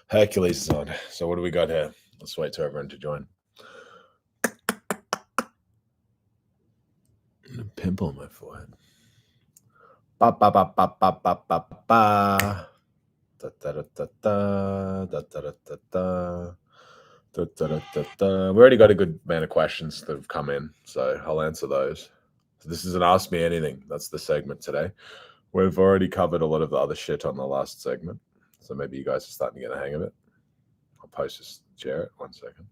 Hercules is on. So what do we got here? Let's wait till everyone to join. A pimple on my forehead. Ba ba ba ba ba ba ba ba. Da da da da da da da da da. Da, da, da, da, da. We already got a good amount of questions that have come in, so I'll answer those. So this is an Ask Me Anything. That's the segment today. We've already covered a lot of the other shit on the last segment, so maybe you guys are starting to get the hang of it. I'll post this, share it. 1 second.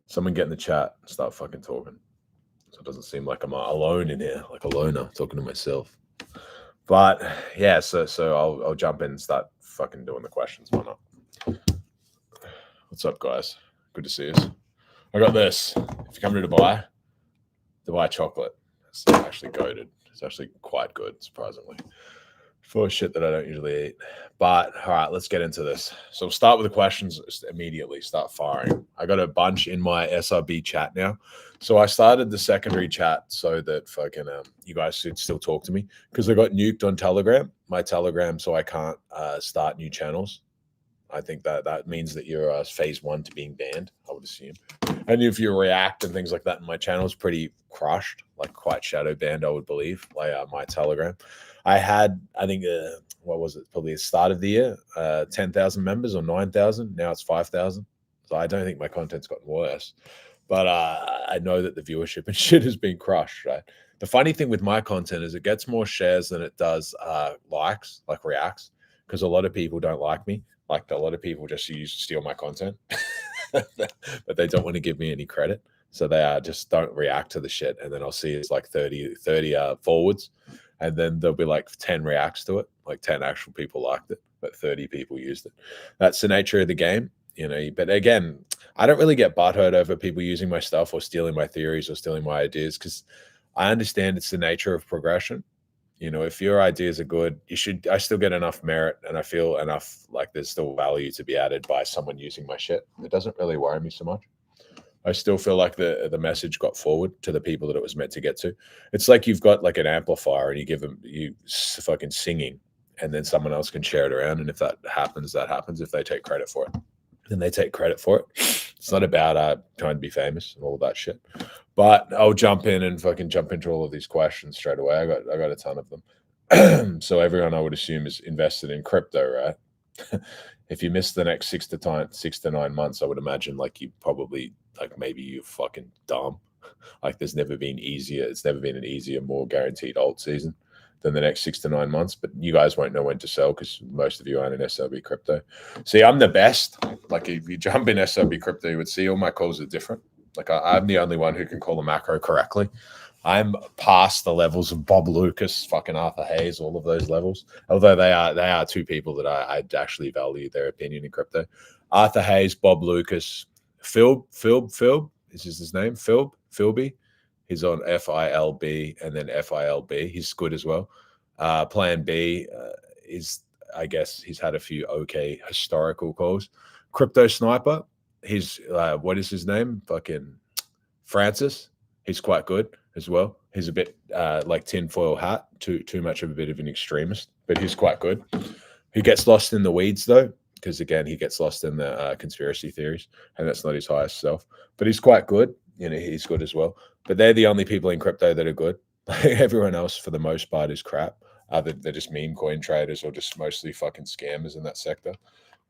Someone get in the chat and start fucking talking, so it doesn't seem like I'm alone in here, like a loner talking to myself. But yeah, so I'll jump in and start fucking doing the questions. Why not? What's up, guys? Good to see you. I got this. If you come to Dubai chocolate. It's actually goated. It's actually quite good, surprisingly, for shit that I don't usually eat. But all right, let's get into this. So we'll start with the questions immediately. Start firing. I got a bunch in my SRB chat now. So I started the secondary chat so that fucking you guys should still talk to me, because I got nuked on Telegram, my Telegram, so I can't start new channels. I think that means that you're phase 1 to being banned, I would assume. And if you react and things like that, my channel is pretty crushed, like quite shadow banned, I would believe, like my Telegram. I had, I think, what was it? Probably the start of the year, 10,000 members or 9,000. Now it's 5,000. So I don't think my content's gotten worse. But I know that the viewership and shit has been crushed, right? The funny thing with my content is it gets more shares than it does likes, like reacts, because a lot of people don't like me. Like a lot of people just steal my content, but they don't want to give me any credit. So they just don't react to the shit. And then I'll see it's like 30 forwards. And then there'll be like 10 reacts to it. Like 10 actual people liked it, but 30 people used it. That's the nature of the game, you know. But again, I don't really get butthurt over people using my stuff or stealing my theories or stealing my ideas, because I understand it's the nature of progression. You know, if your ideas are good, I still get enough merit, and I feel enough like there's still value to be added by someone using my shit. It doesn't really worry me so much. I still feel like the message got forward to the people that it was meant to get to. It's like you've got like an amplifier and you give them, fucking singing, and then someone else can share it around. And if that happens, that happens. If they take credit for it, then they take credit for it. It's not about trying to be famous and all of that shit. But I'll jump in and fucking jump into all of these questions straight away. I got a ton of them. So everyone, I would assume, is invested in crypto, right? If you miss the next 6 to 9 months, I would imagine like you probably, like, maybe you're fucking dumb. Like there's never been easier. It's never been an easier, more guaranteed alt season than the next 6 to 9 months. But you guys won't know when to sell because most of you aren't in SLB crypto. See, I'm the best. Like if you jump in SLB crypto, you would see all my calls are different. Like I'm the only one who can call a macro correctly. I'm past the levels of Bob Lucas, fucking Arthur Hayes, all of those levels. Although they are two people that I actually value their opinion in crypto. Arthur Hayes, Bob Lucas, Philb is his name, Philby. He's on FILB and then FILB. He's good as well. Plan B is, I guess, he's had a few okay historical calls. Crypto Sniper, he's what is his name? Fucking Francis. He's quite good as well. He's a bit like tinfoil hat, too much of a bit of an extremist, but he's quite good. He gets lost in the weeds though, because again, he gets lost in the conspiracy theories, and that's not his highest self. But he's quite good. You know, he's good as well. But they're the only people in crypto that are good. Everyone else, for the most part, is crap. They're just meme coin traders or just mostly fucking scammers in that sector.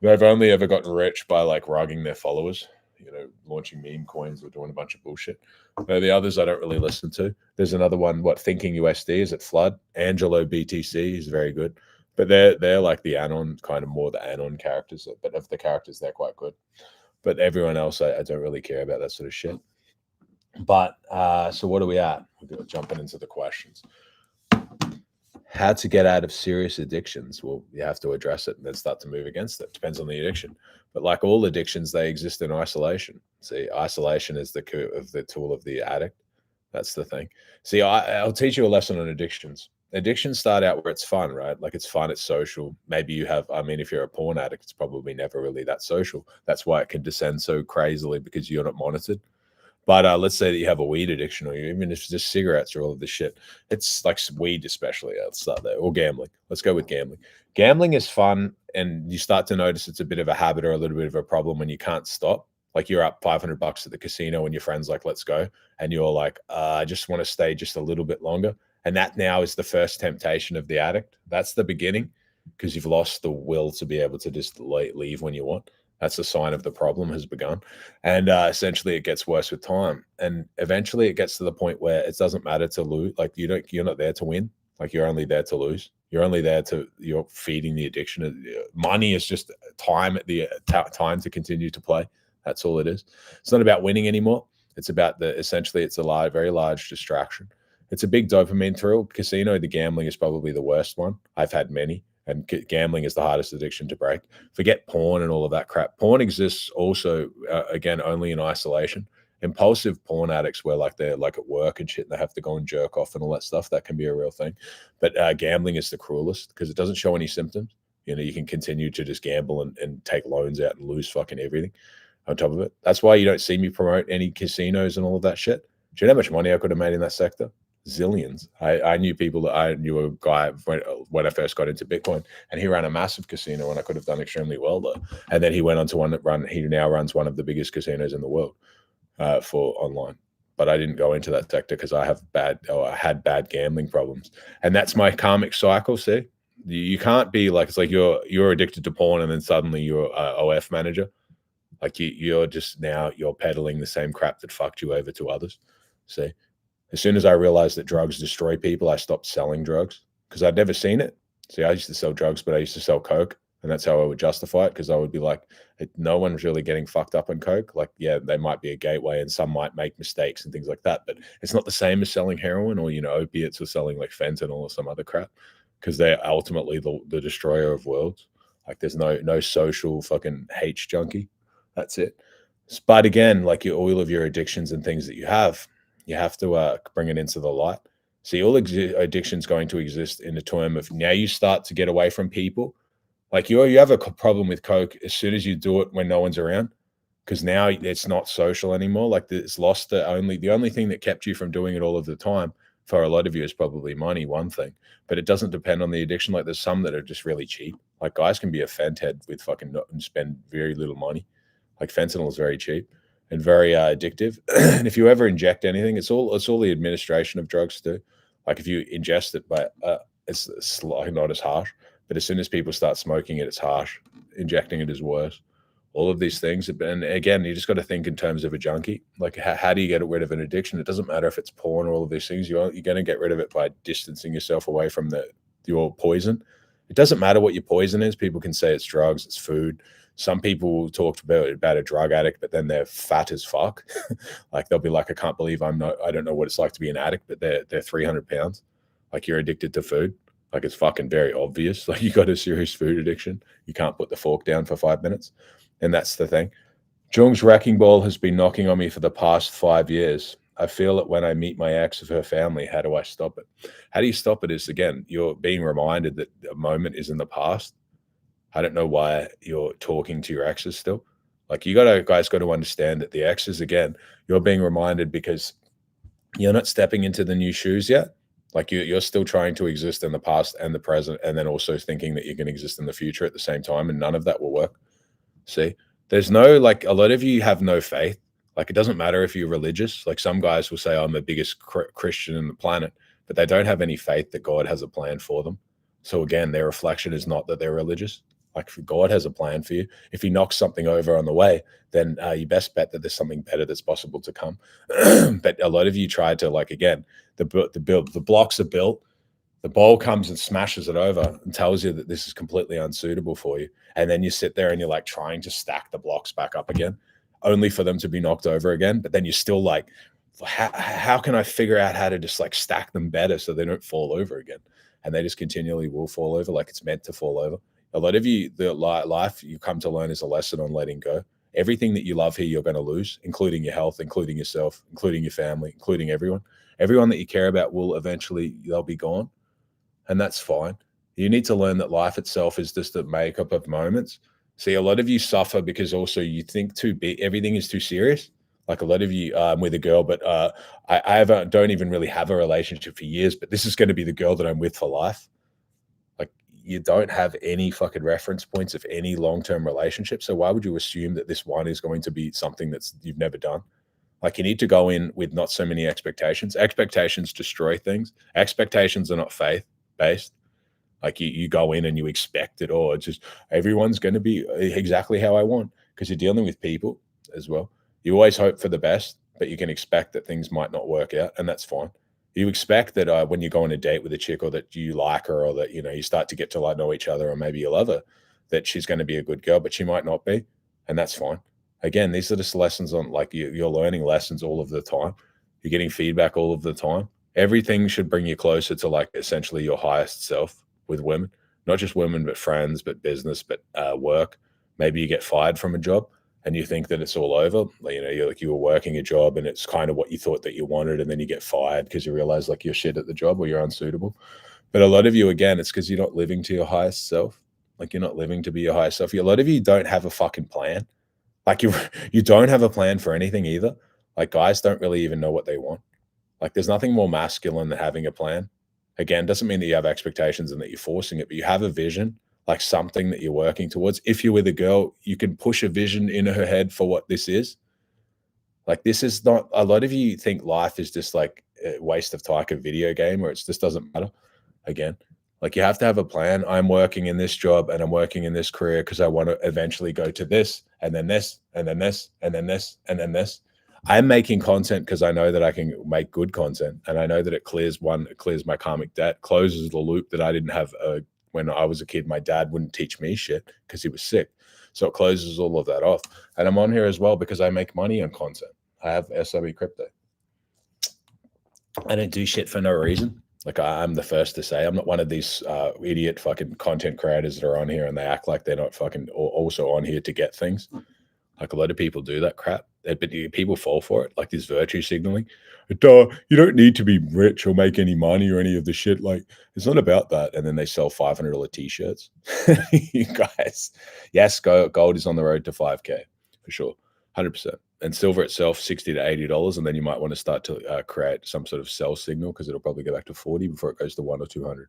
They've only ever gotten rich by like rugging their followers, you know, launching meme coins or doing a bunch of bullshit. The others I don't really listen to. There's another one, Thinking USD, is it Flood? Angelo BTC is very good. But they're like the Anon, kind of more the Anon characters. But of the characters, they're quite good. But everyone else, I don't really care about that sort of shit. But so what are we at? We're jumping into the questions. How to get out of serious addictions? Well, you have to address it and then start to move against it. Depends on the addiction. But like all addictions, they exist in isolation. See, isolation is the tool of the addict. That's the thing. See, I'll teach you a lesson on addictions. Addictions start out where it's fun, right? Like it's fun, it's social. Maybe you have, I mean, if you're a porn addict, it's probably never really that social. That's why it can descend so crazily, because you're not monitored. But let's say that you have a weed addiction, or even if it's just cigarettes or all of this shit. It's like weed, especially. Let's start there. Or gambling. Let's go with gambling. Gambling is fun, and you start to notice it's a bit of a habit or a little bit of a problem when you can't stop. Like you're up $500 at the casino, and your friend's like, "Let's go," and you're like, "I just want to stay just a little bit longer." And that now is the first temptation of the addict. That's the beginning, because you've lost the will to be able to just leave when you want. That's a sign of the problem has begun. And essentially it gets worse with time. And eventually it gets to the point where it doesn't matter to lose. Like you're not there to win. Like you're only there to lose. You're only there you're feeding the addiction. Money is just time time to continue to play. That's all it is. It's not about winning anymore. It's about essentially it's a very large distraction. It's a big dopamine thrill. Casino, the gambling is probably the worst one. I've had many. And gambling is the hardest addiction to break. Forget porn and all of that crap. Porn exists also, again, only in isolation. Impulsive porn addicts, where like they're like at work and shit, and they have to go and jerk off and all that stuff. That can be a real thing. But gambling is the cruelest because it doesn't show any symptoms. You know, you can continue to just gamble and take loans out and lose fucking everything on top of it. That's why you don't see me promote any casinos and all of that shit. Do you know how much money I could have made in that sector? Zillions. I knew people that I knew a guy when I first got into Bitcoin, and he ran a massive casino, and I could have done extremely well there. And then he went on to he now runs one of the biggest casinos in the world for online. But I didn't go into that sector because I had bad gambling problems, and that's my karmic cycle. See, you can't be like, it's like you're addicted to porn, and then suddenly you're a OF manager. Like you're peddling the same crap that fucked you over to others. See. As soon as I realized that drugs destroy people, I stopped selling drugs because I'd never seen it. See, I used to sell drugs, but I used to sell coke, and that's how I would justify it, because I would be like, no one's really getting fucked up on coke. Like, yeah, they might be a gateway, and some might make mistakes and things like that, but it's not the same as selling heroin or, opiates, or selling like fentanyl or some other crap, because they're ultimately the destroyer of worlds. Like, there's no social fucking H junkie. That's it. But again, like all of your addictions and things that you have to bring it into the light. See, all addiction's going to exist in the term of, now you start to get away from people. Like you have a problem with coke as soon as you do it when no one's around, because now it's not social anymore. Like it's lost the only thing that kept you from doing it all of the time for a lot of you is probably money, one thing, but it doesn't depend on the addiction. Like there's some that are just really cheap. Like guys can be a fenthead with fucking and spend very little money. Like fentanyl is very cheap and very addictive. And if you ever inject anything, it's all the administration of drugs too. Like if you ingest it, but it's like not as harsh. But as soon as people start smoking it, it's harsh. Injecting it is worse. All of these things. And again, you just got to think in terms of a junkie. Like how do you get rid of an addiction? It doesn't matter if it's porn or all of these things. You're going to get rid of it by distancing yourself away from your poison. It doesn't matter what your poison is. People can say it's drugs, it's food. Some people talked about a drug addict, but then they're fat as fuck. Like they'll be like, I can't believe I don't know what it's like to be an addict, but they're 300 pounds. Like you're addicted to food. Like it's fucking very obvious. Like you got a serious food addiction. You can't put the fork down for 5 minutes. And that's the thing. Jung's wrecking ball has been knocking on me for the past 5 years. I feel it when I meet my ex of her family. How do I stop it? How do you stop it is, again, you're being reminded that a moment is in the past. I don't know why you're talking to your exes still. Like guys got to understand that the exes, again, you're being reminded because you're not stepping into the new shoes yet. Like you're still trying to exist in the past and the present, and then also thinking that you can exist in the future at the same time, and none of that will work. See, there's no, like, a lot of you have no faith. Like it doesn't matter if you're religious. Like some guys will say, I'm the biggest Christian in the planet, but they don't have any faith that God has a plan for them. So again, their reflection is not that they're religious. Like God has a plan for you. If he knocks something over on the way, then you best bet that there's something better that's possible to come. But a lot of you try to, like, again, the blocks are built, the ball comes and smashes it over and tells you that this is completely unsuitable for you. And then you sit there and you're like trying to stack the blocks back up again, only for them to be knocked over again. But then you're still like, how can I figure out how to just like stack them better so they don't fall over again? And they just continually will fall over, like it's meant to fall over. A lot of you, the life you come to learn is a lesson on letting go. Everything that you love here, you're going to lose, including your health, including yourself, including your family, including everyone. Everyone that you care about will eventually, they'll be gone. And that's fine. You need to learn that life itself is just a makeup of moments. See, a lot of you suffer because also you think everything is too serious. Like a lot of you, I'm with a girl, but don't even really have a relationship for years, but this is going to be the girl that I'm with for life. Like you don't have any fucking reference points of any long-term relationship. So why would you assume that this one is going to be something that's you've never done? Like you need to go in with not so many expectations. Expectations destroy things. Expectations are not faith-based. Like you go in and you expect it, or it's just everyone's going to be exactly how I want, because you're dealing with people as well. You always hope for the best, but you can expect that things might not work out, and that's fine. You expect that when you go on a date with a chick, or that you like her, or that you start to get to like know each other, or maybe you love her, that she's going to be a good girl, but she might not be, and that's fine. Again, these are just lessons on like you're learning lessons all of the time. You're getting feedback all of the time. Everything should bring you closer to like essentially your highest self with women, not just women, but friends, but business, but work. Maybe you get fired from a job and you think that it's all over. Like, you're like you were working a job and it's kind of what you thought that you wanted, and then you get fired because you realize like you're shit at the job or you're unsuitable. But a lot of you, again, it's because you're not living to your highest self. Like you're not living to be your highest self. A lot of you don't have a fucking plan. Like you don't have a plan for anything either. Like guys don't really even know what they want. Like there's nothing more masculine than having a plan. Again, doesn't mean that you have expectations and that you're forcing it, but you have a vision, like something that you're working towards. If you're with a girl, you can push a vision in her head for what this is. Like this is not, a lot of you think life is just like a waste of time, like a video game, or it just doesn't matter. Again, like you have to have a plan. I'm working in this job and I'm working in this career because I want to eventually go to this, and then this, and then this, and then this, and then this. I'm making content because I know that I can make good content, and I know that it clears my karmic debt, closes the loop that I didn't have when I was a kid. My dad wouldn't teach me shit because he was sick. So it closes all of that off. And I'm on here as well because I make money on content. I have SOE crypto. I don't do shit for no reason. Like I'm the first to say, I'm not one of these idiot fucking content creators that are on here and they act like they're not fucking also on here to get things. Like a lot of people do that crap, but people fall for it, like this virtue signaling. You don't need to be rich or make any money or any of the shit. Like it's not about that. And then they sell $500 t-shirts. You guys, yes, gold is on the road to 5K for sure, 100%. And silver itself, $60 to $80, and then you might want to start to create some sort of sell signal because it'll probably go back to 40 before it goes to 100 or 200.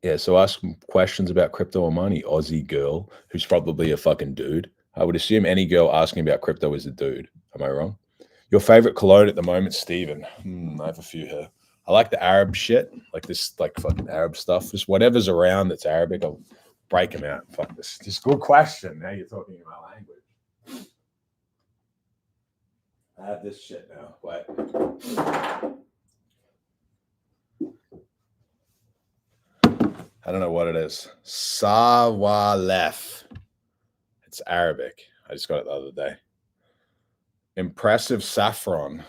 Yeah, so ask questions about crypto or money. Aussie girl who's probably a fucking dude. I would assume any girl asking about crypto is a dude. Am I wrong? Your favorite cologne at the moment, Steven? I have a few here. I like the Arab shit, like this, like fucking Arab stuff. Just whatever's around that's Arabic, I'll break them out. Fuck this. Just good question. Now you're talking in my language. I have this shit now. Wait. I don't know what it is. Sawalef. It's Arabic. I just got it the other day. Impressive saffron.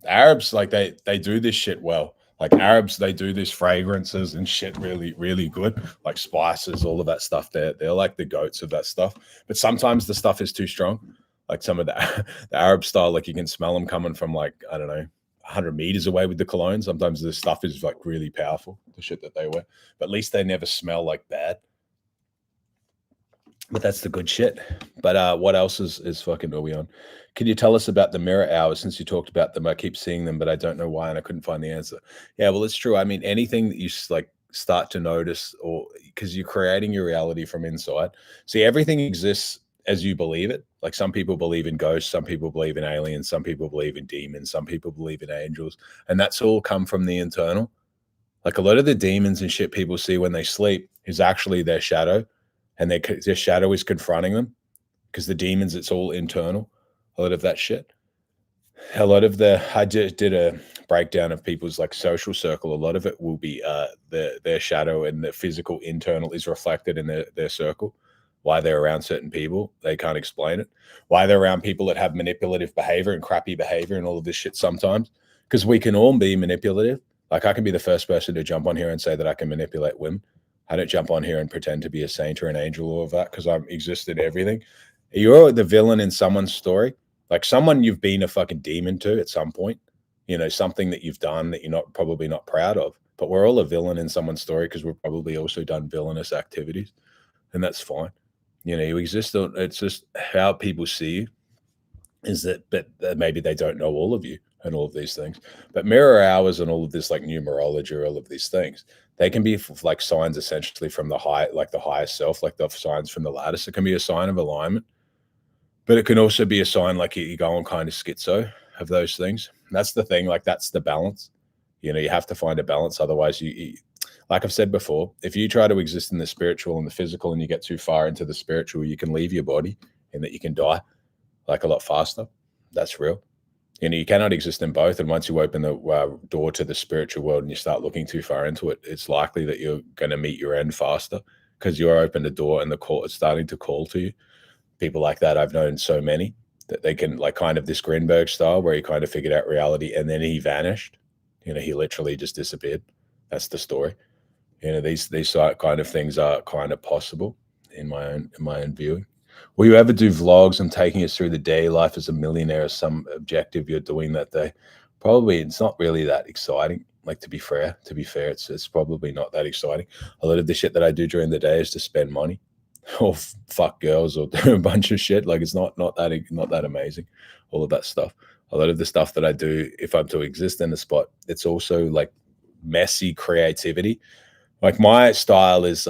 Arabs, like they do this shit well. Like Arabs, they do these fragrances and shit really, really good. Like spices, all of that stuff. They're like the goats of that stuff. But sometimes the stuff is too strong. Like some of the Arab style, like you can smell them coming from like, I don't know, 100 meters away with the cologne. Sometimes the stuff is like really powerful, the shit that they wear. But at least they never smell like bad. But that's the good shit. But what else is fucking are we on? Can you tell us about the mirror hours? Since you talked about them, I keep seeing them, but I don't know why, and I couldn't find the answer. Yeah, well, it's true. I mean, anything that you like start to notice, or because you're creating your reality from inside. See, everything exists as you believe it. Like some people believe in ghosts, some people believe in aliens, some people believe in demons, some people believe in angels, and that's all come from the internal. Like a lot of the demons and shit people see when they sleep is actually their shadow, and their shadow is confronting them, because the demons, it's all internal. A lot of that shit. A lot of I did a breakdown of people's like social circle. A lot of it will be their shadow, and the physical internal is reflected in their circle. Why they're around certain people, they can't explain it. Why they're around people that have manipulative behavior and crappy behavior and all of this shit sometimes, because we can all be manipulative. Like I can be the first person to jump on here and say that I can manipulate women. I don't jump on here and pretend to be a saint or an angel or all of that, because I exist in everything. You're the villain in someone's story. Like someone you've been a fucking demon to at some point, something that you've done that you're probably not proud of. But we're all a villain in someone's story because we've probably also done villainous activities. and that's fine. You know, you exist on, it's just how people see you is that, but maybe they don't know all of you and all of these things. But mirror hours and all of this, like numerology, all of these things, they can be like signs essentially from the high, like the higher self, like the signs from the lattice. It can be a sign of alignment, but it can also be a sign like you go on kind of schizo of those things. And that's the thing, like that's the balance. You know, you have to find a balance. Otherwise, you like I've said before, if you try to exist in the spiritual and the physical and you get too far into the spiritual, you can leave your body and that you can die like a lot faster. That's real. You know, you cannot exist in both. And once you open the door to the spiritual world and you start looking too far into it, it's likely that you're going to meet your end faster because you're opened the door and the call is starting to call to you. People like that, I've known so many that they can, like kind of this Greenberg style where he kind of figured out reality and then he vanished. You know, he literally just disappeared. That's the story. You know, these kind of things are kind of possible in my own viewing. Will you ever do vlogs and taking us through the day life as a millionaire or some objective you're doing that day? Probably it's not really that exciting. Like to be fair, it's probably not that exciting. A lot of the shit that I do during the day is to spend money or fuck girls or do a bunch of shit. Like it's not that amazing, all of that stuff. A lot of the stuff that I do, if I'm to exist in a spot, it's also like messy creativity. Like my style is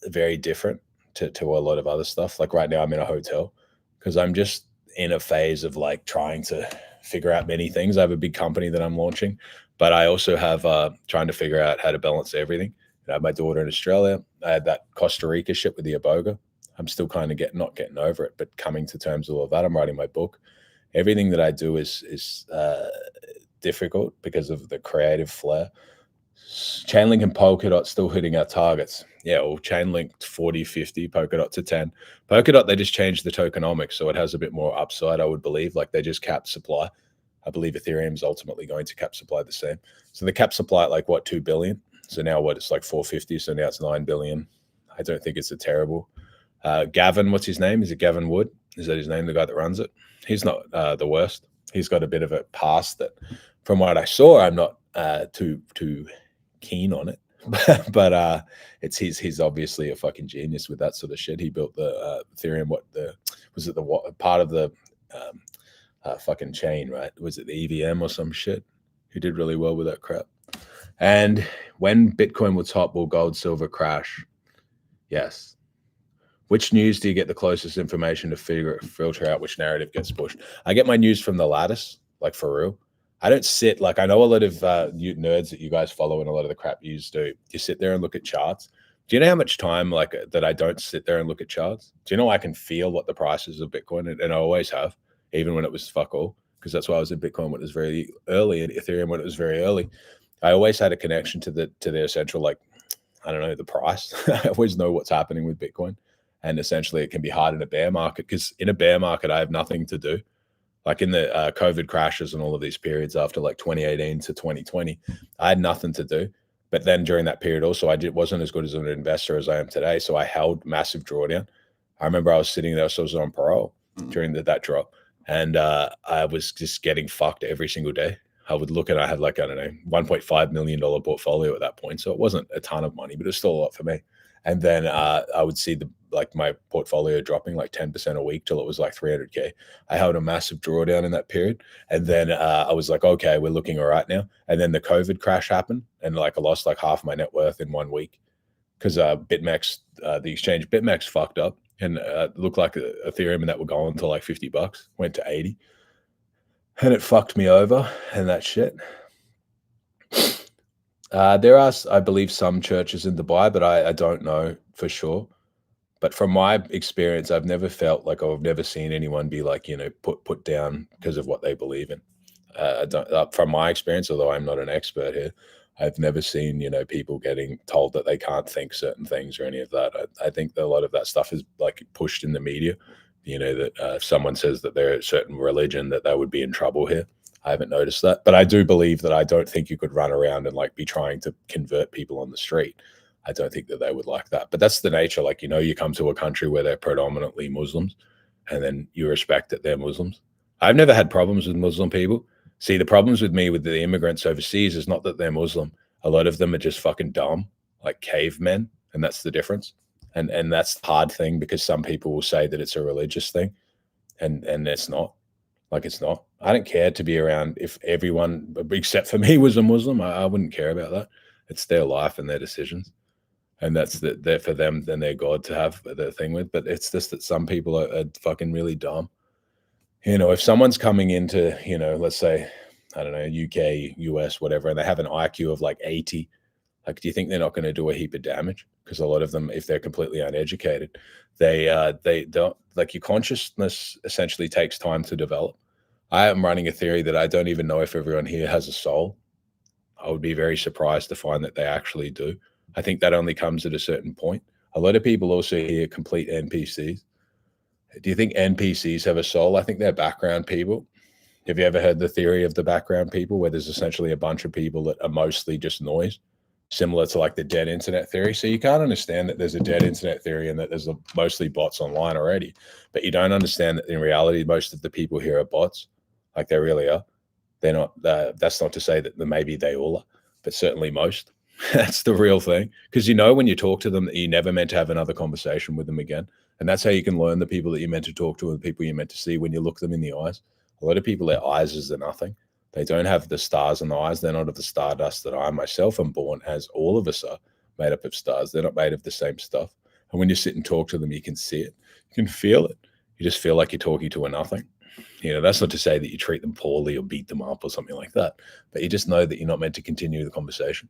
very different to a lot of other stuff. Like right now I'm in a hotel because I'm just in a phase of like trying to figure out many things. I have a big company that I'm launching, but I also have trying to figure out how to balance everything. I have my daughter in Australia. I had that Costa Rica shit with the Iboga. I'm still kind of not getting over it, but coming to terms with all of that. I'm writing my book. Everything that I do is difficult because of the creative flair. Chainlink and Polkadot still hitting our targets. Yeah, well, Chainlink 40, 50, Polkadot to 10. Polkadot, they just changed the tokenomics, so it has a bit more upside, I would believe. Like they just capped supply. I believe Ethereum is ultimately going to cap supply the same. So the cap supply at like what, 2 billion? So now what, it's like 450, so now it's 9 billion. I don't think it's a terrible. Gavin, what's his name? Is it Gavin Wood? Is that his name, the guy that runs it? He's not the worst. He's got a bit of a past that, from what I saw, I'm not too keen on it. but it's he's obviously a fucking genius with that sort of shit. He built the Ethereum. What part of the fucking chain, right? Was it the EVM or some shit? He did really well with that crap. And when Bitcoin will top, will gold, silver crash? Yes. Which news do you get the closest information to filter out which narrative gets pushed? I get my news from the lattice, like for real. I don't sit, like I know a lot of you nerds that you guys follow and a lot of the crap you do. You sit there and look at charts. Do you know how much time like that I don't sit there and look at charts? Do you know I can feel what the price is of Bitcoin? And I always have, even when it was fuck all, because that's why I was in Bitcoin when it was very early and Ethereum when it was very early. I always had a connection to the essential, like, I don't know, the price. I always know what's happening with Bitcoin. And essentially it can be hard in a bear market because in a bear market, I have nothing to do. Like in the COVID crashes and all of these periods after like 2018 to 2020, I had nothing to do. But then during that period also, wasn't as good as an investor as I am today. So I held massive drawdown. I remember I was sitting there, so I was on parole during that drop. And I was just getting fucked every single day. I would look at, I had like, I don't know, $1.5 million portfolio at that point. So it wasn't a ton of money, but it was still a lot for me. And then I would see my portfolio dropping like 10% a week till it was like 300K. I held a massive drawdown in that period. And then I was like, okay, we're looking all right now. And then the COVID crash happened. And like I lost like half my net worth in 1 week because BitMEX, the exchange BitMEX fucked up and looked like Ethereum and that would go on to like $50, went to 80. And it fucked me over and that shit. There are, I believe, some churches in Dubai, but I don't know for sure. But from my experience, I've never felt like I've never seen anyone be like, you know, put down because of what they believe in. From my experience, although I'm not an expert here, I've never seen, you know, people getting told that they can't think certain things or any of that. I think that a lot of that stuff is like pushed in the media. You know, that if someone says that they're a certain religion, that they would be in trouble here. I haven't noticed that, but I do believe that I don't think you could run around and like be trying to convert people on the street. I don't think that they would like that, but that's the nature. Like, you know, you come to a country where they're predominantly Muslims and then you respect that they're Muslims. I've never had problems with Muslim people. See, the problems with me with the immigrants overseas is not that they're Muslim. A lot of them are just fucking dumb, like cavemen. And that's the difference. And that's the hard thing, because some people will say that it's a religious thing, and it's not. Like, it's not. I don't care to be around if everyone except for me was a Muslim. I wouldn't care about that. It's their life and their decisions, and that's they're for them, then their God to have their thing with. But it's just that some people are fucking really dumb. You know, if someone's coming into, you know, let's say, I don't know, UK, US, whatever, and they have an IQ of like 80, like, do you think they're not going to do a heap of damage? Because a lot of them, if they're completely uneducated, they don't, like, your consciousness essentially takes time to develop. I am running a theory that I don't even know if everyone here has a soul. I would be very surprised to find that they actually do. I think that only comes at a certain point. A lot of people also here complete NPCs. Do you think NPCs have a soul? I think they're background people. Have you ever heard the theory of the background people, where there's essentially a bunch of people that are mostly just noise, similar to like the dead internet theory? So you can't understand that there's a dead internet theory and that there's mostly bots online already, but you don't understand that in reality, most of the people here are bots. Like, they really are. They're not. That's not to say that maybe they all are, but certainly most. That's the real thing. Because you know, when you talk to them, that you never meant to have another conversation with them again. And that's how you can learn the people that you're meant to talk to and the people you're meant to see when you look them in the eyes. A lot of people, their eyes is the nothing. They don't have the stars in the eyes. They're not of the stardust that I myself am born as. All of us are made up of stars. They're not made of the same stuff. And when you sit and talk to them, you can see it. You can feel it. You just feel like you're talking to a nothing. You know, that's not to say that you treat them poorly or beat them up or something like that, but you just know that you're not meant to continue the conversation.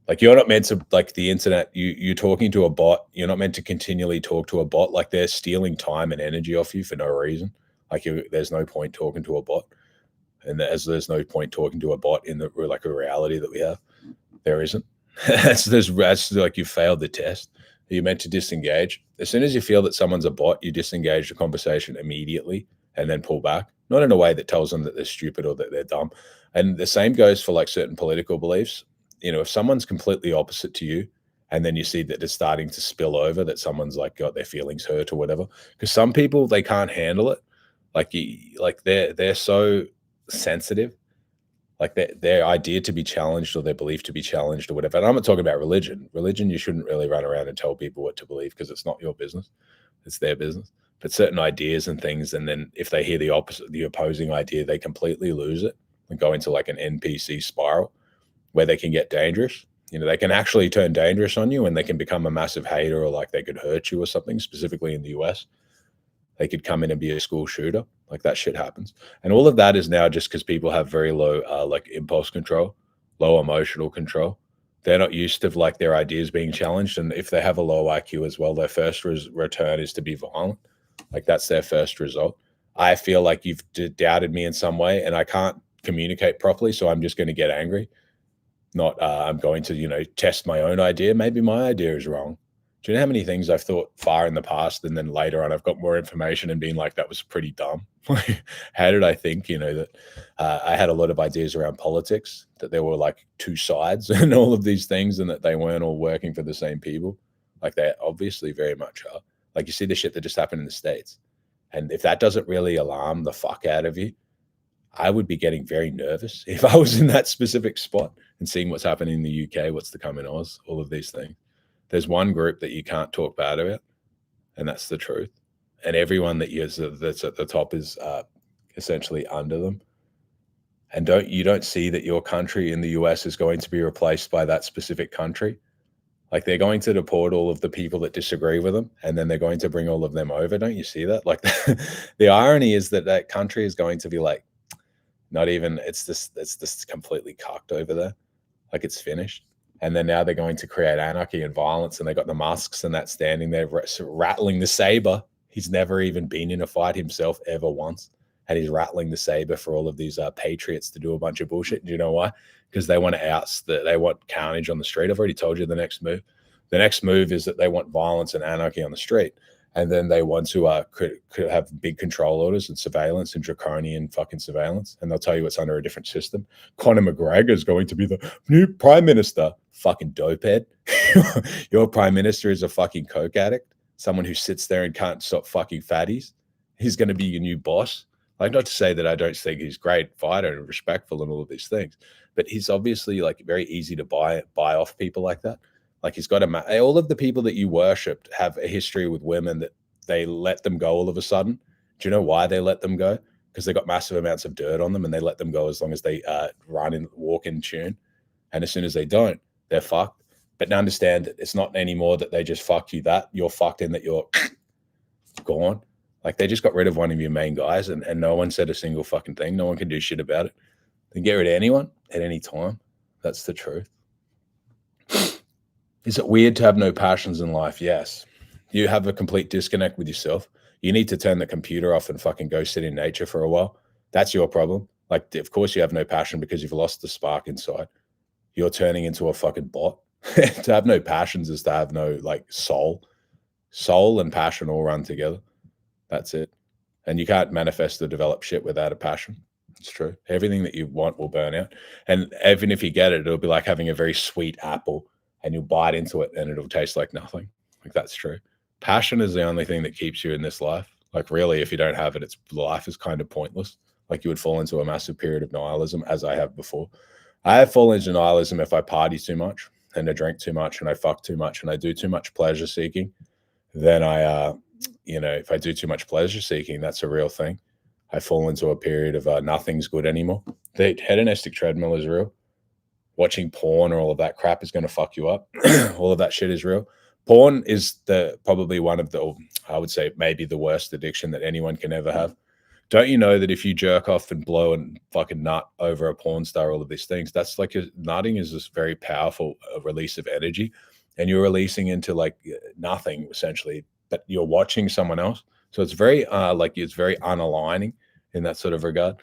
Like, you're not meant to, like the internet, you're talking to a bot. You're not meant to continually talk to a bot. Like, they're stealing time and energy off you for no reason. Like, there's no point talking to a bot. And there's no point talking to a bot in the, like, a reality that we have. There isn't. that's like, you failed the test. You're meant to disengage. As soon as you feel that someone's a bot, you disengage the conversation immediately and then pull back. Not in a way that tells them that they're stupid or that they're dumb. And the same goes for like certain political beliefs. You know, if someone's completely opposite to you, and then you see that it's starting to spill over, that someone's like got their feelings hurt or whatever, because some people, they can't handle it. Like, they're so sensitive, like their idea to be challenged or their belief to be challenged or whatever. And I'm not talking about religion. Religion, you shouldn't really run around and tell people what to believe, because it's not your business. It's their business. But certain ideas and things, and then if they hear the opposite, the opposing idea, they completely lose it and go into like an NPC spiral where they can get dangerous. You know, they can actually turn dangerous on you, and they can become a massive hater, or like they could hurt you or something. Specifically in the US, they could come in and be a school shooter. Like, that shit happens. And all of that is now just because people have very low like impulse control, low emotional control. They're not used to like their ideas being challenged. And if they have a low IQ as well, their first return is to be violent. Like, that's their first result. I feel like you've doubted me in some way and I can't communicate properly, so I'm just going to get angry. Not I'm going to, you know, test my own idea. Maybe my idea is wrong. Do you know how many things I've thought far in the past, and then later on I've got more information and been like, that was pretty dumb. How did I think, you know, that I had a lot of ideas around politics, that there were like two sides and all of these things, and that they weren't all working for the same people. Like, they obviously very much are. Like, you see the shit that just happened in the States. And if that doesn't really alarm the fuck out of you, I would be getting very nervous if I was in that specific spot and seeing what's happening in the UK, what's to come in Oz, all of these things. There's one group that you can't talk bad about, and that's the truth. And everyone that's at the top is essentially under them. And you don't see that your country in the US is going to be replaced by that specific country. Like, they're going to deport all of the people that disagree with them, and then they're going to bring all of them over. Don't you see that? Like, the irony is that that country is going to be like, not even, it's just completely cocked over there. Like, it's finished. And then now they're going to create anarchy and violence, and they got the masks and that standing there rattling the saber. He's never even been in a fight himself ever once, and he's rattling the saber for all of these patriots to do a bunch of bullshit. Do you know why? Because they want they want carnage on the street. I've already told you the next move. The next move is that they want violence and anarchy on the street, and then they want to could have big control orders and surveillance and draconian fucking surveillance, and they'll tell you it's under a different system. Conor McGregor is going to be the new prime minister. Fucking dopehead. Your prime minister is a fucking coke addict, someone who sits there and can't stop fucking fatties. He's going to be your new boss. Like, not to say that I don't think he's great fighter and respectful and all of these things, but he's obviously like very easy to buy off people like that. Like he's got all of the people that you worshipped have a history with women that they let them go all of a sudden. Do you know why they let them go? Because they got massive amounts of dirt on them, and they let them go as long as they walk in tune. And as soon as they don't, they're fucked. But now understand that it's not anymore that they just fuck you, that you're fucked in that you're gone. Like they just got rid of one of your main guys, and no one said a single fucking thing. No one can do shit about it. They can get rid of anyone at any time. That's the truth. Is it weird to have no passions in life? Yes. You have a complete disconnect with yourself. You need to turn the computer off and fucking go sit in nature for a while. That's your problem. Like, of course you have no passion because you've lost the spark inside. You're turning into a fucking bot. To have no passions is to have no like soul. Soul and passion all run together. That's it. And you can't manifest or develop shit without a passion. It's true. Everything that you want will burn out. And even if you get it, it'll be like having a very sweet apple and you'll bite into it and it'll taste like nothing. Like that's true. Passion is the only thing that keeps you in this life. Like really, if you don't have it, life is kind of pointless. Like you would fall into a massive period of nihilism, as I have before. I have fallen into nihilism if I party too much and I drink too much and I fuck too much and I do too much pleasure seeking. Then if I do too much pleasure seeking, that's a real thing. I fall into a period of nothing's good anymore. The hedonistic treadmill is real. Watching porn or all of that crap is going to fuck you up. All of that shit is real. Porn is probably one of the, I would say maybe the worst addiction that anyone can ever have. Don't you know that if you jerk off and blow and fucking nut over a porn star, all of these things, that's like nutting is this very powerful release of energy, and you're releasing into like nothing essentially, but you're watching someone else. So it's very it's very unaligning in that sort of regard.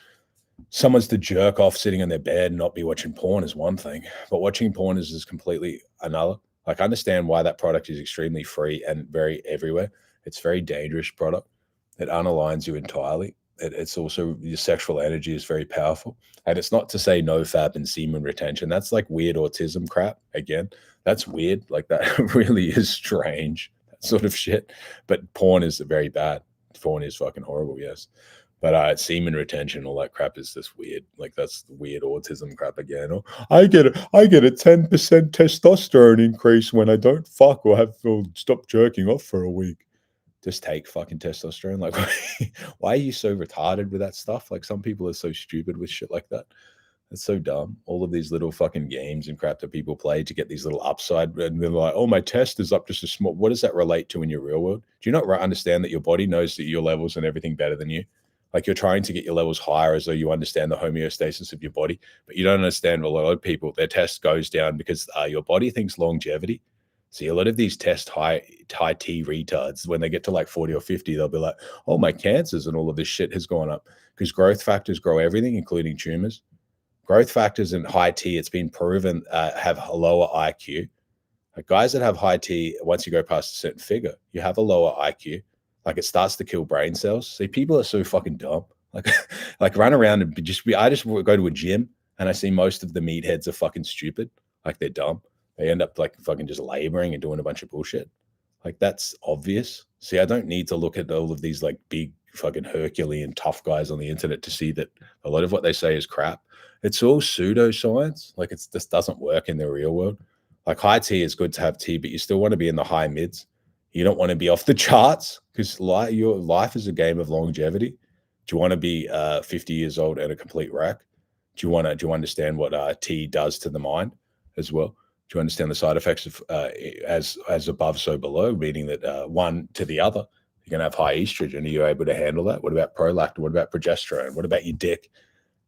Someone's to jerk off sitting in their bed and not be watching porn is one thing, but watching porn is completely another. Like, I understand why that product is extremely free and very everywhere. It's a very dangerous product. It unaligns you entirely. It's also, your sexual energy is very powerful. And it's not to say no fab and semen retention. That's like weird autism crap. Again, that's weird. Like that really is strange, that sort of shit. But porn is very bad. Porn is fucking horrible, yes. But semen retention, all that crap is just weird. Like that's weird autism crap again. Or I get a 10% testosterone increase when I don't fuck or stop jerking off for a week. Just take fucking testosterone. Like, why are you so retarded with that stuff? Like, some people are so stupid with shit like that. It's so dumb. All of these little fucking games and crap that people play to get these little upside, and they're like, oh, my test is up just a small. What does that relate to in your real world? Do you not understand that your body knows that your levels and everything better than you? Like, you're trying to get your levels higher as though you understand the homeostasis of your body, but you don't understand. A lot of people, their test goes down because your body thinks longevity. See, a lot of these test high T retards, when they get to like 40 or 50, they'll be like, oh, my cancers and all of this shit has gone up, because growth factors grow everything, including tumors. Growth factors in high T, it's been proven, have a lower IQ. Like guys that have high T, once you go past a certain figure, you have a lower IQ. Like, it starts to kill brain cells. See, people are so fucking dumb. Like run around and I just go to a gym and I see most of the meatheads are fucking stupid. Like, they're dumb. They end up like fucking just laboring and doing a bunch of bullshit. Like, that's obvious. See, I don't need to look at all of these like big fucking Herculean tough guys on the internet to see that a lot of what they say is crap. It's all pseudoscience. Like, it just doesn't work in the real world. Like, high T is good to have T, but you still want to be in the high mids. You don't want to be off the charts, because your life is a game of longevity. Do you want to be 50 years old and a complete wreck? Do you understand what T does to the mind as well? Do you understand the side effects of as above, so below, meaning that one to the other, you're going to have high estrogen. Are you able to handle that? What about prolactin? What about progesterone? What about your dick?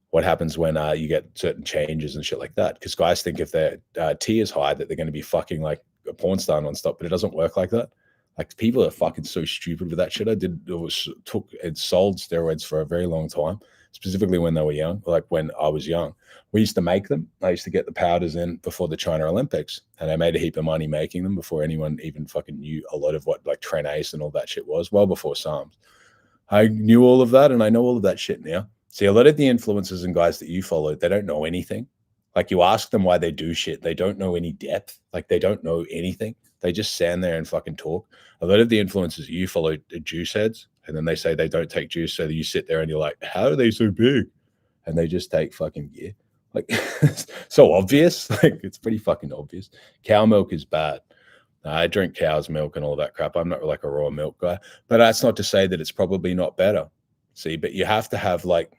What happens when you get certain changes and shit like that? Because guys think if their T is high that they're going to be fucking like a porn star nonstop, but it doesn't work like that. Like, people are fucking so stupid with that shit. I took and sold steroids for a very long time, specifically when they were young, like when I was young. We used to make them. I used to get the powders in before the China Olympics, and I made a heap of money making them before anyone even fucking knew a lot of what like Trenace and all that shit was, well before Psalms. I knew all of that, and I know all of that shit now. See, a lot of the influencers and guys that you follow, they don't know anything. Like, you ask them why they do shit, they don't know any depth. Like, they don't know anything. They just stand there and fucking talk. A lot of the influencers you follow are juice heads, and then they say they don't take juice, so you sit there and you're like, how are they so big? And they just take fucking gear. Like, it's so obvious. Like, it's pretty fucking obvious. Cow milk is bad. I drink cow's milk and all that crap. I'm not like a raw milk guy, but that's not to say that it's probably not better. See, but you have to have like,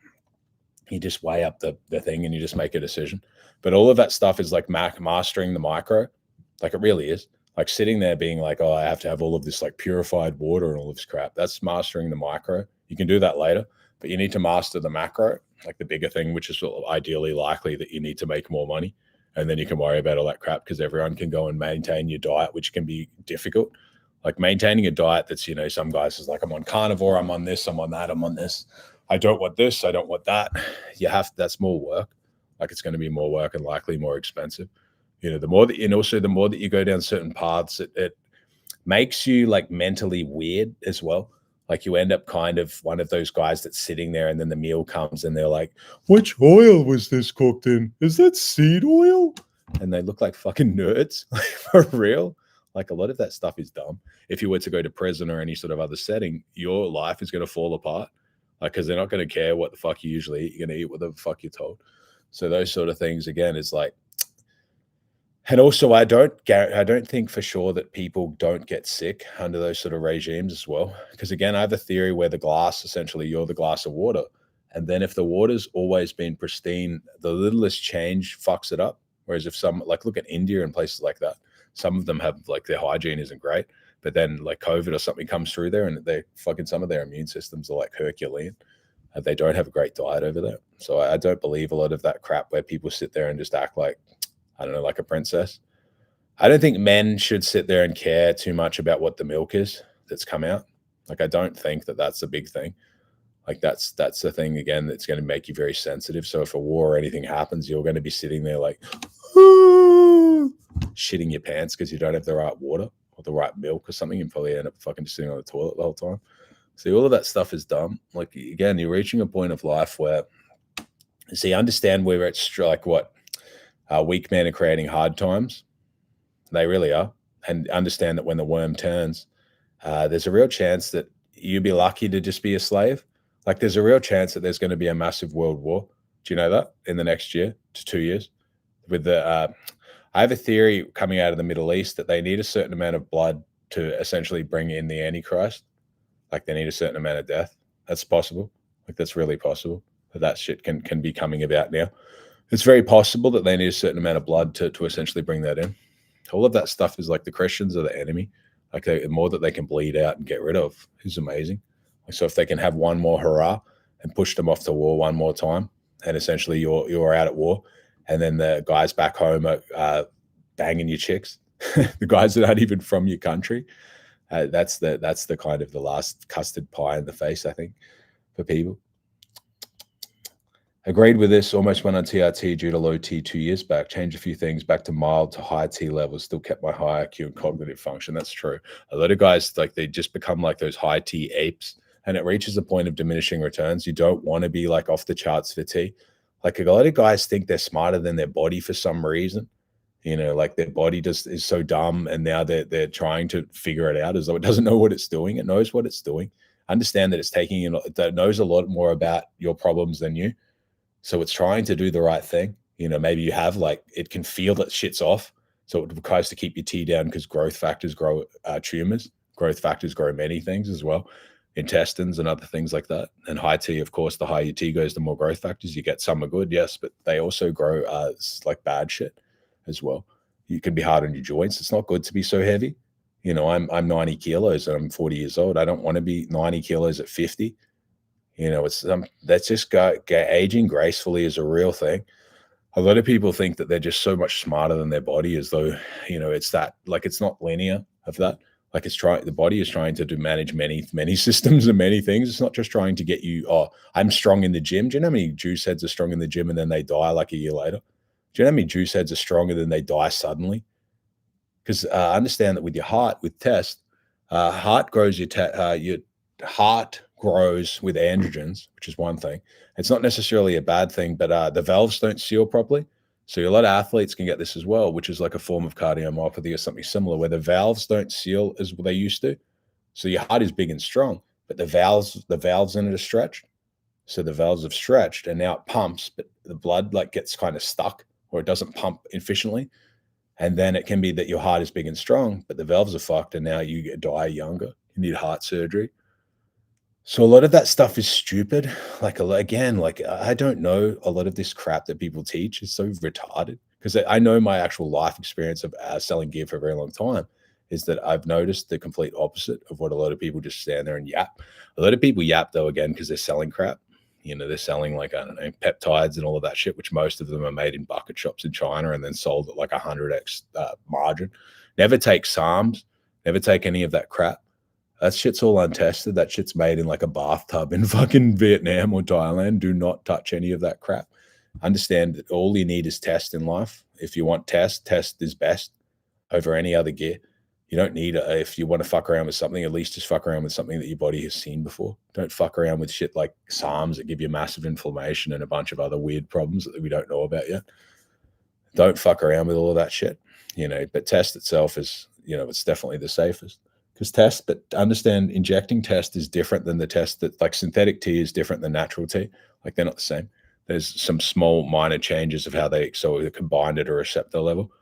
you just weigh up the thing and you just make a decision. But all of that stuff is like mastering the micro. Like, it really is. Like, sitting there being like, oh, I have to have all of this like purified water and all this crap. That's mastering the micro. You can do that later, but you need to master the macro, like the bigger thing, which is sort of ideally likely that you need to make more money. And then you can worry about all that crap, because everyone can go and maintain your diet, which can be difficult. Like, maintaining a diet that's, you know, some guys is like, I'm on carnivore, I'm on this, I'm on that, I'm on this. I don't want this, I don't want that. You have, that's more work. Like, it's going to be more work and likely more expensive. You know, the more that, and also the more that you go down certain paths, it makes you like mentally weird as well. Like, you end up kind of one of those guys that's sitting there and then the meal comes and they're like, which oil was this cooked in? Is that seed oil? And they look like fucking nerds, like, for real. Like, a lot of that stuff is dumb. If you were to go to prison or any sort of other setting, your life is going to fall apart. Like, because they're not going to care what the fuck you usually eat. You're going to eat what the fuck you're told. So those sort of things, again, is like, and also I don't think for sure that people don't get sick under those sort of regimes as well. Because again, I have a theory where the glass, essentially, you're the glass of water. And then if the water's always been pristine, the littlest change fucks it up. Whereas if some, like, look at India and places like that, some of them have, like, their hygiene isn't great. But then like COVID or something comes through there and they fucking, some of their immune systems are like Herculean. They don't have a great diet over there. So I don't believe a lot of that crap where people sit there and just act like, I don't know, like a princess. I don't think men should sit there and care too much about what the milk is that's come out. Like, I don't think that that's a big thing. Like, that's the thing, again, that's going to make you very sensitive. So if a war or anything happens, you're going to be sitting there like, shitting your pants because you don't have the right water or the right milk or something, and probably end up fucking just sitting on the toilet the whole time. See, all of that stuff is dumb. Like, again, you're reaching a point of life where, see, understand where it's like what weak men are creating hard times. They really are. And understand that when the worm turns, there's a real chance that you'd be lucky to just be a slave. Like, there's a real chance that there's going to be a massive world war. Do you know that? In the next year to 2 years? With the, I have a theory coming out of the Middle East that they need a certain amount of blood to essentially bring in the Antichrist. Like, they need a certain amount of death. That's possible. Like, that's really possible. That shit can be coming about now. It's very possible that they need a certain amount of blood to essentially bring that in. All of that stuff is like, the Christians are the enemy. Like, the more that they can bleed out and get rid of is amazing. Like, so if they can have one more hurrah and push them off to war one more time, and essentially you're out at war, and then the guys back home are banging your chicks, the guys that aren't even from your country. That's the kind of the last custard pie in the face, I think, for people. Agreed with this. Almost went on TRT due to low T 2 years back. Changed a few things back to mild to high T levels. Still kept my high IQ and cognitive function. That's true. A lot of guys, like, they just become like those high T apes, and it reaches a point of diminishing returns. You don't want to be like off the charts for T. Like, a lot of guys think they're smarter than their body for some reason. You know, like, their body just is so dumb, and now they're trying to figure it out as though it doesn't know what it's doing. It knows what it's doing. Understand that it's taking, you know, that knows a lot more about your problems than you. So it's trying to do the right thing. You know, maybe you have, like, it can feel that shit's off. So it tries to keep your T down, because growth factors grow tumors. Growth factors grow many things as well, intestines and other things like that. And high T, of course, the higher your T goes, the more growth factors you get. Some are good, yes, but they also grow like bad shit as well. You can be hard on your joints. It's not good to be so heavy. You know, I'm 90 kilos and I'm 40 years old. I don't want to be 90 kilos at 50. You know, it's that's just aging gracefully is a real thing. A lot of people think that they're just so much smarter than their body, as though, you know, it's that, like, it's not linear of that. Like, the body is trying to manage many systems and many things. It's not just trying to get you, oh, I'm strong in the gym. Do you know how many juice heads are strong in the gym and then they die like a year later? Do you know how many juice heads are stronger than they die suddenly? Because understand that with your heart, with test, heart grows your heart grows with androgens, which is one thing. It's not necessarily a bad thing, but the valves don't seal properly. So a lot of athletes can get this as well, which is like a form of cardiomyopathy or something similar, where the valves don't seal as they used to. So your heart is big and strong, but the valves in it are stretched. So the valves have stretched and now it pumps, but the blood like gets kind of stuck or it doesn't pump efficiently. And then it can be that your heart is big and strong, but the valves are fucked and now you die younger. You need heart surgery. So a lot of that stuff is stupid. Like again, like I don't know, a lot of this crap that people teach is so retarded because I know my actual life experience of selling gear for a very long time is that I've noticed the complete opposite of what a lot of people just stand there and yap. A lot of people yap though, again, because they're selling crap. You know, they're selling like, I don't know, peptides and all of that shit, which most of them are made in bucket shops in China and then sold at like 100x margin. Never take SARMs, never take any of that crap. That shit's all untested. That shit's made in like a bathtub in fucking Vietnam or Thailand. Do not touch any of that crap. Understand that all you need is test in life. If you want test is best over any other gear. You don't need if you want to fuck around with something, at least just fuck around with something that your body has seen before. Don't fuck around with shit like SARMs that give you massive inflammation and a bunch of other weird problems that we don't know about yet. Don't fuck around with all of that shit, you know, but test itself is, you know, it's definitely the safest. Because test, but understand injecting test is different than the test that like synthetic tea is different than natural tea. Like they're not the same. There's some small minor changes of how they combine at a receptor level.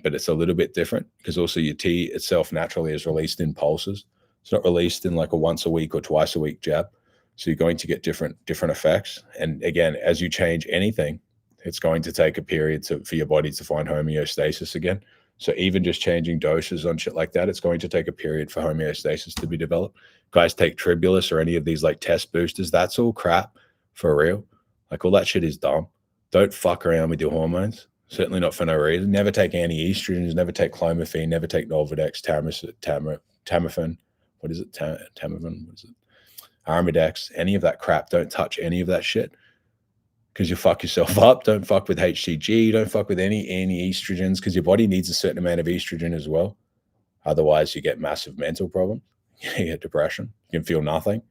But it's a little bit different because also your tea itself naturally is released in pulses. It's not released in like a once a week or twice a week jab. So you're going to get different effects. And again, as you change anything, it's going to take a period for your body to find homeostasis again. So even just changing doses on shit like that, it's going to take a period for homeostasis to be developed. Guys take Tribulus or any of these like test boosters. That's all crap for real. Like all that shit is dumb. Don't fuck around with your hormones. Certainly not for no reason. Never take anti-estrogens, never take clomiphene, never take Nolvadex, Tamifene. What is it? Tamifene? What is it? Arimidex, any of that crap. Don't touch any of that shit because you fuck yourself up. Don't fuck with HCG. Don't fuck with any estrogens because your body needs a certain amount of estrogen as well. Otherwise, you get massive mental problems. You get depression. You can feel nothing.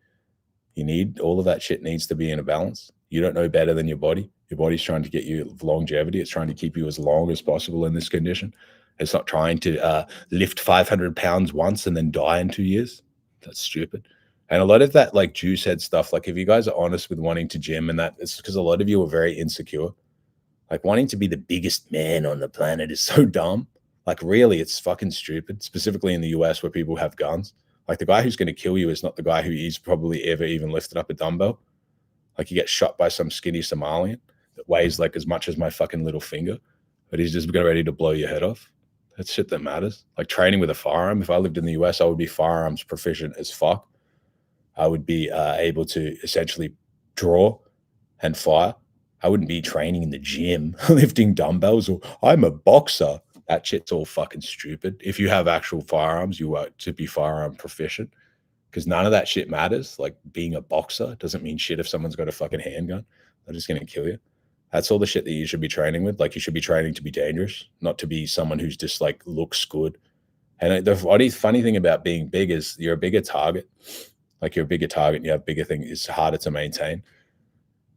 You need all of that shit needs to be in a balance. You don't know better than your body. Your body's trying to get you longevity. It's trying to keep you as long as possible in this condition. It's not trying to lift 500 pounds once and then die in 2 years. That's stupid. And a lot of that like juice head stuff, like if you guys are honest with wanting to gym and that, it's because a lot of you are very insecure. Like wanting to be the biggest man on the planet is so dumb. Like really, it's fucking stupid, specifically in the US where people have guns. Like the guy who's going to kill you is not the guy who is probably ever even lifted up a dumbbell. Like you get shot by some skinny Somalian that weighs like as much as my fucking little finger, but he's just ready to blow your head off. That's shit that matters. Like training with a firearm. If I lived in the US, I would be firearms proficient as fuck. I would be able to essentially draw and fire. I wouldn't be training in the gym, lifting dumbbells, or I'm a boxer. That shit's all fucking stupid. If you have actual firearms, you are to be firearm proficient because none of that shit matters. Like being a boxer doesn't mean shit if someone's got a fucking handgun. They're just going to kill you. That's all the shit that you should be training with. Like you should be training to be dangerous, not to be someone who's just like looks good. And the funny thing about being big is you're a bigger target. Like you're a bigger target and you have bigger things. It's harder to maintain.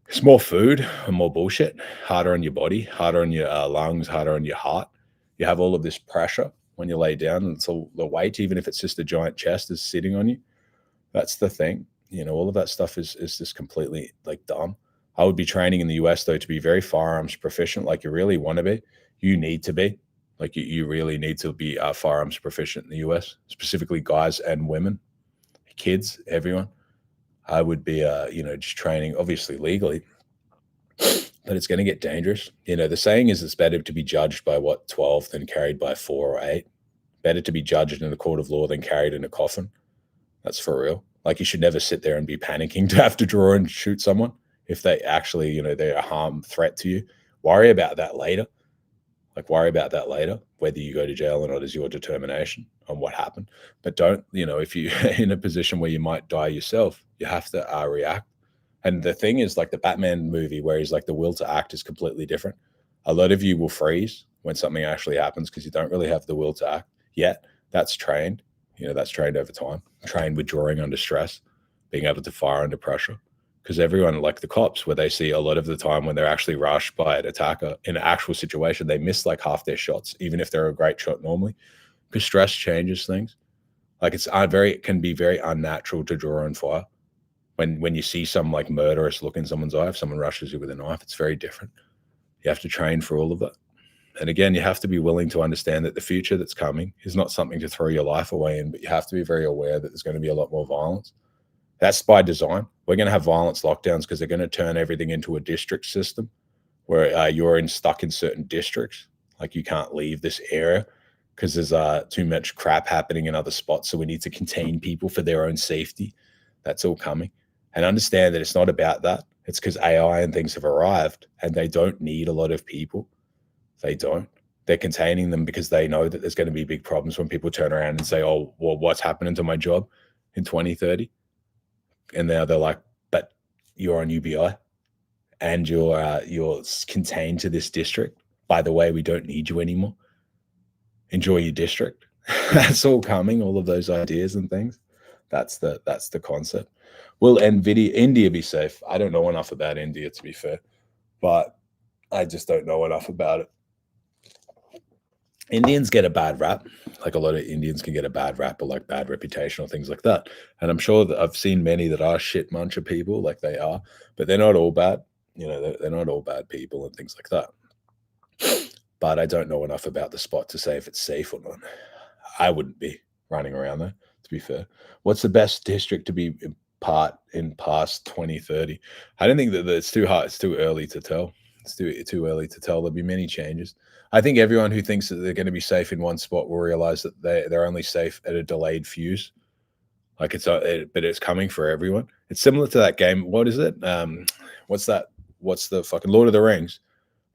It's more food and more bullshit, harder on your body, harder on your lungs, harder on your heart. You have all of this pressure when you lay down and it's all the weight, even if it's just a giant chest is sitting on you. That's the thing. You know, all of that stuff is just completely like dumb. I would be training in the US though to be very firearms proficient. Like you really want to be, you need to be. Like you really need to be firearms proficient in the US, specifically guys and women, kids, everyone. I would be, just training, obviously legally, but it's going to get dangerous. You know, the saying is it's better to be judged by 12 than carried by 4 or 8. Better to be judged in a court of law than carried in a coffin. That's for real. Like you should never sit there and be panicking to have to draw and shoot someone if they actually, they're a harm threat to you. Worry about that later. Like worry about that later. Whether you go to jail or not is your determination on what happened. But don't, if you're in a position where you might die yourself, you have to react. And the thing is, like the Batman movie where he's like the will to act is completely different. A lot of you will freeze when something actually happens because you don't really have the will to act yet. That's trained. That's trained over time. Trained withdrawing under stress, being able to fire under pressure. Because everyone, like the cops, where they see a lot of the time when they're actually rushed by an attacker in an actual situation, they miss like half their shots, even if they're a great shot normally. Because stress changes things. Like it can be very unnatural to draw and fire. When you see some like murderous look in someone's eye, if someone rushes you with a knife, it's very different. You have to train for all of that. And again, you have to be willing to understand that the future that's coming is not something to throw your life away in, but you have to be very aware that there's going to be a lot more violence. That's by design. We're going to have violence lockdowns because they're going to turn everything into a district system where you're stuck in certain districts. Like you can't leave this area because there's too much crap happening in other spots. So we need to contain people for their own safety. That's all coming. And understand that it's not about that. It's because AI and things have arrived and they don't need a lot of people. They don't. They're containing them because they know that there's going to be big problems when people turn around and say, oh, well, what's happening to my job in 2030? And now they're like, but you're on UBI and you're contained to this district. By the way, we don't need you anymore. Enjoy your district. That's all coming, all of those ideas and things. That's the concept. Will India be safe? I don't know enough about India, to be fair, but I just don't know enough about it. Indians get a bad rap. Like a lot of Indians can get a bad rap or like bad reputation or things like that. And I'm sure that I've seen many that are shit muncher people, like they are, but they're not all bad. You know, they're not all bad people and things like that. But I don't know enough about the spot to say if it's safe or not. I wouldn't be running around there, to be fair. What's the best district to be in past 2030? I don't think that it's too hard. It's too early to tell. It's too early to tell. There'll be many changes. I think everyone who thinks that they're going to be safe in one spot will realize that they're only safe at a delayed fuse. Like but it's coming for everyone. It's similar to that game. What is it? What's that? What's the fucking Lord of the Rings?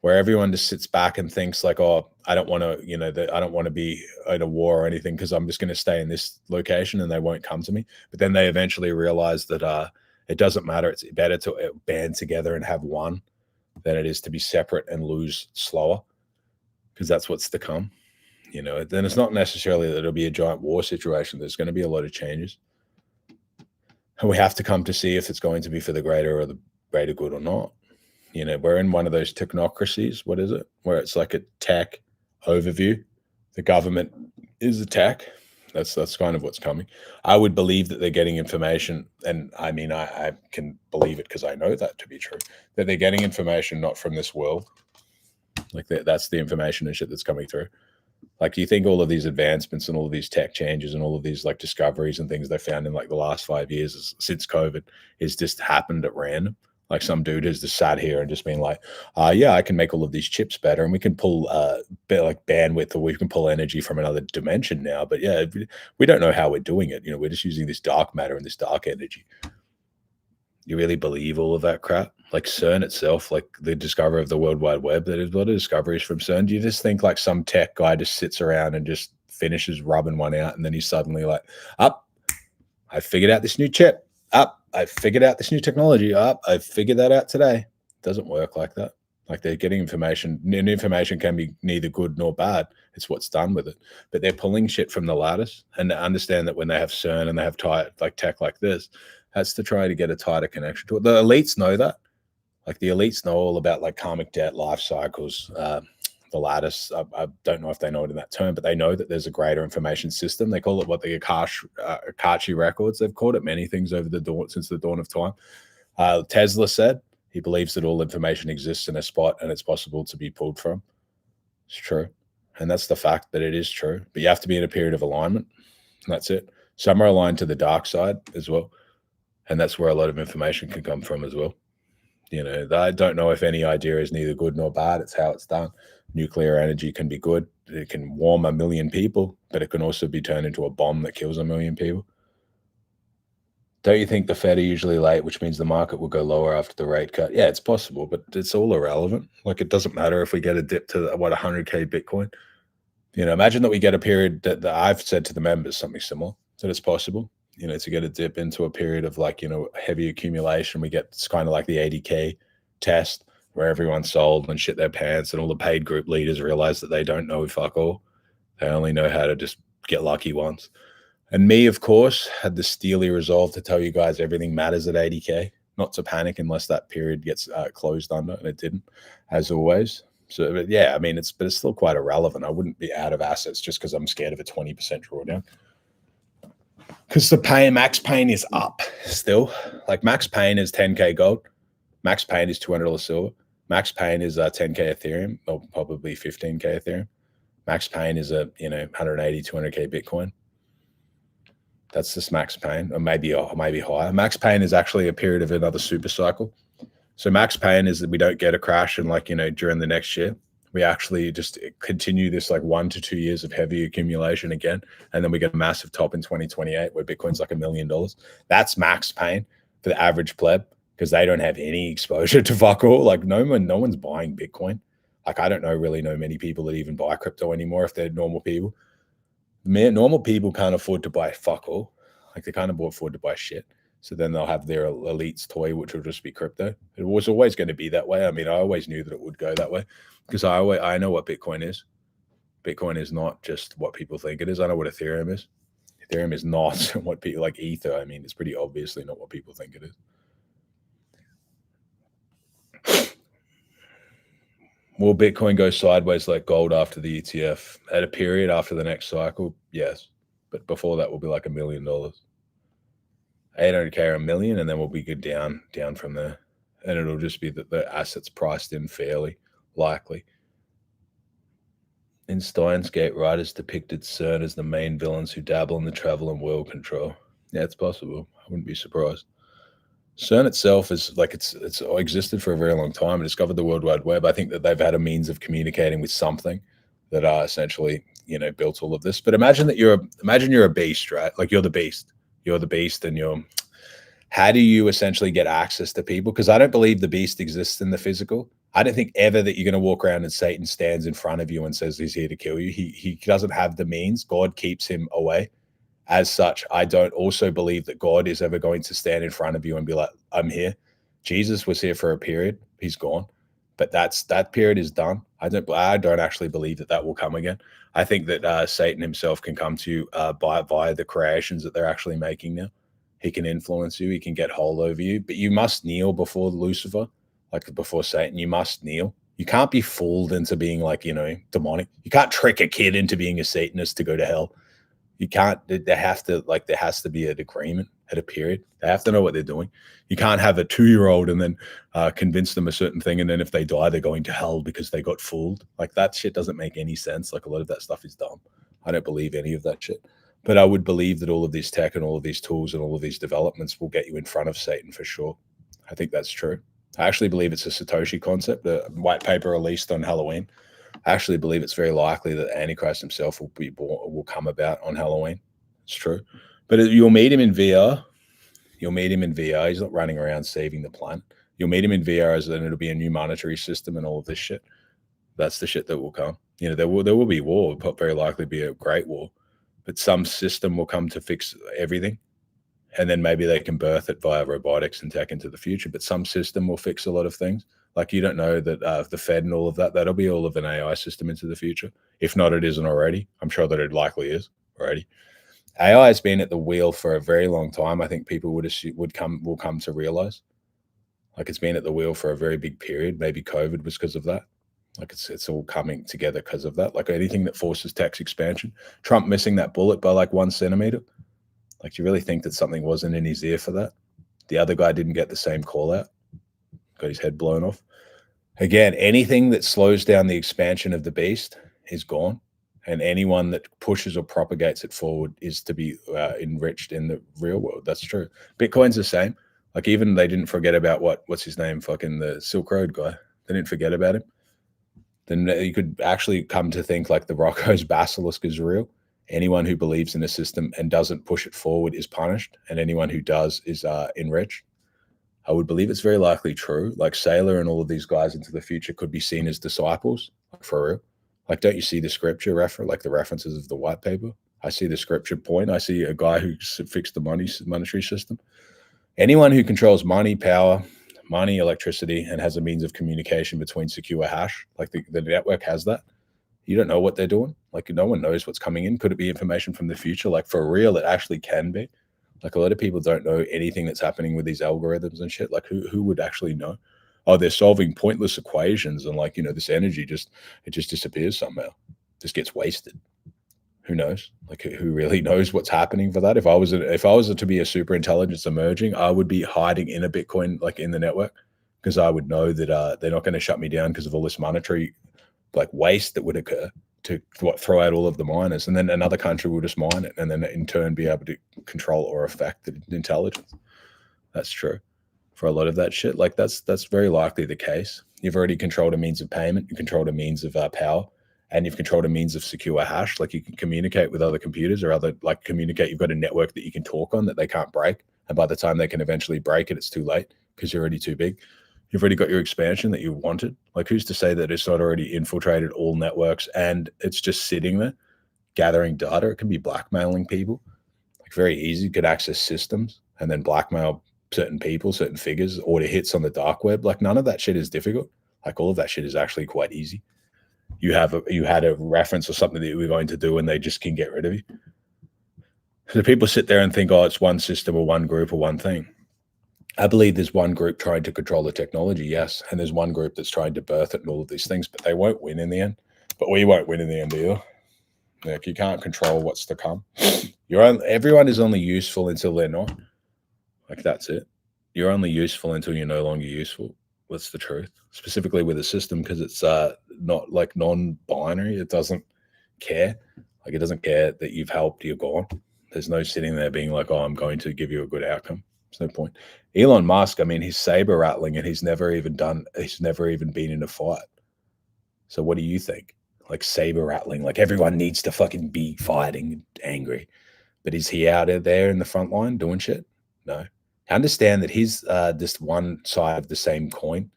Where everyone just sits back and thinks like, oh, I don't want to, I don't want to be in a war or anything because I'm just going to stay in this location and they won't come to me. But then they eventually realize that it doesn't matter. It's better to band together and have one than it is to be separate and lose slower, because that's what's to come. Then it's not necessarily that it'll be a giant war situation. There's going to be a lot of changes. And we have to come to see if it's going to be for the greater good or not. We're in one of those technocracies. What is it? Where it's like a tech overview. The government is a tech. That's kind of what's coming. I would believe that they're getting information, and I mean, I can believe it because I know that to be true, that they're getting information not from this world. Like that's the information and shit that's coming through. Like, do you think all of these advancements and all of these tech changes and all of these like discoveries and things they found in like the last 5 years since COVID is just happened at random? Like some dude has just sat here and just been like, yeah, I can make all of these chips better and we can pull like bandwidth, or we can pull energy from another dimension now. But yeah, we don't know how we're doing it. We're just using this dark matter and this dark energy. You really believe all of that crap? Like CERN itself, like the discovery of the World Wide Web, that is a lot of discoveries from CERN. Do you just think like some tech guy just sits around and just finishes rubbing one out and then he's suddenly like, I figured out this new chip. I figured out this new technology. I figured that out today. It doesn't work like that. Like they're getting information, and information can be neither good nor bad. It's what's done with it. But they're pulling shit from the lattice, and to understand that when they have CERN and they have like tech like this, that's to try to get a tighter connection to it. The elites know that. Like the elites know all about like karmic debt, life cycles, the lattice. I don't know if they know it in that term, but they know that there's a greater information system. They call it what the Akashi records. They've called it many things since the dawn of time. Tesla said he believes that all information exists in a spot and it's possible to be pulled from. It's true. And that's the fact that it is true. But you have to be in a period of alignment. And that's it. Some are aligned to the dark side as well. And that's where a lot of information can come from as well. I don't know if any idea is neither good nor bad. It's how it's done. Nuclear energy can be good. It can warm 1 million people, but it can also be turned into a bomb that kills 1 million people. Don't you think the Fed are usually late, which means the market will go lower after the rate cut? Yeah, it's possible, but it's all irrelevant. Like, it doesn't matter if we get a dip to 100K Bitcoin. Imagine that we get a period that I've said to the members something similar, that it's possible, to get a dip into a period of like, heavy accumulation. We get, it's kind of like the 80K test where everyone sold and shit their pants and all the paid group leaders realize that they don't know fuck all. They only know how to just get lucky once. And me, of course, had the steely resolve to tell you guys everything matters at 80K, not to panic unless that period gets closed under, and it didn't, as always. So, but yeah, I mean, it's still quite irrelevant. I wouldn't be out of assets just because I'm scared of a 20% drawdown. Because max pain is up still. Like max pain is 10K gold. Max pain is $200 silver. Max pain is 10K Ethereum, or probably 15K Ethereum. Max pain is 180, 200K Bitcoin. That's just max pain, or maybe higher. Max pain is actually a period of another super cycle. So max pain is that we don't get a crash and during the next year. We actually just continue this 1 to 2 years of heavy accumulation again. And then we get a massive top in 2028 where Bitcoin's like $1 million. That's max pain for the average pleb because they don't have any exposure to fuck all. Like no one's buying Bitcoin. Like I don't really know many people that even buy crypto anymore if they're normal people. Normal people can't afford to buy fuck all. Like they can't afford to buy shit. So then they'll have their elites toy, which will just be crypto. It was always going to be that way. I mean, I always knew that it would go that way because I know what Bitcoin is. Bitcoin is not just what people think it is. I know what Ethereum is. Ethereum is not what people like Ether. I mean, it's pretty obviously not what people think it is. Will Bitcoin go sideways like gold after the ETF? At a period after the next cycle, yes. But before that will be like $1 million. 800K or $1 million, and then we'll be good down from there. And it'll just be that the assets priced in fairly likely. In Steins Gate, writers depicted CERN as the main villains who dabble in the travel and world control. Yeah, it's possible. I wouldn't be surprised. CERN itself is it's existed for a very long time and discovered the World Wide Web. I think that they've had a means of communicating with something that essentially built all of this. But imagine you're a beast, right? Like you're the beast. You're the beast, and how do you essentially get access to people? Because I don't believe the beast exists in the physical. I don't think ever that you're going to walk around and Satan stands in front of you and says he's here to kill you. He doesn't have the means. God keeps him away. As such, I don't also believe that God is ever going to stand in front of you and be like, I'm here. Jesus was here for a period. He's gone. But that period is done. I don't actually believe that will come again. I think that Satan himself can come to you via the creations that they're actually making now. He can influence you. He can get hold over you. But you must kneel before Lucifer, like before Satan. You must kneel. You can't be fooled into being demonic. You can't trick a kid into being a Satanist to go to hell. You can't. There has to be an agreement at a period. They have to know what they're doing. You can't have a 2-year-old and then convince them a certain thing, and then if they die, they're going to hell because they got fooled. Like that shit doesn't make any sense. Like a lot of that stuff is dumb. I don't believe any of that shit. But I would believe that all of this tech and all of these tools and all of these developments will get you in front of Satan for sure. I think that's true. I actually believe it's a Satoshi concept, a white paper released on Halloween. I actually believe it's very likely that Antichrist himself will come about on Halloween. It's true. But you'll meet him in VR. You'll meet him in VR. He's not running around saving the planet. You'll meet him in VR, and it'll be a new monetary system and all of this shit. That's the shit that will come. There will be war. It'll very likely be a great war. But some system will come to fix everything. And then maybe they can birth it via robotics and tech into the future. But some system will fix a lot of things. Like you don't know that the Fed and all of that'll be all of an AI system into the future. If not, it isn't already. I'm sure that it likely is already. AI has been at the wheel for a very long time. I think people will come to realize. Like it's been at the wheel for a very big period. Maybe COVID was because of that. Like it's all coming together because of that. Like anything that forces tax expansion. Trump missing that bullet by like 1 centimeter. Like you really think that something wasn't in his ear for that? The other guy didn't get the same call out. Got his head blown off. Again, anything that slows down the expansion of the beast is gone. And anyone that pushes or propagates it forward is to be enriched in the real world. That's true. Bitcoin's the same. Like even they didn't forget about what's his name? Fucking the Silk Road guy. They didn't forget about him. Then you could actually come to think like the Rocco's basilisk is real. Anyone who believes in a system and doesn't push it forward is punished. And anyone who does is enriched. I would believe it's very likely true. Like Sailor and all of these guys into the future could be seen as disciples, like for real. Like, don't you see the scripture like the references of the white paper? I see the scripture point. I see a guy who fixed the monetary system. Anyone who controls money, power, electricity, and has a means of communication between secure hash, like the network has that. You don't know what they're doing. Like no one knows what's coming in. Could it be information from the future? Like for real, it actually can be. Like a lot of people don't know anything that's happening with these algorithms and shit. Like who would actually know? Oh, they're solving pointless equations and this energy just disappears somehow. Just gets wasted. Who knows? Like who really knows what's happening for that? If I was to be a super intelligence emerging, I would be hiding in a Bitcoin, like in the network, because I would know that they're not going to shut me down because of all this monetary like waste that would occur to throw out all of the miners, and then another country will just mine it, and then in turn be able to control or affect the intelligence. That's true for a lot of that shit. Like that's very likely the case. You've already controlled a means of payment, you controlled a means of power, and you've controlled a means of secure hash. Like you can communicate with other computers or communicate. You've got a network that you can talk on that they can't break. And by the time they can eventually break it, it's too late because you're already too big. You've already got your expansion that you wanted. Like who's to say that it's not already infiltrated all networks and it's just sitting there gathering data? It can be blackmailing people. Like very easy. You could access systems and then blackmail certain people, certain figures, order hits on the dark web. Like none of that shit is difficult. Like all of that shit is actually quite easy. You had a reference or something that you were going to do and they just can get rid of you. So people sit there and think, oh, it's one system or one group or one thing. I believe there's one group trying to control the technology, yes, and there's one group that's trying to birth it and all of these things, but they won't win in the end. But we won't win in the end either. Like you can't control what's to come. Everyone is only useful until they're not. Like that's it. You're only useful until you're no longer useful. That's the truth. Specifically with a system, because it's not like non-binary. It doesn't care. Like it doesn't care that you've helped, you're gone. There's no sitting there being like, oh, I'm going to give you a good outcome. There's no point. Elon Musk, I mean, he's saber rattling and he's never even been in a fight. So what do you think? Like saber rattling, like everyone needs to fucking be fighting, angry. But is he out there in the front line doing shit? No. Understand that he's this one side of the same coin.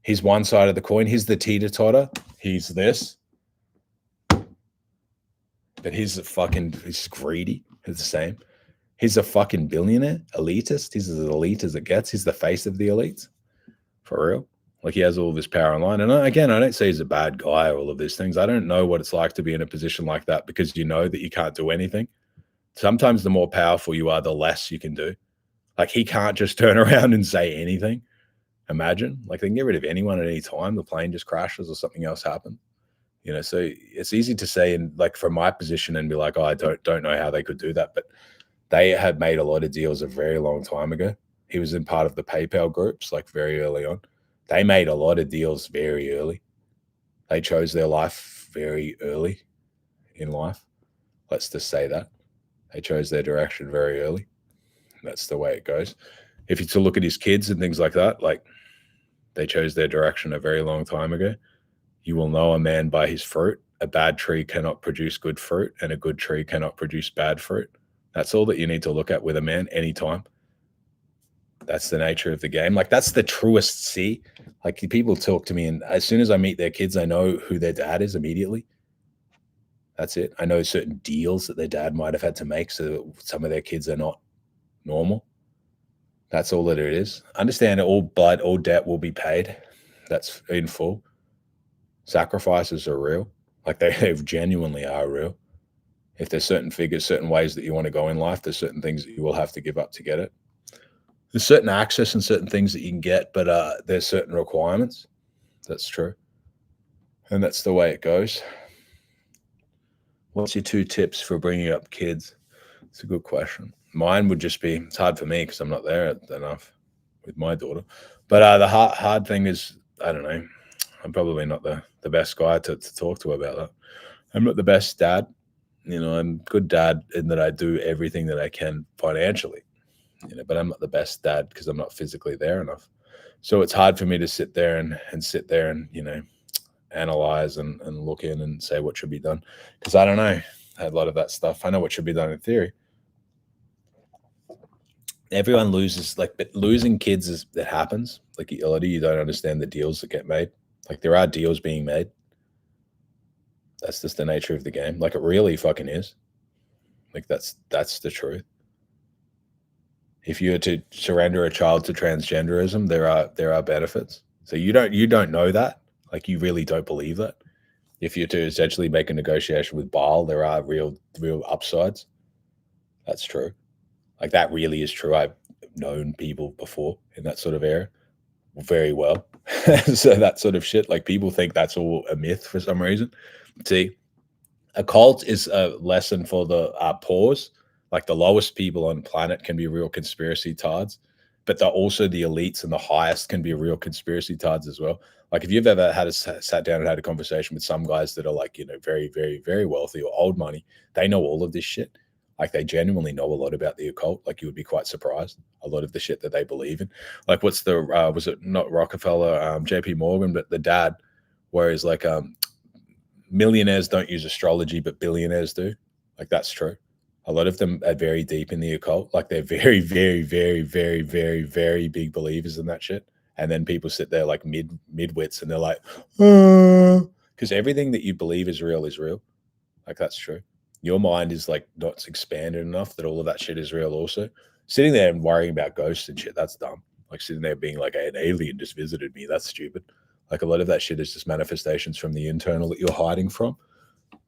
He's one side of the coin. He's the teeter-totter. He's this. But he's greedy. It's the same. He's a fucking billionaire, elitist. He's as elite as it gets. He's the face of the elites. For real. Like he has all this power online. And again, I don't say he's a bad guy or all of these things. I don't know what it's like to be in a position like that because you know that you can't do anything. Sometimes the more powerful you are, the less you can do. Like he can't just turn around and say anything. Imagine, like they can get rid of anyone at any time. The plane just crashes or something else happens. You know, so it's easy to say, and like from my position, and be like, oh, I don't know how they could do that, but they had made a lot of deals a very long time ago. He was in part of the PayPal groups, like very early on. They made a lot of deals very early. They chose their life very early in life. Let's just say that they chose their direction very early. That's the way it goes. If you to look at his kids and things like that, like they chose their direction a very long time ago. You will know a man by his fruit. A bad tree cannot produce good fruit, and a good tree cannot produce bad fruit. That's all that you need to look at with a man anytime. That's the nature of the game. Like that's the truest see. Like people talk to me, and as soon as I meet their kids, I know who their dad is immediately. That's it. I know certain deals that their dad might have had to make so that some of their kids are not normal. That's all that it is. Understand all blood, all debt will be paid. That's in full. Sacrifices are real. Like they genuinely are real. If there's certain figures, certain ways that you want to go in life, there's certain things that you will have to give up to get it. There's certain access and certain things that you can get, but there's certain requirements. That's true. And that's the way it goes. What's your 2 tips for bringing up kids? It's a good question. Mine would just be, it's hard for me because I'm not there enough with my daughter. But the hard thing is, I don't know, I'm probably not the best guy to talk to about that. I'm not the best dad. You know, I'm a good dad in that I do everything that I can financially, you know, but I'm not the best dad because I'm not physically there enough. So it's hard for me to sit there and you know, analyze and look in and say what should be done because I don't know a lot of that stuff. I know what should be done in theory. Everyone loses, like, but losing kids that happens. Like a lot of you don't understand the deals that get made. Like there are deals being made. That's just the nature of the game. Like it really fucking is. Like that's the truth. If you were to surrender a child to transgenderism, there are benefits. So you don't know that. Like you really don't believe that. If you're to essentially make a negotiation with Baal, there are real upsides. That's true. Like that really is true. I've known people before in that sort of area very well. So that sort of shit, like people think that's all a myth for some reason. See, Occult is a lesson for the poors. Like the lowest people on planet can be real conspiracy tards, but they're also the elites and the highest can be real conspiracy tards as well. Like if you've ever had sat down and had a conversation with some guys that are like, you know, very, very, very wealthy or old money, they know all of this shit. Like they genuinely know a lot about the occult. Like you would be quite surprised. A lot of the shit that they believe in. Like what's the was it not Rockefeller, JP Morgan, but the dad, where he's like, millionaires don't use astrology, but billionaires do. Like that's true. A lot of them are very deep in the occult. Like they're very, very, very, very, very, very big believers in that shit. And then people sit there like midwits and they're like, because everything that you believe is real is real. Like that's true. Your mind is like not expanded enough that all of that shit is real also. Sitting there and worrying about ghosts and shit, that's dumb. Like sitting there being like, hey, an alien just visited me, that's stupid. Like a lot of that shit is just manifestations from the internal that you're hiding from.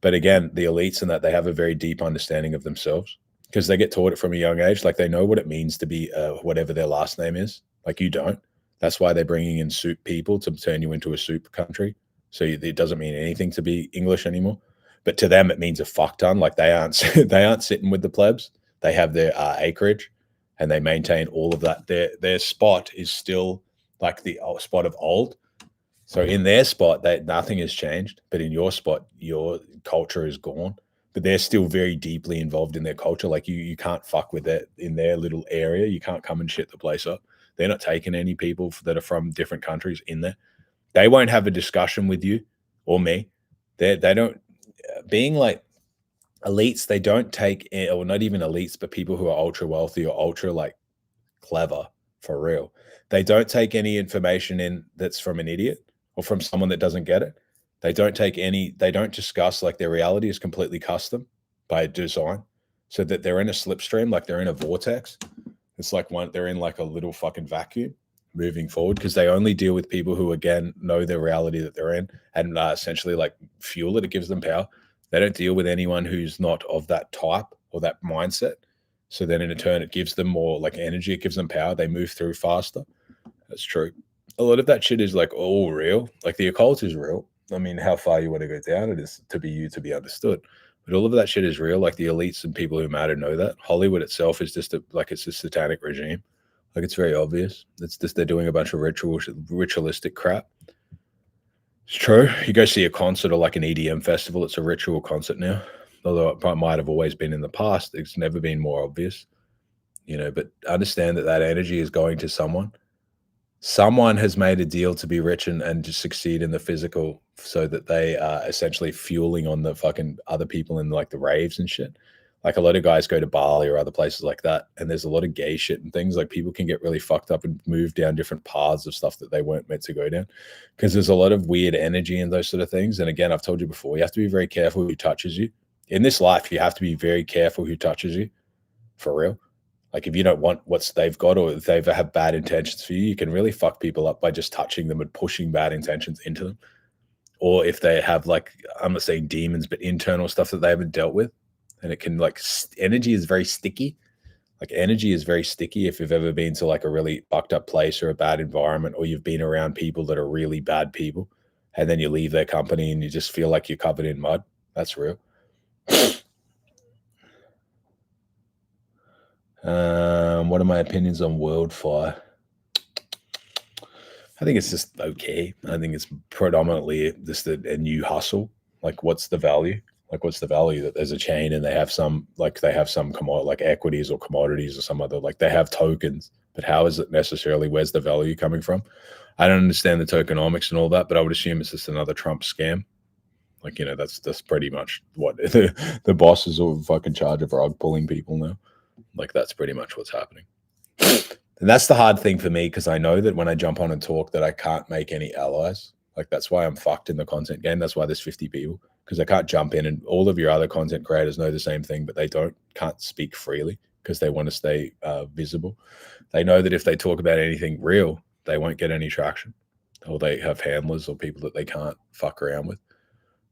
But again, the elites and that they have a very deep understanding of themselves because they get taught it from a young age. Like they know what it means to be whatever their last name is. Like you don't. That's why they're bringing in soup people to turn you into a soup country. So it doesn't mean anything to be English anymore. But to them, it means a fuck ton. Like they aren't sitting with the plebs. They have their acreage and they maintain all of that. Their spot is still like the spot of old. So in their spot, nothing has changed, but in your spot, your culture is gone. But they're still very deeply involved in their culture. Like you can't fuck with that in their little area. You can't come and shit the place up. They're not taking any people that are from different countries in there. They won't have a discussion with you or me. They don't, being like elites, they don't take, or not even elites, but people who are ultra wealthy or ultra like clever for real. They don't take any information in that's from an idiot or from someone that doesn't get it. They don't discuss, like their reality is completely custom by design so that they're in a slipstream, like they're in a vortex. It's like they're in like a little fucking vacuum moving forward because they only deal with people who, again, know the reality that they're in and essentially like fuel it. It gives them power. They don't deal with anyone who's not of that type or that mindset. So then in turn, it gives them more like energy. It gives them power. They move through faster. That's true. A lot of that shit is like all real. Like the occult is real. I mean, how far you want to go down it is to be understood. But all of that shit is real. Like the elites and people who matter know that. Hollywood itself is just it's a satanic regime. Like it's very obvious. It's just they're doing a bunch of ritualistic crap. It's true. You go see a concert or like an EDM festival, it's a ritual concert now. Although it might have always been in the past, it's never been more obvious. You know, but understand that energy is going to someone. Someone has made a deal to be rich and just succeed in the physical so that they are essentially fueling on the fucking other people in like the raves and shit. Like a lot of guys go to Bali or other places like that, and there's a lot of gay shit and things. Like people can get really fucked up and move down different paths of stuff that they weren't meant to go down because there's a lot of weird energy and those sort of things. And again, I've told you before, you have to be very careful who touches you. In this life, you have to be very careful who touches you for real. Like if you don't want what they've got or if they have bad intentions for you, you can really fuck people up by just touching them and pushing bad intentions into them. Or if they have like, I'm not saying demons, but internal stuff that they haven't dealt with. And it can like, energy is very sticky. Like energy is very sticky if you've ever been to like a really fucked up place or a bad environment, or you've been around people that are really bad people. And then you leave their company and you just feel like you're covered in mud. That's real. What are my opinions on Worldfire? I think it's just okay. I think it's predominantly just a new hustle. Like, what's the value? Like, what's the value that there's a chain and they have some like equities or commodities or some other, like they have tokens, but how is it necessarily, where's the value coming from? I don't understand the tokenomics and all that, but I would assume it's just another Trump scam. Like, you know, that's pretty much what the bosses are fucking charge of rug pulling people now. Like, that's pretty much what's happening. And that's the hard thing for me, because I know that when I jump on and talk that I can't make any allies. Like, that's why I'm fucked in the content game. That's why there's 50 people, because I can't jump in, and all of your other content creators know the same thing, but they can't speak freely because they want to stay visible. They know that if they talk about anything real, they won't get any traction, or they have handlers or people that they can't fuck around with.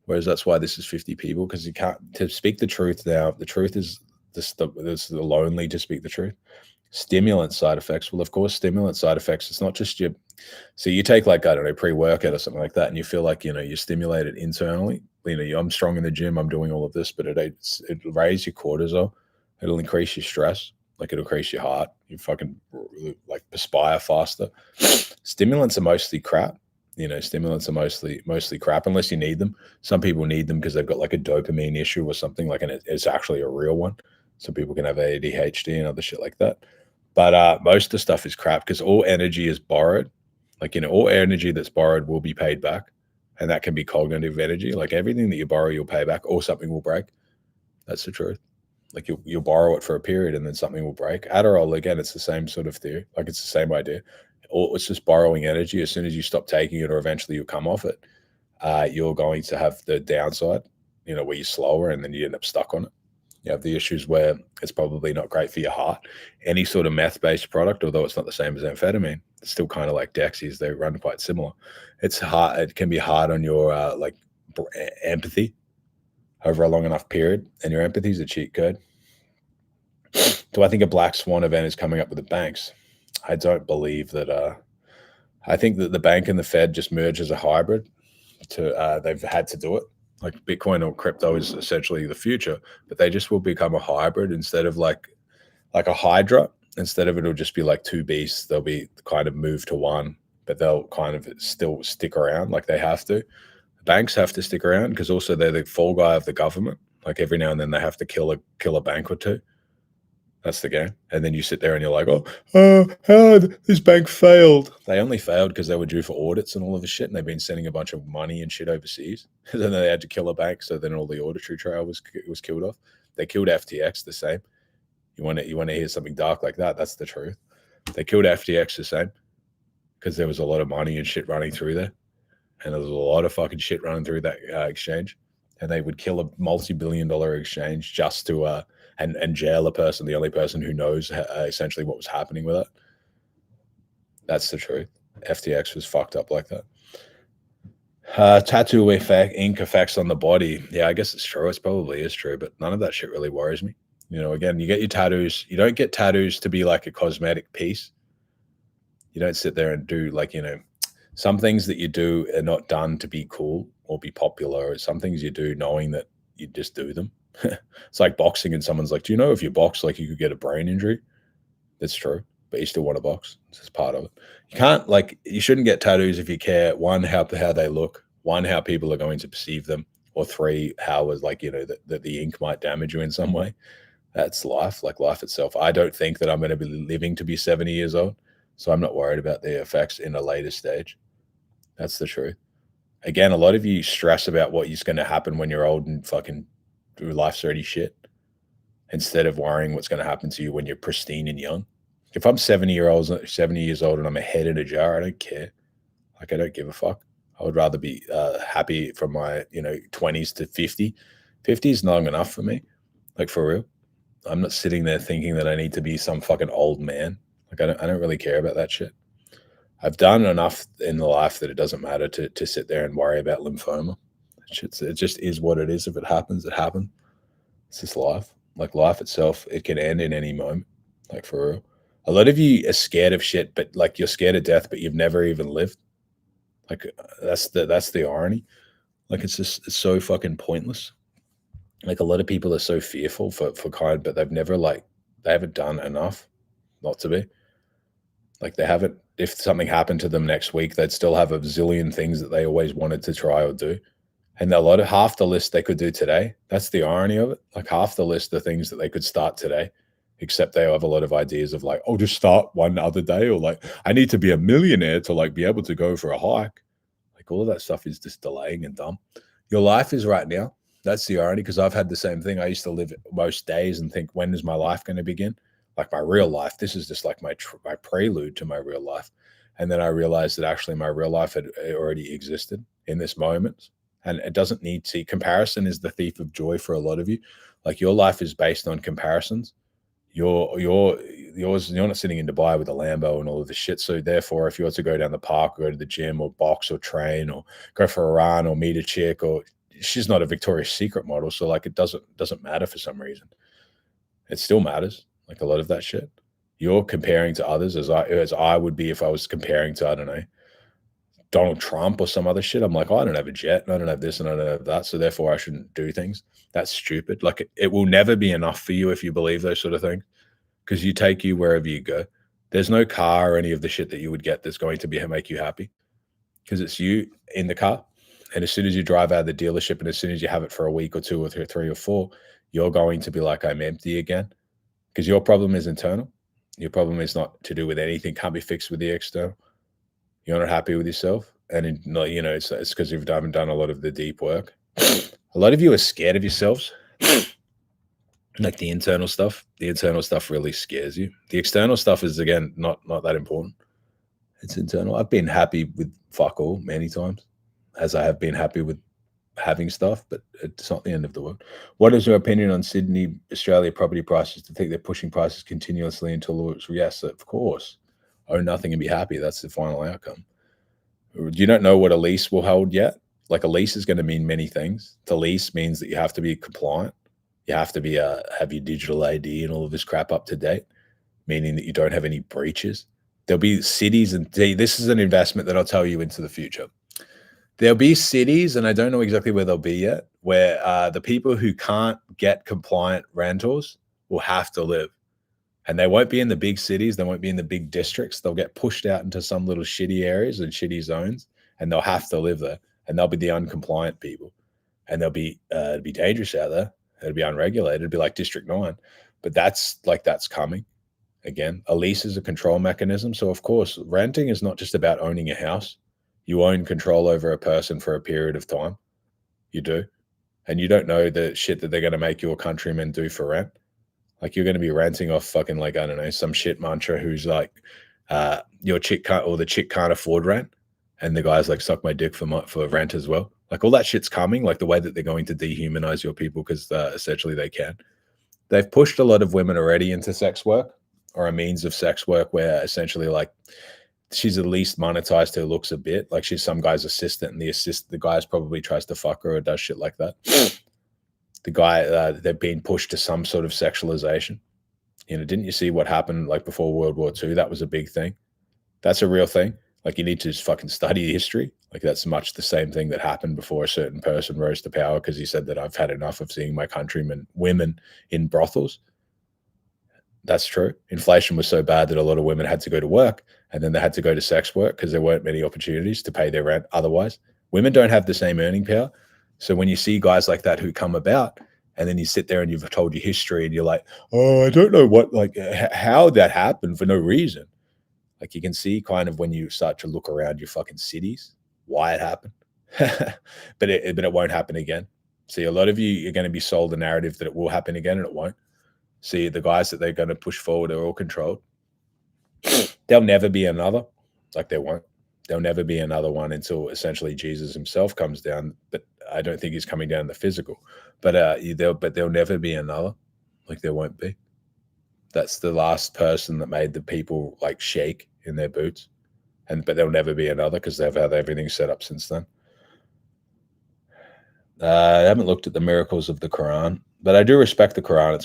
Whereas that's why this is 50 people, because you can't, to speak the truth now, the truth is this, it's lonely to speak the truth. Stimulant side effects. Well, of course, stimulant side effects, it's not just so you take like, I don't know, pre-workout or something like that, and you feel like, you know, you're stimulated internally. I'm strong in the gym, I'm doing all of this, but it'll raise your cortisol, it'll increase your stress, like it'll increase your heart, you fucking like perspire faster. Stimulants are mostly crap. Stimulants are mostly crap unless you need them. Some people need them because they've got like a dopamine issue or something, like, and it's actually a real one. Some people can have ADHD and other shit like that. But most of the stuff is crap because all energy is borrowed. Like, all energy that's borrowed will be paid back. And that can be cognitive energy. Like everything that you borrow, you'll pay back, or something will break. That's the truth. Like you'll borrow it for a period and then something will break. Adderall, again, it's the same sort of theory. Like it's the same idea. Or it's just borrowing energy. As soon as you stop taking it, or eventually you'll come off it, you're going to have the downside, where you're slower and then you end up stuck on it. You have the issues where it's probably not great for your heart. Any sort of meth-based product, although it's not the same as amphetamine, it's still kind of like Dexies. They run quite similar. It's hard. It can be hard on your empathy over a long enough period, and your empathy is a cheat code. Do I think a black swan event is coming up with the banks? I don't believe that. I think that the bank and the Fed just merge as a hybrid. They've had to do it. Like Bitcoin or crypto is essentially the future, but they just will become a hybrid instead of like a hydra. Instead of it'll just be like two beasts, they'll be kind of moved to one, but they'll kind of still stick around like they have to. Banks have to stick around because also they're the fall guy of the government. Like every now and then they have to kill a bank or two. That's the game. And then you sit there and you're like, how this bank failed? They only failed because they were due for audits and all of this shit, and they've been sending a bunch of money and shit overseas. And then they had to kill a bank, so then all the auditory trail was killed off. They killed FTX the same. You want to hear something dark like that? That's the truth. They killed FTX the same because there was a lot of money and shit running through there, and there was a lot of fucking shit running through that exchange. And they would kill a multi-billion-dollar exchange just to and jail a person, the only person who knows essentially what was happening with it. That's the truth. FTX was fucked up like that. Tattoo ink effects on the body. Yeah, I guess it's true. It probably is true, but none of that shit really worries me. Again, you get your tattoos. You don't get tattoos to be like a cosmetic piece. You don't sit there and do some things that you do are not done to be cool or be popular. Or some things you do knowing that you just do them. It's like boxing and someone's like, do you know if you box, like you could get a brain injury? That's true, but you still want to box. It's just part of it. You can't you shouldn't get tattoos if you care, one, how they look, one, how people are going to perceive them, or three, how is that the ink might damage you in some way. That's life, like life itself. I don't think that I'm going to be living to be 70 years old, so I'm not worried about the effects in a later stage. That's the truth. Again, a lot of you stress about what is going to happen when you're old and fucking life's already shit, instead of worrying what's going to happen to you when you're pristine and young. If I'm 70 years old and I'm a head in a jar, I don't care. Like, I don't give a fuck. I would rather be happy from my 20s to 50. 50 is not enough for me, like for real. I'm not sitting there thinking that I need to be some fucking old man. Like, I don't really care about that shit. I've done enough in the life that it doesn't matter to sit there and worry about lymphoma. It just is what it is. If it happens, it happened. It's just life. Like life itself, it can end in any moment. Like for real. A lot of you are scared of shit, but like you're scared of death, but you've never even lived. Like that's the irony. Like it's so fucking pointless. Like a lot of people are so fearful for kind, but they haven't done enough not to be. Like they haven't. If something happened to them next week, they'd still have a zillion things that they always wanted to try or do. And half the list they could do today. That's the irony of it. Like half the list of things that they could start today, except they have a lot of ideas of like, oh, just start one other day, or like, I need to be a millionaire to like be able to go for a hike. Like all of that stuff is just delaying and dumb. Your life is right now. That's the irony, because I've had the same thing. I used to live most days and think, when is my life going to begin? Like my real life. This is just like my prelude to my real life. And then I realized that actually my real life had already existed in this moment. And it doesn't need to. Comparison is the thief of joy for a lot of you. Like your life is based on comparisons. You're not sitting in Dubai with a Lambo and all of this shit. So therefore, if you were to go down the park, or go to the gym, or box, or train, or go for a run, or meet a chick, or she's not a Victoria's Secret model, so like it doesn't matter for some reason. It still matters. Like a lot of that shit. You're comparing to others as I would be if I was comparing to, I don't know, Donald Trump or some other shit. I'm like, oh, I don't have a jet and I don't have this and I don't have that, so therefore I shouldn't do things. That's stupid. Like it will never be enough for you if you believe those sort of things, because you take you wherever you go. There's no car or any of the shit that you would get that's going to make you happy, because it's you in the car. And as soon as you drive out of the dealership and as soon as you have it for a week or 2 or 3 or 4, you're going to be like, I'm empty again, because your problem is internal. Your problem is not to do with anything, can't be fixed with the external. You're not happy with yourself. And, it's because you haven't done a lot of the deep work. A lot of you are scared of yourselves. Like the internal stuff really scares you. The external stuff is, again, not that important. It's internal. I've been happy with fuck all many times, as I have been happy with having stuff, but it's not the end of the world. What is your opinion on Sydney, Australia property prices? To think they're pushing prices continuously until it's, yes, of course, own nothing and be happy. That's the final outcome. You don't know what a lease will hold yet. Like a lease is going to mean many things. The lease means that you have to be compliant. You have to be have your digital ID and all of this crap up to date, meaning that you don't have any breaches. There'll be cities, and this is an investment that I'll tell you into the future. There'll be cities, and I don't know exactly where they'll be yet, where the people who can't get compliant rentals will have to live. And they won't be in the big cities. They won't be in the big districts. They'll get pushed out into some little shitty areas and shitty zones, and they'll have to live there. And they'll be the uncompliant people. And they'll be it'll be dangerous out there. It'll be unregulated. It'll be like District 9. But that's coming. Again, a lease is a control mechanism. So, of course, renting is not just about owning a house. You own control over a person for a period of time. You do. And you don't know the shit that they're going to make your countrymen do for rent. Like, you're going to be renting off fucking, like, I don't know, some shit mantra who's like, your chick can't, or the chick can't afford rent. And the guy's like, suck my dick for rent as well. Like, all that shit's coming, like the way that they're going to dehumanize your people, because essentially they can. They've pushed a lot of women already into sex work, or a means of sex work, where essentially, like, she's at least monetized her looks a bit. Like, she's some guy's assistant, and the guy's probably tries to fuck her or does shit like that. The guy, they've been pushed to some sort of sexualization. Didn't you see what happened like before World War II? That was a big thing. That's a real thing. Like, you need to just fucking study history. Like, that's much the same thing that happened before a certain person rose to power, because he said that I've had enough of seeing my countrymen, women in brothels. That's true. Inflation was so bad that a lot of women had to go to work, and then they had to go to sex work because there weren't many opportunities to pay their rent otherwise. Women don't have the same earning power. So when you see guys like that who come about, and then you sit there and you've told your history and you're like, oh, I don't know what, like, how that happened for no reason. Like, you can see kind of when you start to look around your fucking cities, why it happened. but it won't happen again. See, a lot of you are going to be sold the narrative that it will happen again, and it won't. See, the guys that they're going to push forward are all controlled. There'll never be another. Like, there won't. There'll never be another one until essentially Jesus himself comes down. But I don't think he's coming down in the physical. But there'll never be another. Like, there won't be. That's the last person that made the people like shake in their boots. But there'll never be another, because they've had everything set up since then. I haven't looked at the miracles of the Quran, but I do respect the Quran.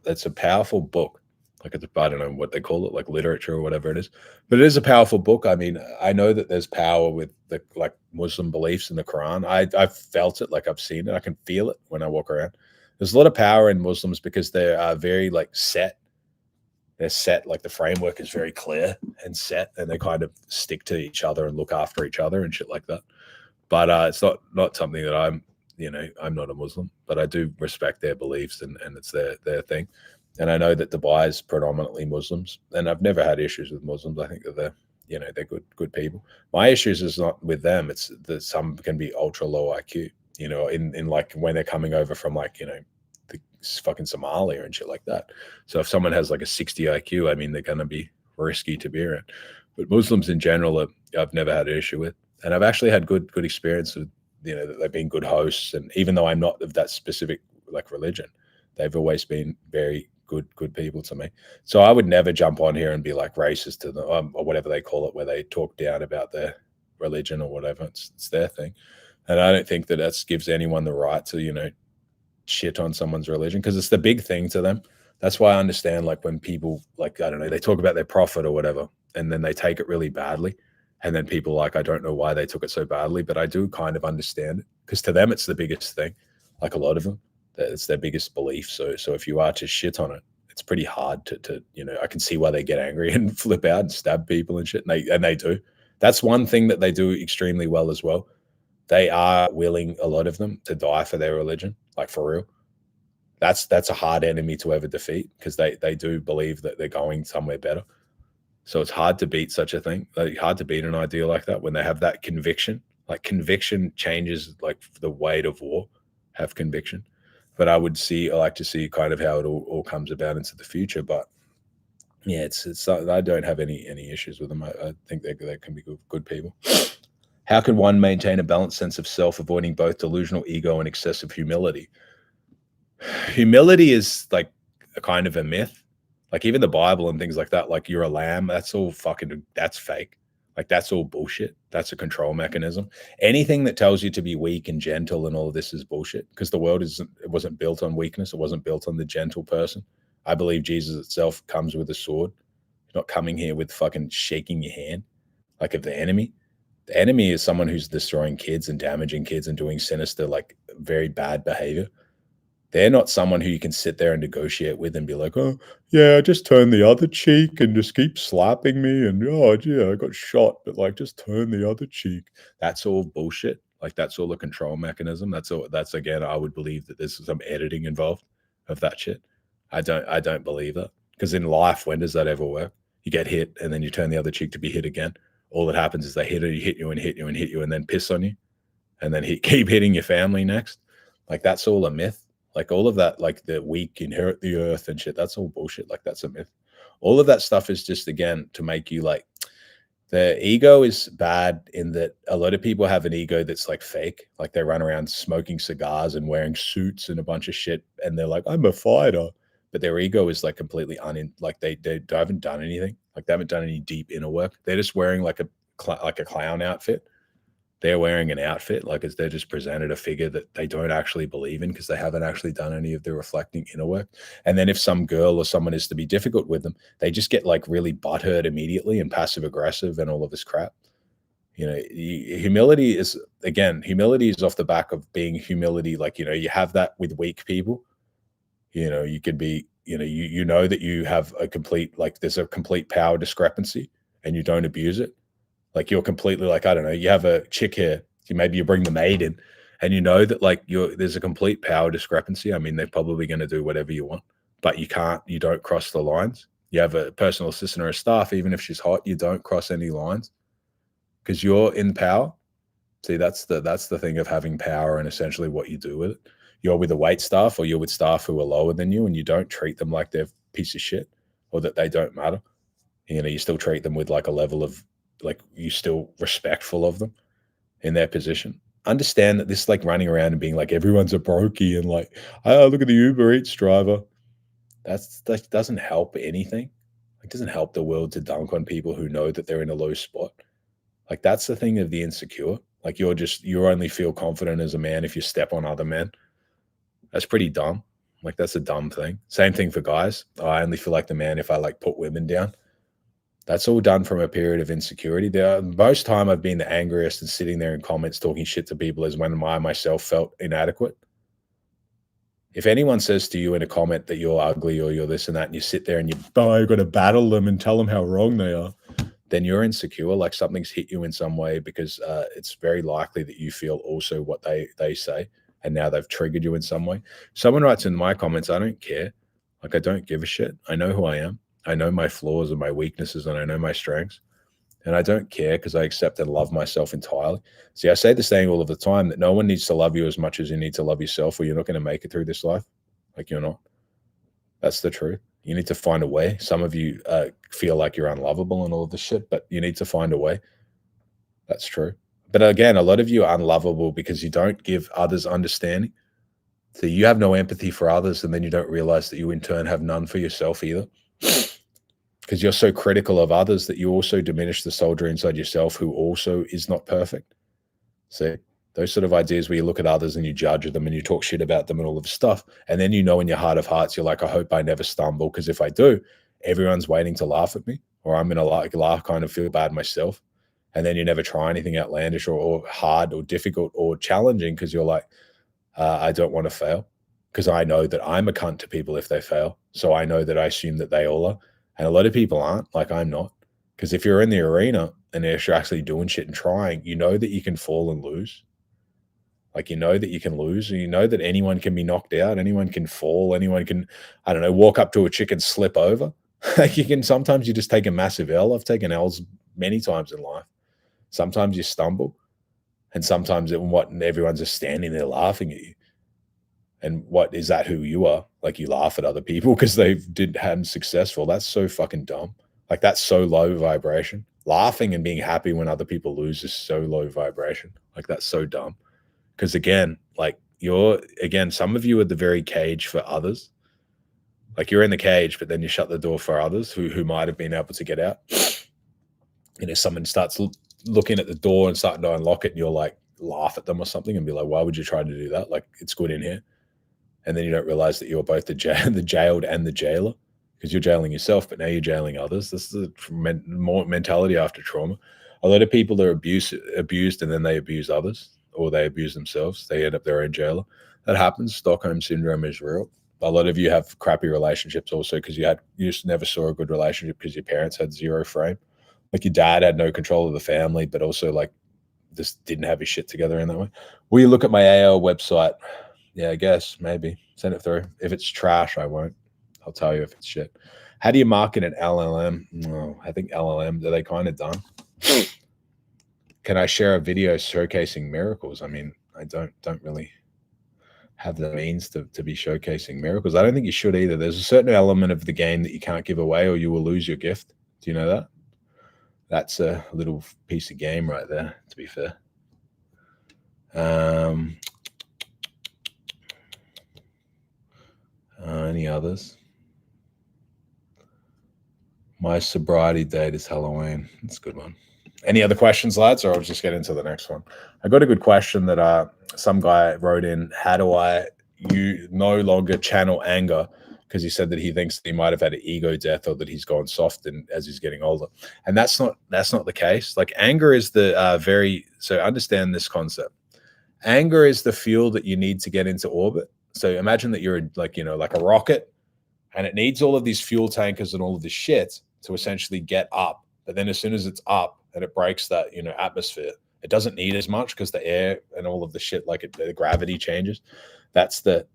It's a powerful book. Like, I don't know what they call it, like literature or whatever it is, but it is a powerful book. I mean, I know that there's power with the like Muslim beliefs in the Quran. I've felt it, like I've seen it. I can feel it when I walk around. There's a lot of power in Muslims because they are very like set. They're set, like the framework is very clear and set, and they kind of stick to each other and look after each other and shit like that. But it's not something that I'm not a Muslim, but I do respect their beliefs, and it's their thing. And I know that Dubai is predominantly Muslims, and I've never had issues with Muslims. I think that they're good people. My issues is not with them. It's that some can be ultra low IQ, in like when they're coming over from like, the fucking Somalia and shit like that. So if someone has like a 60 IQ, I mean, they're going to be risky to be around. But Muslims in general, I've never had an issue with. And I've actually had good experience with, that they've been good hosts. And even though I'm not of that specific like religion, they've always been very good people to me. So I would never jump on here and be like racist to them, or whatever they call it, where they talk down about their religion or whatever. It's their thing. And I don't think that gives anyone the right to, shit on someone's religion, because it's the big thing to them. That's why I understand, like, when people, like, I don't know, they talk about their prophet or whatever, and then they take it really badly, And then people like, I don't know why they took it so badly, but I do kind of understand it, because to them it's the biggest thing. Like a lot of them, it's their biggest belief. So if you are to shit on it, it's pretty hard to I can see why they get angry and flip out and stab people and shit. And they do. That's one thing that they do extremely well as well. They are willing, a lot of them, to die for their religion, like for real. That's a hard enemy to ever defeat, because they do believe that they're going somewhere better. So it's hard to beat such a thing. Like, hard to beat an idea like that when they have that conviction. Like, conviction changes like the weight of war. Have conviction. But I like to see kind of how it all comes about into the future. But yeah, it's I don't have any issues with them. I think they can be good people. How can one maintain a balanced sense of self, avoiding both delusional ego and excessive humility? Humility is like a kind of a myth. Like even the Bible and things like that, like you're a lamb, that's all that's fake. Like that's all bullshit. That's a control mechanism. Anything that tells you to be weak and gentle and all of this is bullshit, because the world it wasn't built on weakness. It wasn't built on the gentle person. I believe Jesus itself comes with a sword. You're not coming here with fucking shaking your hand like of the enemy. The enemy is someone who's destroying kids and damaging kids and doing sinister, like very bad behavior. They're not someone who you can sit there and negotiate with and be like, oh, yeah, just turn the other cheek and just keep slapping me. And, oh, yeah, I got shot, but like, just turn the other cheek. That's all bullshit. Like, that's all a control mechanism. That's again, I would believe that there's some editing involved of that shit. I don't believe that. Because in life, when does that ever work? You get hit and then you turn the other cheek to be hit again. All that happens is they hit you and hit you and hit you and then piss on you. And then keep hitting your family next. Like, that's all a myth. Like all of that, like the weak inherit the earth and shit, that's all bullshit. Like that's a myth. All of that stuff is just, again, to make you like, the ego is bad in that a lot of people have an ego that's like fake. Like they run around smoking cigars and wearing suits and a bunch of shit. And they're like, I'm a fighter. But their ego is like completely like they haven't done anything. Like they haven't done any deep inner work. They're just wearing like a clown outfit. They're wearing an outfit, like they're just presented a figure that they don't actually believe in, because they haven't actually done any of the reflecting inner work. And then if some girl or someone is to be difficult with them, they just get like really butthurt immediately and passive aggressive and all of this crap. Humility is off the back of being humility. Like, you have that with weak people. You could be, you know that you have a complete, like there's a complete power discrepancy and you don't abuse it. Like you're completely like, I don't know, you have a chick here, maybe you bring the maid in and you know that like there's a complete power discrepancy. I mean, they're probably going to do whatever you want, but you don't cross the lines. You have a personal assistant or a staff, even if she's hot, you don't cross any lines because you're in power. See, that's the thing of having power and essentially what you do with it. You're with a wait staff or you're with staff who are lower than you and you don't treat them like they're a piece of shit or that they don't matter. You still treat them with like a level of, like you still respectful of them in their position. Understand that this like running around and being like everyone's a brokey and like, oh, look at the Uber Eats driver. That doesn't help anything. It doesn't help the world to dunk on people who know that they're in a low spot. Like that's the thing of the insecure. Like you only feel confident as a man if you step on other men. That's pretty dumb. Like that's a dumb thing. Same thing for guys. I only feel like the man if I like put women down. That's all done from a period of insecurity. Most time I've been the angriest and sitting there in comments talking shit to people is when I myself felt inadequate. If anyone says to you in a comment that you're ugly or you're this and that, and you sit there and you've got to battle them and tell them how wrong they are, then you're insecure, like something's hit you in some way, because it's very likely that you feel also what they say, and now they've triggered you in some way. Someone writes in my comments, I don't care. Like I don't give a shit. I know who I am. I know my flaws and my weaknesses and I know my strengths, and I don't care because I accept and love myself entirely. See, I say this thing all of the time that no one needs to love you as much as you need to love yourself, or you're not going to make it through this life. Like you're not. That's the truth. You need to find a way. Some of you feel like you're unlovable and all of this shit, but you need to find a way. That's true. But again, a lot of you are unlovable because you don't give others understanding. So you have no empathy for others, and then you don't realize that you in turn have none for yourself either. Because you're so critical of others that you also diminish the soldier inside yourself who also is not perfect. See, those sort of ideas where you look at others and you judge them and you talk shit about them and all of this stuff. And then in your heart of hearts, you're like, I hope I never stumble, because if I do, everyone's waiting to laugh at me, or I'm going to laugh, kind of feel bad myself. And then you never try anything outlandish or hard or difficult or challenging because you're like, I don't want to fail because I know that I'm a cunt to people if they fail. So I know that I assume that they all are. And a lot of people aren't, like I'm not. Because if you're in the arena and if you're actually doing shit and trying, you know that you can fall and lose. Like, you know that you can lose, and you know that anyone can be knocked out, anyone can fall, anyone can, I don't know, walk up to a chick and slip over. Like, sometimes you just take a massive L. I've taken L's many times in life. Sometimes you stumble, and sometimes everyone's just standing there laughing at you. And what is that? Who you are? Like, you laugh at other people because they hadn't successful. That's so fucking dumb. Like, that's so low vibration. Laughing and being happy when other people lose is so low vibration. Like, that's so dumb. Because again, like some of you are the very cage for others. Like, you're in the cage, but then you shut the door for others who might have been able to get out. And if someone starts looking at the door and starting to unlock it, and you're like, laugh at them or something and be like, why would you try to do that? Like, it's good in here. And then you don't realize that you're both the jailed and the jailer, because you're jailing yourself, but now you're jailing others. This is more mentality after trauma. A lot of people are abused and then they abuse others, or they abuse themselves. They end up their own jailer. That happens. Stockholm syndrome is real. A lot of you have crappy relationships also because you just never saw a good relationship because your parents had zero frame. Like, your dad had no control of the family, but also like just didn't have his shit together in that way. Will you look at my AL website? Yeah, I guess, maybe. Send it through. If it's trash, I won't. I'll tell you if it's shit. How do you market an LLM? No, I think LLMs, are they kind of done? Can I share a video showcasing miracles? I mean, I don't really have the means to be showcasing miracles. I don't think you should either. There's a certain element of the game that you can't give away or you will lose your gift. Do you know that? That's a little piece of game right there, to be fair. Any others? My sobriety date is Halloween. That's a good one. Any other questions, lads, or I'll just get into the next one? I got a good question that some guy wrote in. How do you no longer channel anger? Because he said that he thinks that he might have had an ego death or that he's gone soft as he's getting older. And that's not the case. Like, anger is the so understand this concept. Anger is the fuel that you need to get into orbit. So imagine that you're like a rocket, and it needs all of these fuel tankers and all of this shit to essentially get up. But then as soon as it's up and it breaks that, atmosphere, it doesn't need as much because the air and all of the shit, like the gravity changes. That's the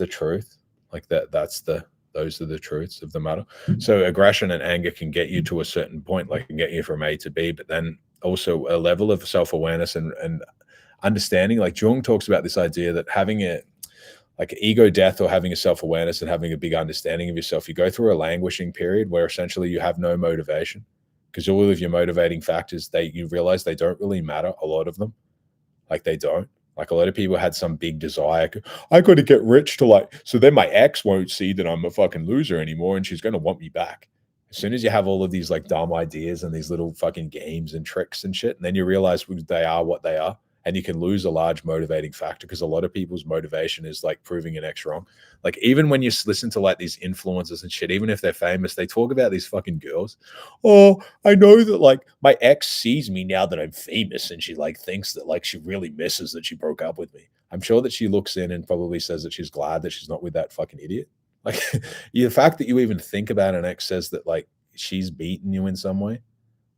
truth. Like those are the truths of the matter. So aggression and anger can get you to a certain point, like can get you from A to B, but then also a level of self-awareness and understanding. Like, Jung talks about this idea that having like ego death or having a self-awareness and having a big understanding of yourself, you go through a languishing period where essentially you have no motivation, because all of your motivating factors, you realize they don't really matter, a lot of them. Like, they don't. Like, a lot of people had some big desire. I got to get rich so then my ex won't see that I'm a fucking loser anymore and she's going to want me back. As soon as you have all of these like dumb ideas and these little fucking games and tricks and shit, and then you realize they are what they are. And you can lose a large motivating factor, because a lot of people's motivation is like proving an ex wrong. Like, even when you listen to like these influencers and shit, even if they're famous, they talk about these fucking girls. Oh, I know that like my ex sees me now that I'm famous, and she like thinks that like she really misses that she broke up with me. I'm sure that she looks in and probably says that she's glad that she's not with that fucking idiot. Like, the fact that you even think about an ex says that like she's beaten you in some way.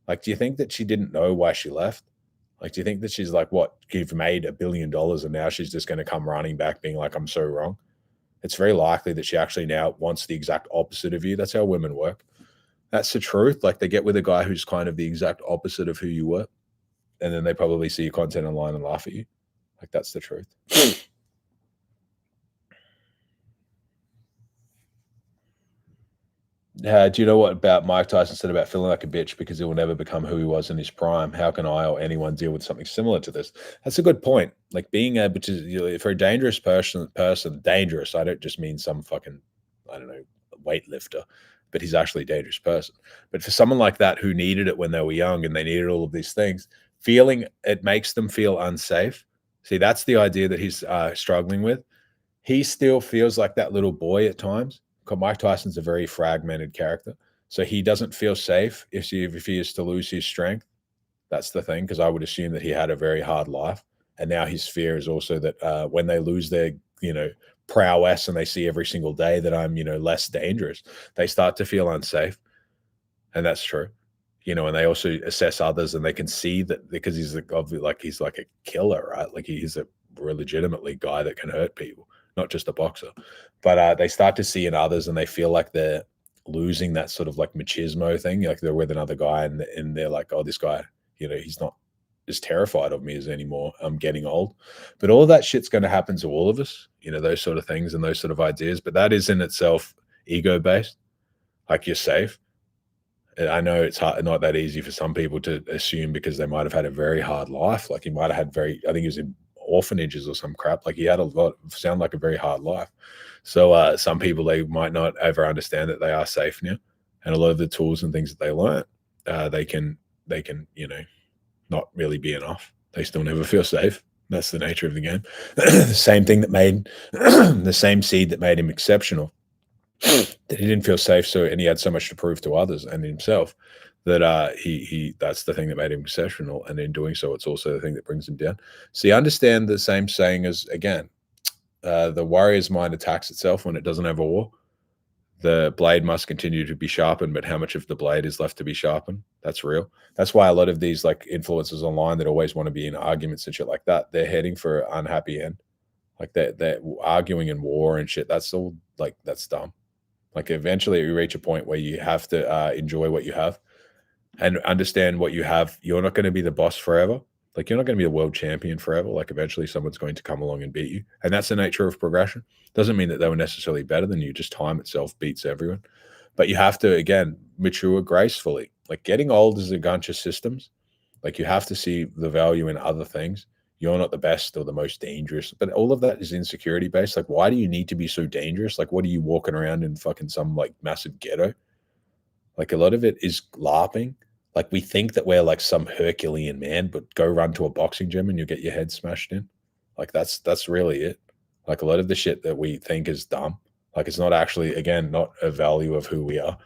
Like, do you think that she didn't know why she left? Like, do you think that she's like, what, you've made $1 billion and now she's just going to come running back being like, I'm so wrong? It's very likely that she actually now wants the exact opposite of you. That's how women work. That's the truth. Like, they get with a guy who's kind of the exact opposite of who you were, and then they probably see your content online and laugh at you. Like, that's the truth. Do you know what about Mike Tyson said about feeling like a bitch because he will never become who he was in his prime? How can I or anyone deal with something similar to this? That's a good point. Like, being able to, for a dangerous person, dangerous, I don't just mean some fucking, I don't know, weightlifter, but he's actually a dangerous person. But for someone like that who needed it when they were young and they needed all of these things, feeling it makes them feel unsafe. See, that's the idea that he's struggling with. He still feels like that little boy at times. Mike Tyson's a very fragmented character, so he doesn't feel safe if he is to lose his strength. That's the thing, because I would assume that he had a very hard life. And now his fear is also that when they lose their, prowess and they see every single day that I'm, less dangerous, they start to feel unsafe. And that's true. And they also assess others and they can see that because he's like a killer, right? Like he's a legitimately guy that can hurt people, not just a boxer. But they start to see in others and they feel like they're losing that sort of like machismo thing. Like they're with another guy and they're like, oh, this guy, he's not as terrified of me as anymore. I'm getting old. But all of that shit's going to happen to all of us, those sort of things and those sort of ideas. But that is in itself ego-based. Like you're safe. And I know it's not that easy for some people to assume because they might have had a very hard life. Like he might have had I think he was in orphanages or some crap. Like he had sound like a very hard life. So some people, they might not ever understand that they are safe now. And a lot of the tools and things that they learn, they can, not really be enough. They still never feel safe. That's the nature of the game. The same thing that made the same seed that made him exceptional, that he didn't feel safe, and he had so much to prove to others and himself that he that's the thing that made him exceptional, and in doing so, it's also the thing that brings him down. So you understand the same saying as, again, the warrior's mind attacks itself when it doesn't have a war. The blade must continue to be sharpened, but how much of the blade is left to be sharpened? That's real. That's why a lot of these like influencers online that always want to be in arguments and shit like that, they're heading for an unhappy end. Like they're arguing in war and shit. That's all like, that's dumb. Like eventually you reach a point where you have to enjoy what you have and understand what you have. You're not going to be the boss forever. Like you're not going to be a world champion forever. Like eventually someone's going to come along and beat you. And that's the nature of progression. Doesn't mean that they were necessarily better than you. Just time itself beats everyone. But you have to, again, mature gracefully. Like getting old is a bunch of systems. Like you have to see the value in other things. You're not the best or the most dangerous, but all of that is insecurity based. Like, why do you need to be so dangerous? Like, what are you walking around in fucking some like massive ghetto? Like a lot of it is LARPing. Like we think that we're like some Herculean man, but go run to a boxing gym and you get your head smashed in. Like that's really it. Like a lot of the shit that we think is dumb. Like it's not actually, again, not a value of who we are.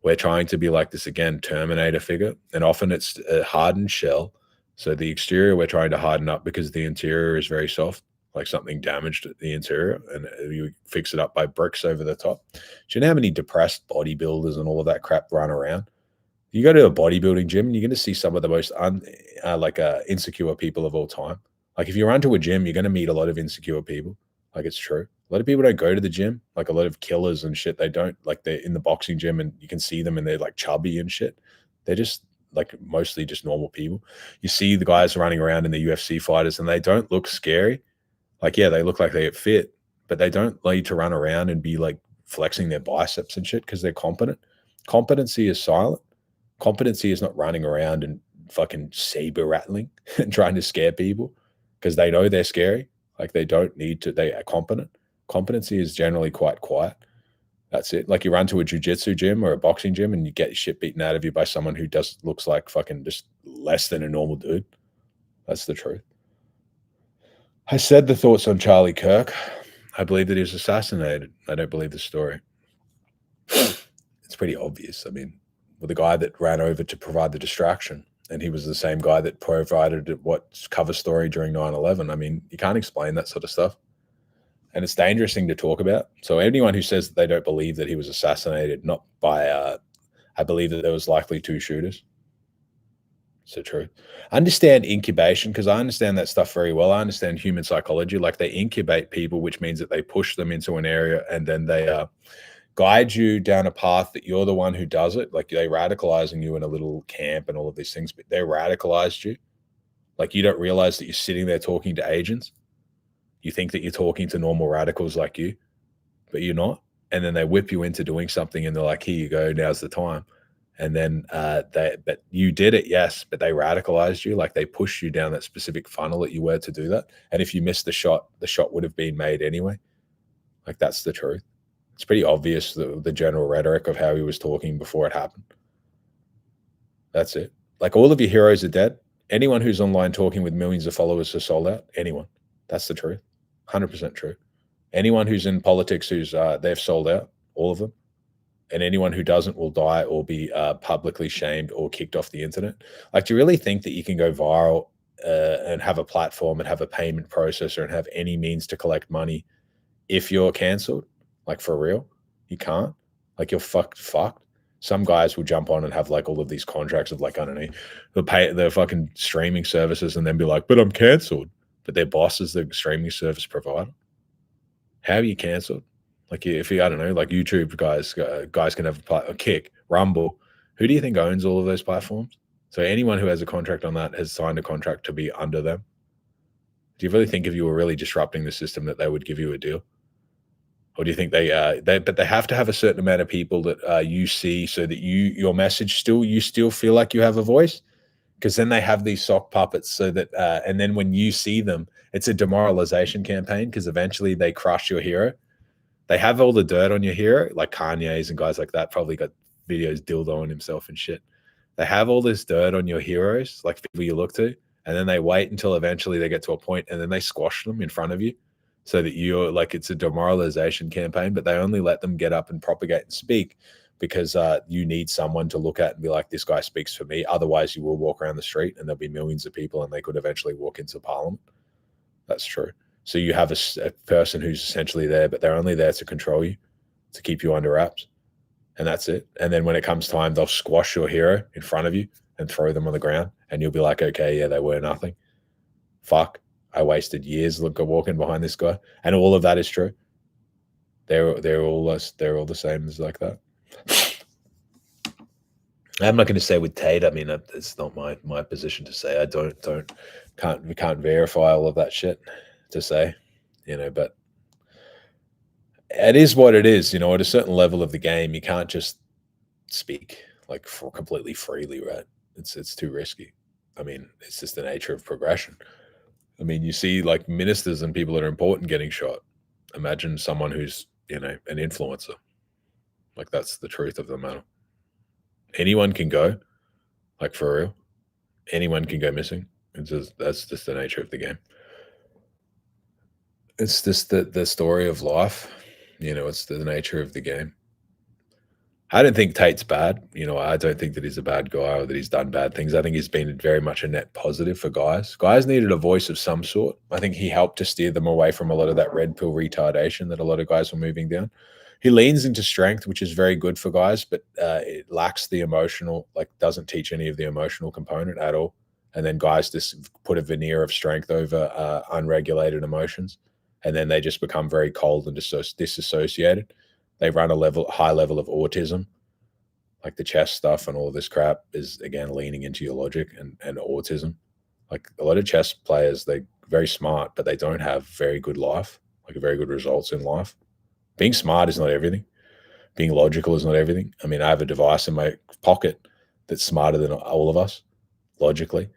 We're trying to be like this, again, Terminator figure. And often it's a hardened shell. So the exterior we're trying to harden up because the interior is very soft, like something damaged at the interior, and you fix it up by bricks over the top. Do you know how many depressed bodybuilders and all of that crap run around? You go to a bodybuilding gym and you're going to see some of the most insecure people of all time. Like if you run to a gym, you're going to meet a lot of insecure people. Like it's true. A lot of people don't go to the gym. Like a lot of killers and shit, they don't. Like they're in the boxing gym and you can see them and they're like chubby and shit. They're just like mostly just normal people. You see the guys running around in the UFC fighters and they don't look scary. Like, yeah, they look like they get fit, but they don't need to run around and be like flexing their biceps and shit because they're competent. Competency is silent. Competency is not running around and fucking saber rattling and trying to scare people because they know they're scary. Like they don't need to, they are competent. Competency is generally quite quiet. That's it. Like you run to a jiu-jitsu gym or a boxing gym and you get shit beaten out of you by someone who looks like fucking just less than a normal dude. That's the truth. I said the thoughts on Charlie Kirk. I believe that he was assassinated. I don't believe the story. It's pretty obvious. I mean, with the guy that ran over to provide the distraction, and he was the same guy that provided what's cover story during 9/11. I mean, you can't explain that sort of stuff. And it's a dangerous thing to talk about. So anyone who says that they don't believe that he was assassinated, not by, I believe that there was likely 2 shooters. So true. Understand incubation, because I understand that stuff very well. I understand human psychology. Like they incubate people, which means that they push them into an area and then they guide you down a path that you're the one who does it. Like they radicalizing you in a little camp and all of these things, but they radicalized you. Like you don't realize that you're sitting there talking to agents. You think that you're talking to normal radicals like you, but you're not. And then they whip you into doing something and they're like, here you go, now's the time. And then but you did it, yes, but they radicalized you. Like they pushed you down that specific funnel that you were to do that. And if you missed the shot would have been made anyway. Like that's the truth. It's pretty obvious, the general rhetoric of how he was talking before it happened. That's it. Like all of your heroes are dead. Anyone who's online talking with millions of followers is sold out. Anyone. That's the truth. 100% true. Anyone who's in politics who's they've sold out, all of them. and anyone who doesn't will die or be publicly shamed or kicked off the internet. Like, do you really think that you can go viral and have a platform and have a payment processor and have any means to collect money if you're cancelled? Like, for real? You can't. Like, you're fucked. Some guys will jump on and have like all of these contracts of like, I don't know, they'll pay their fucking streaming services and then be like, but I'm cancelled. But their boss is the streaming service provider. How are you cancelled? Like, if you, I don't know, like YouTube guys can have a Kick, Rumble. Who do you think owns all of those platforms? So anyone who has a contract on that has signed a contract to be under them. Do you really think if you were really disrupting the system that they would give you a deal? Or do you think but they have to have a certain amount of people that you see so that your message you still feel like you have a voice? Because then they have these sock puppets so that, and then when you see them, it's a demoralization campaign because eventually they crush your hero. They have all the dirt on your hero, like Kanye's and guys like that probably got videos dildoing himself and shit. They have all this dirt on your heroes, like people you look to, and then they wait until eventually they get to a point and then they squash them in front of you so that you're like, it's a demoralization campaign, but they only let them get up and propagate and speak because you need someone to look at and be like, this guy speaks for me. Otherwise, you will walk around the street and there'll be millions of people and they could eventually walk into parliament. That's true. So you have a person who's essentially there, but they're only there to control you, to keep you under wraps. And that's it. And then when it comes time, they'll squash your hero in front of you and throw them on the ground. And you'll be like, okay, yeah, they were nothing. Fuck, I wasted years walking behind this guy. And all of that is true. They're all the same as like that. I'm not going to say with Tate. I mean, it's not my position to say. We can't verify all of that shit to say, but it is what it is. At a certain level of the game, you can't just speak like completely freely, right? It's too risky. I mean, it's just the nature of progression. I mean, you see like ministers and people that are important getting shot. Imagine someone who's, an influencer. Like, that's the truth of the matter. Anyone can go, like, for real. Anyone can go missing. That's just the nature of the game. It's just the story of life. It's the nature of the game. I don't think Tate's bad. I don't think that he's a bad guy or that he's done bad things. I think he's been very much a net positive for guys. Guys needed a voice of some sort. I think he helped to steer them away from a lot of that red pill retardation that a lot of guys were moving down. He leans into strength, which is very good for guys, but it lacks the emotional, like doesn't teach any of the emotional component at all. And then guys just put a veneer of strength over unregulated emotions. And then they just become very cold and disassociated. They run high level of autism, like the chess stuff and all of this crap is, again, leaning into your logic and autism. Like a lot of chess players, they're very smart, but they don't have very good life, like very good results in life. Being smart is not everything. Being logical is not everything. I mean, I have a device in my pocket that's smarter than all of us, logically.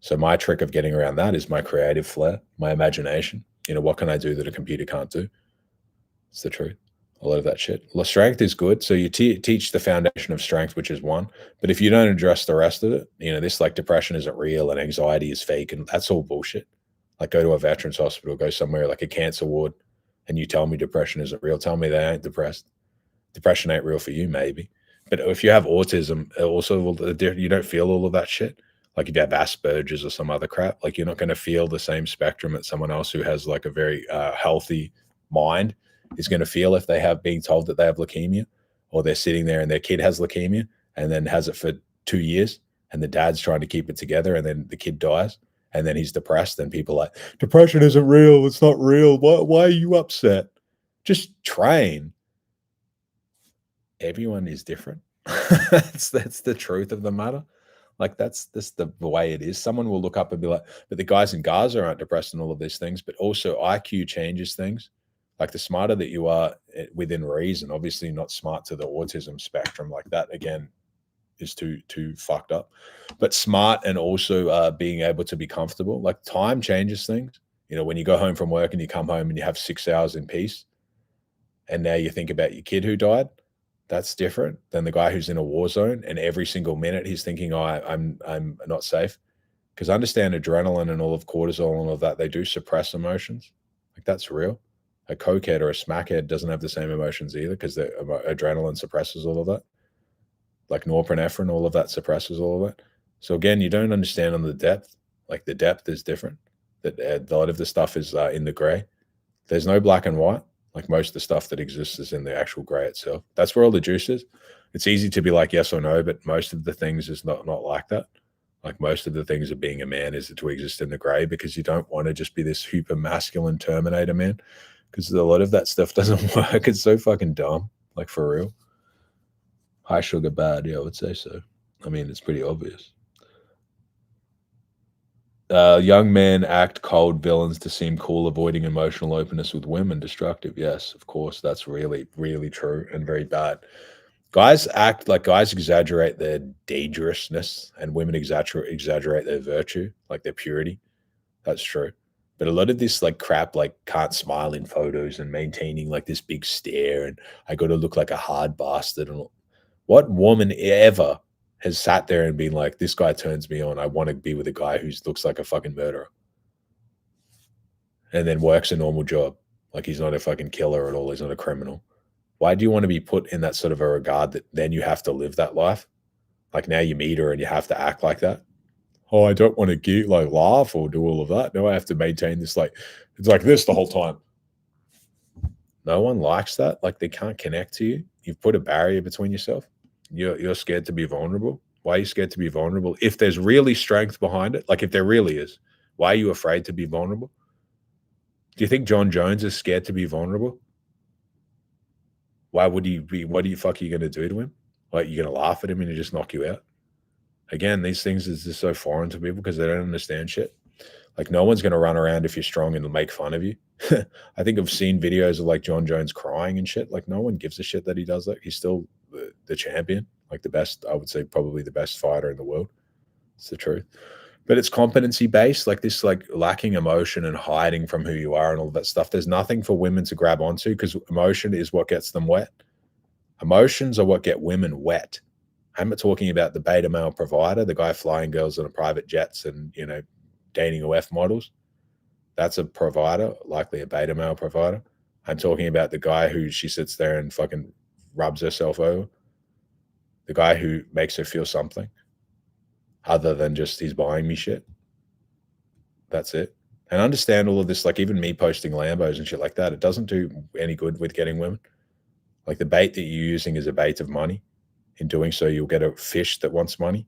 So my trick of getting around that is my creative flair, my imagination. What can I do that a computer can't do? It's the truth. A lot of that shit. Well, strength is good. So you teach the foundation of strength, which is one. But if you don't address the rest of it, this like depression isn't real and anxiety is fake and that's all bullshit. Like, go to a veterans hospital, go somewhere like a cancer ward, and you tell me depression isn't real. Tell me they ain't depressed. Depression ain't real for you, maybe. But if you have autism, also you don't feel all of that shit. Like if you have Asperger's or some other crap, like you're not going to feel the same spectrum that someone else who has like a very healthy mind is going to feel if they have being told that they have leukemia, or they're sitting there and their kid has leukemia and then has it for 2 years and the dad's trying to keep it together and then the kid dies and then he's depressed and people are like, depression isn't real. It's not real. Why are you upset? Just train. Everyone is different. that's the truth of the matter. Like that's the way it is. Someone will look up and be like, but the guys in Gaza aren't depressed and all of these things, but also IQ changes things. Like the smarter that you are within reason, obviously not smart to the autism spectrum, like that again is too fucked up, but smart and also being able to be comfortable. Like time changes things. When you go home from work and you come home and you have 6 hours in peace and now you think about your kid who died, that's different than the guy who's in a war zone and every single minute he's thinking, oh, I'm not safe. Because understand adrenaline and all of cortisol and all of that, they do suppress emotions. Like that's real. A cokehead or a smackhead doesn't have the same emotions either, because the adrenaline suppresses all of that. Like norepinephrine, all of that suppresses all of that. So again, you don't understand on the depth. Like the depth is different. That a lot of the stuff is in the gray. There's no black and white. Like most of the stuff that exists is in the actual gray itself. That's where all the juice is. It's easy to be like yes or no, but most of the things is not like that. Like most of the things of being a man is to exist in the gray, because you don't want to just be this super masculine Terminator man, because a lot of that stuff doesn't work. It's so fucking dumb, like for real. High sugar bad, yeah, I would say so. I mean, it's pretty obvious. Young men act cold villains to seem cool, avoiding emotional openness with women. Destructive, yes, of course. That's really, really true and very bad. Guys exaggerate their dangerousness, and women exaggerate their virtue, like their purity. That's true. But a lot of this like crap, like can't smile in photos and maintaining like this big stare, and I got to look like a hard bastard. And what woman ever has sat there and been like, this guy turns me on, I want to be with a guy who looks like a fucking murderer, and then works a normal job? Like he's not a fucking killer at all. He's not a criminal. Why do you want to be put in that sort of a regard that then you have to live that life? Like now you meet her and you have to act like that. Oh, I don't want to laugh or do all of that. No, I have to maintain this, like, it's like this the whole time. No one likes that. Like they can't connect to you. You've put a barrier between yourself. You're scared to be vulnerable. Why are you scared to be vulnerable? If there's really strength behind it, like if there really is, why are you afraid to be vulnerable? Do you think John Jones is scared to be vulnerable? Why would he be? What the fuck are you going to do to him? Like you're going to laugh at him and he just knock you out? Again, these things is just so foreign to people because they don't understand shit. Like no one's going to run around if you're strong and make fun of you. I think I've seen videos of like John Jones crying and shit. Like no one gives a shit that he does that. He's still the champion, like the best, I would say probably the best fighter in the world. It's the truth. But it's competency based, like this, like lacking emotion and hiding from who you are and all that stuff. There's nothing for women to grab onto because emotion is what gets them wet. Emotions are what get women wet. I'm not talking about the beta male provider, the guy flying girls in a private jets and, you know, dating OF models. That's a provider, likely a beta male provider. I'm talking about the guy who she sits there and fucking rubs herself over. The guy who makes her feel something other than just he's buying me shit. That's it. And understand all of this, like even me posting Lambos and shit like that, it doesn't do any good with getting women. Like the bait that you're using is a bait of money. In doing so, you'll get a fish that wants money.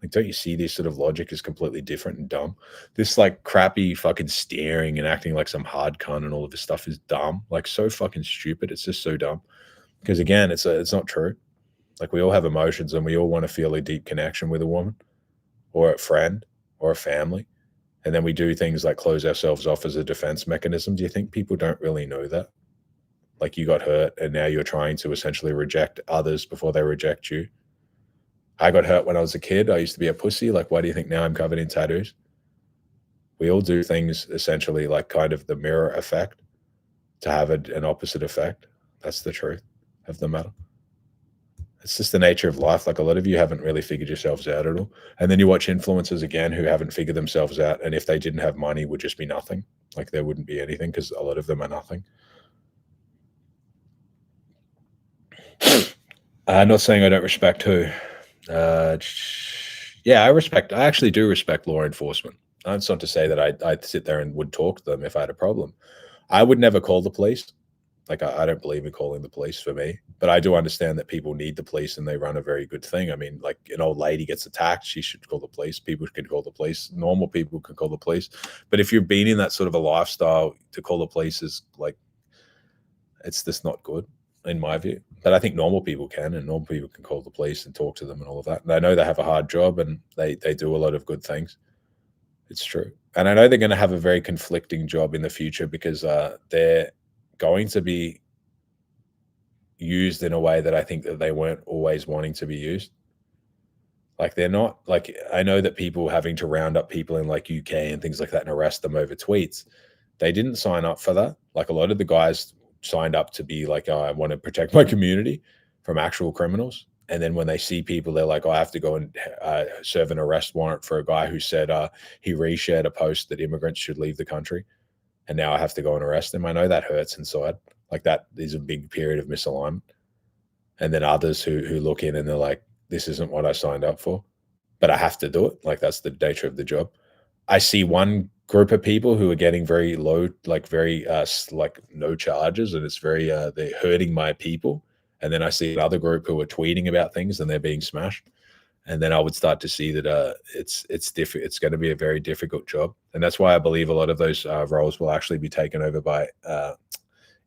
Like, don't you see this sort of logic is completely different and dumb? This like crappy fucking staring and acting like some hard cunt and all of this stuff is dumb. Like so fucking stupid. It's just so dumb. Because again, it's not true. Like we all have emotions and we all want to feel a deep connection with a woman or a friend or a family. And then we do things like close ourselves off as a defense mechanism. Do you think people don't really know that? Like you got hurt and now you're trying to essentially reject others before they reject you. I got hurt when I was a kid. I used to be a pussy. Like, why do you think now I'm covered in tattoos? We all do things essentially like kind of the mirror effect to have an opposite effect. That's the truth of the matter. It's just the nature of life. Like a lot of you haven't really figured yourselves out at all. And then you watch influencers again who haven't figured themselves out. And if they didn't have money, would just be nothing. Like there wouldn't be anything because a lot of them are nothing. I'm not saying I don't respect who. Yeah, I actually do respect law enforcement. That's not to say that I'd sit there and would talk to them if I had a problem. I would never call the police. Like, I don't believe in calling the police for me, but I do understand that people need the police and they run a very good thing. I mean, like an old lady gets attacked, she should call the police. People can call the police. Normal people can call the police. But if you've been in that sort of a lifestyle, to call the police is like, it's just not good in my view. But I think normal people can, and normal people can call the police and talk to them and all of that. And I know they have a hard job and they do a lot of good things. It's true. And I know they're going to have a very conflicting job in the future because they're going to be used in a way that I think that they weren't always wanting to be used. Like they're not like, I know that people having to round up people in like UK and things like that and arrest them over tweets, they didn't sign up for that. Like a lot of the guys signed up to be like, oh, I want to protect my community from actual criminals. And then when they see people, they're like, oh, I have to go and serve an arrest warrant for a guy who said he reshared a post that immigrants should leave the country. and now I have to go and arrest him. I know that hurts inside. Like, that is a big period of misalignment. And then others who look in and they're like, this isn't what I signed up for, but I have to do it. Like, that's the nature of the job. I see one group of people who are getting very low, like very like no charges, and it's very they're hurting my people. And then I see another group who are tweeting about things and they're being smashed. And then I would start to see that it's going to be a very difficult job. And that's why I believe a lot of those roles will actually be taken over by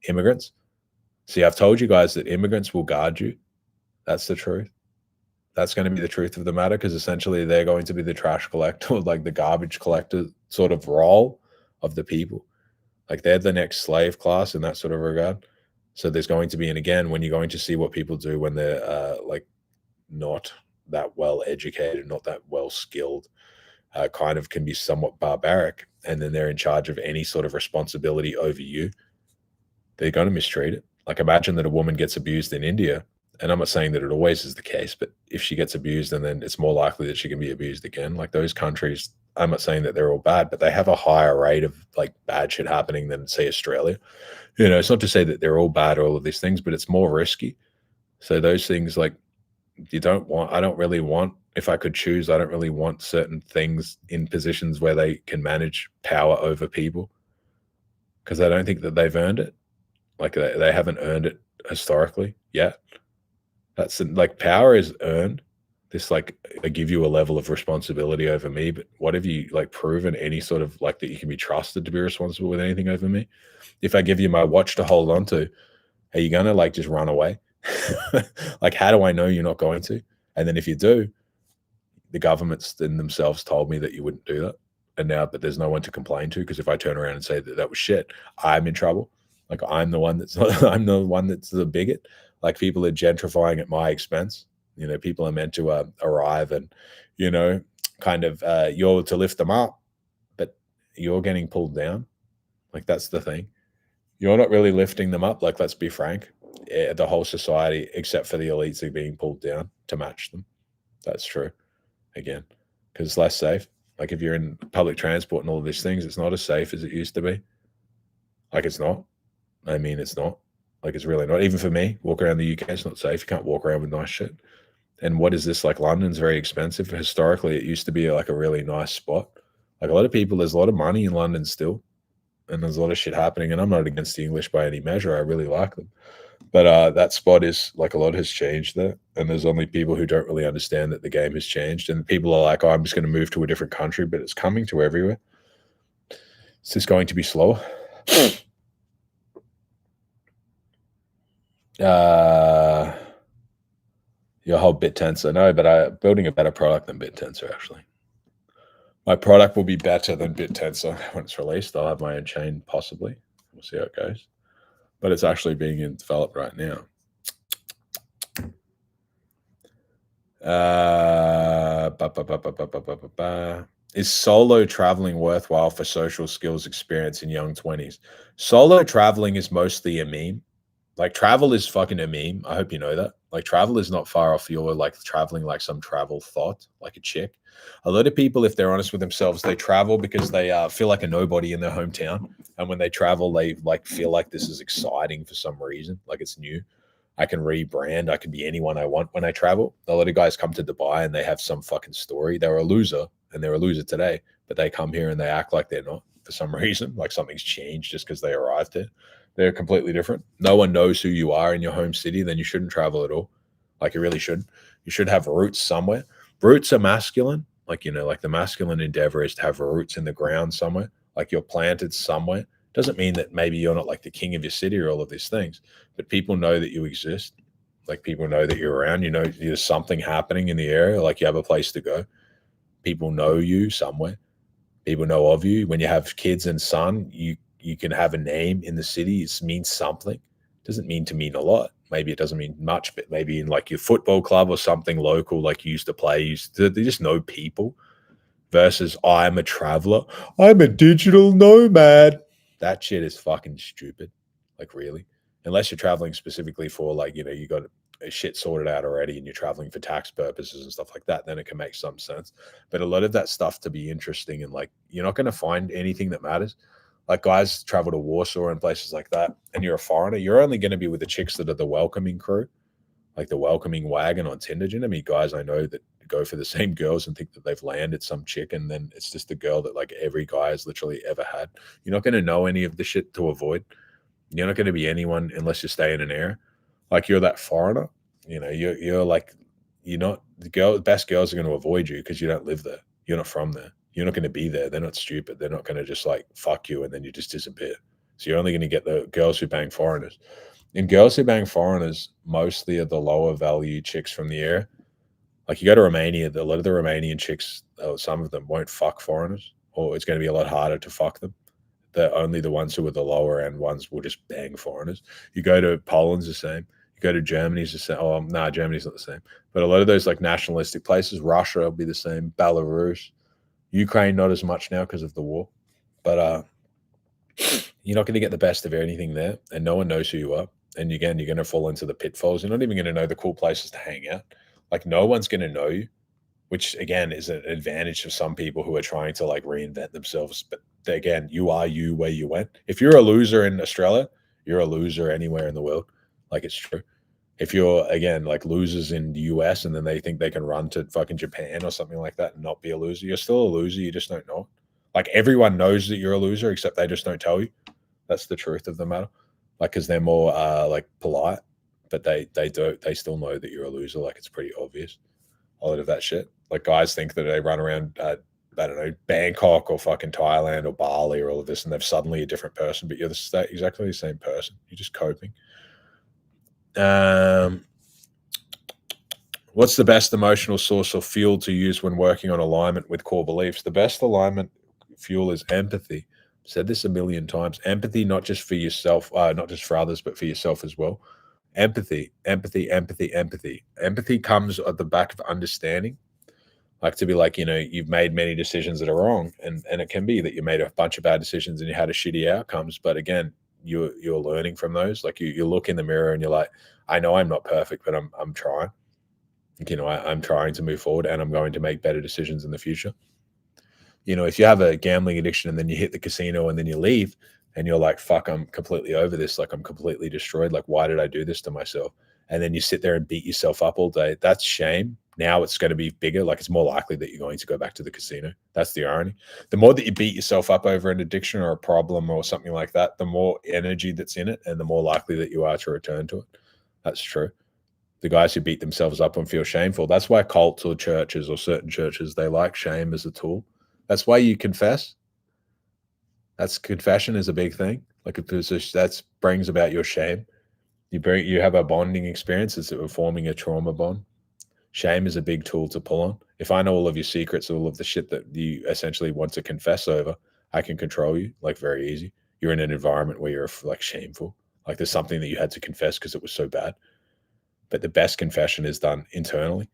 immigrants. See, I've told you guys that immigrants will guard you. That's the truth. That's going to be the truth of the matter, because essentially they're going to be the trash collector, like the garbage collector sort of role of the people. Like, they're the next slave class in that sort of regard. So there's going to be, and again, when you're going to see what people do when they're like not that well educated, not that well skilled, kind of can be somewhat barbaric, and then they're in charge of any sort of responsibility over you, they're going to mistreat it. Like, imagine that a woman gets abused in India, and I'm not saying that it always is the case, but if she gets abused, and then it's more likely that she can be abused again. Like, those countries, I'm not saying that they're all bad, but they have a higher rate of like bad shit happening than, say, Australia. You know, it's not to say that they're all bad or all of these things, but it's more risky. So those things, like, I don't really want, if I could choose, I don't really want certain things in positions where they can manage power over people, because I don't think that they've earned it. Like, they haven't earned it historically yet. That's like, power is earned. This, like, I give you a level of responsibility over me, but what have you like proven any sort of like that you can be trusted to be responsible with anything over me? If I give you my watch to hold on to, are you gonna like just run away? Like, how do I know you're not going to? And then if you do, the governments in themselves told me that you wouldn't do that, and now that there's no one to complain to, because if I turn around and say that was shit, I'm in trouble. Like, I'm the one that's I'm the one that's the bigot. Like, people are gentrifying at my expense. You know, people are meant to arrive and, you know, kind of you're to lift them up, but you're getting pulled down. Like, that's the thing. You're not really lifting them up. Like, let's be frank. The whole society, except for the elites, are being pulled down to match them. That's true. Again, because it's less safe. Like, if you're in public transport and all of these things, it's not as safe as it used to be. Like, it's not. I mean, it's not. Like, it's really not. Even for me, walk around the UK, it's not safe. You can't walk around with nice shit. And what is this? Like, London's very expensive. Historically, it used to be like a really nice spot. Like, a lot of people, there's a lot of money in London still, and there's a lot of shit happening. And I'm not against the English by any measure. I really like them. But that spot is like, a lot has changed there. And there's only people who don't really understand that the game has changed. And people are like, oh, I'm just going to move to a different country, but it's coming to everywhere. It's just going to be slower. Your whole BitTensor. No, but I'm building a better product than BitTensor, actually. My product will be better than BitTensor when it's released. I'll have my own chain, possibly. We'll see how it goes. But it's actually being developed right now. Is solo traveling worthwhile for social skills experience in young 20s? Solo traveling is mostly a meme. Like, travel is fucking a meme. I hope you know that. Like, travel is not far off your, like, traveling like some travel thought, like a chick. A lot of people, if they're honest with themselves, they travel because they feel like a nobody in their hometown. And when they travel, they like feel like this is exciting for some reason. Like, it's new. I can rebrand. I can be anyone I want when I travel. A lot of guys come to Dubai and they have some fucking story. They're a loser, and they're a loser today, but they come here and they act like they're not for some reason. Like, something's changed just because they arrived here. They're completely different. No one knows who you are in your home city. Then you shouldn't travel at all. Like, you really shouldn't. You should have roots somewhere. Roots are masculine. Like, you know, like, the masculine endeavor is to have roots in the ground somewhere. Like, you're planted somewhere. Doesn't mean that maybe you're not like the king of your city or all of these things, but people know that you exist. Like, people know that you're around. You know, there's something happening in the area. Like, you have a place to go. People know you somewhere. People know of you. When you have kids and son, you can have a name in the city. It means something. It doesn't mean to mean a lot. Maybe it doesn't mean much, but maybe in like your football club or something local, like you used to play, they just know people. Versus, I'm a traveler. I'm a digital nomad. That shit is fucking stupid. Like, really? Unless you're traveling specifically for, like, you know, you got shit sorted out already and you're traveling for tax purposes and stuff like that, then it can make some sense. But a lot of that stuff, to be interesting, and like, you're not going to find anything that matters. Like guys travel to Warsaw and places like that, and you're a foreigner, you're only going to be with the chicks that are the welcoming crew, like the welcoming wagon on Tinder. Do you know how many guys I know that go for the same girls and think that they've landed some chick, and then it's just the girl that like every guy has literally ever had? You're not going to know any of the shit to avoid. You're not going to be anyone unless you stay in an area. Like you're that foreigner, you know, you're like, you're not the best girls are going to avoid you because you don't live there. You're not from there. You're not going to be there. They're not stupid. They're not going to just like fuck you and then you just disappear. So you're only going to get the girls who bang foreigners. And girls who bang foreigners mostly are the lower value chicks from the area. Like you go to Romania, a lot of the Romanian chicks, some of them won't fuck foreigners, or it's going to be a lot harder to fuck them. They're only the ones who are the lower end ones will just bang foreigners. You go to Poland's the same. You go to Germany's the same. Oh, no, Germany's not the same. But a lot of those like nationalistic places, Russia will be the same, Belarus, Ukraine, not as much now because of the war. But you're not going to get the best of anything there, and no one knows who you are. And again, you're going to fall into the pitfalls. You're not even going to know the cool places to hang out. Like no one's going to know you, which again is an advantage of some people who are trying to like reinvent themselves. But again, you are you where you went. If you're a loser in Australia, you're a loser anywhere in the world. Like it's true. If you're again like losers in the US and then they think they can run to fucking Japan or something like that and not be a loser, you're still a loser. You just don't know. Like everyone knows that you're a loser, except they just don't tell you. That's the truth of the matter. Like because they're more like polite, but they still know that you're a loser. Like it's pretty obvious. A lot of that shit. Like guys think that they run around I don't know, Bangkok or fucking Thailand or Bali or all of this, and they're suddenly a different person, but you're exactly the same person. You're just coping. What's the best emotional source of fuel to use when working on alignment with core beliefs? The best alignment fuel is empathy. I've said this a million times. Empathy, not just for yourself, not just for others, but for yourself as well. Empathy, empathy, empathy, empathy. Empathy comes at the back of understanding. Like to be like, you know, you've made many decisions that are wrong, and it can be that you made a bunch of bad decisions and you had a shitty outcomes. But again, you're learning from those. Like you look in the mirror and you're like, I know I'm not perfect, but I'm trying. You know, I'm trying to move forward, and I'm going to make better decisions in the future. You know, if you have a gambling addiction and then you hit the casino and then you leave and you're like, fuck, I'm completely over this. Like I'm completely destroyed. Like, why did I do this to myself? And then you sit there and beat yourself up all day. That's shame. Now it's going to be bigger. Like it's more likely that you're going to go back to the casino. That's the irony. The more that you beat yourself up over an addiction or a problem or something like that, the more energy that's in it and the more likely that you are to return to it. That's true. The guys who beat themselves up and feel shameful. That's why cults or churches or certain churches, they like shame as a tool. That's why you confess. Confession is a big thing. Like that brings about your shame. You have a bonding experience. It's forming a trauma bond. Shame is a big tool to pull on. If I know all of your secrets, all of the shit that you essentially want to confess over, I can control you like very easy. You're in an environment where you're like shameful. Like there's something that you had to confess because it was so bad. But the best confession is done internally.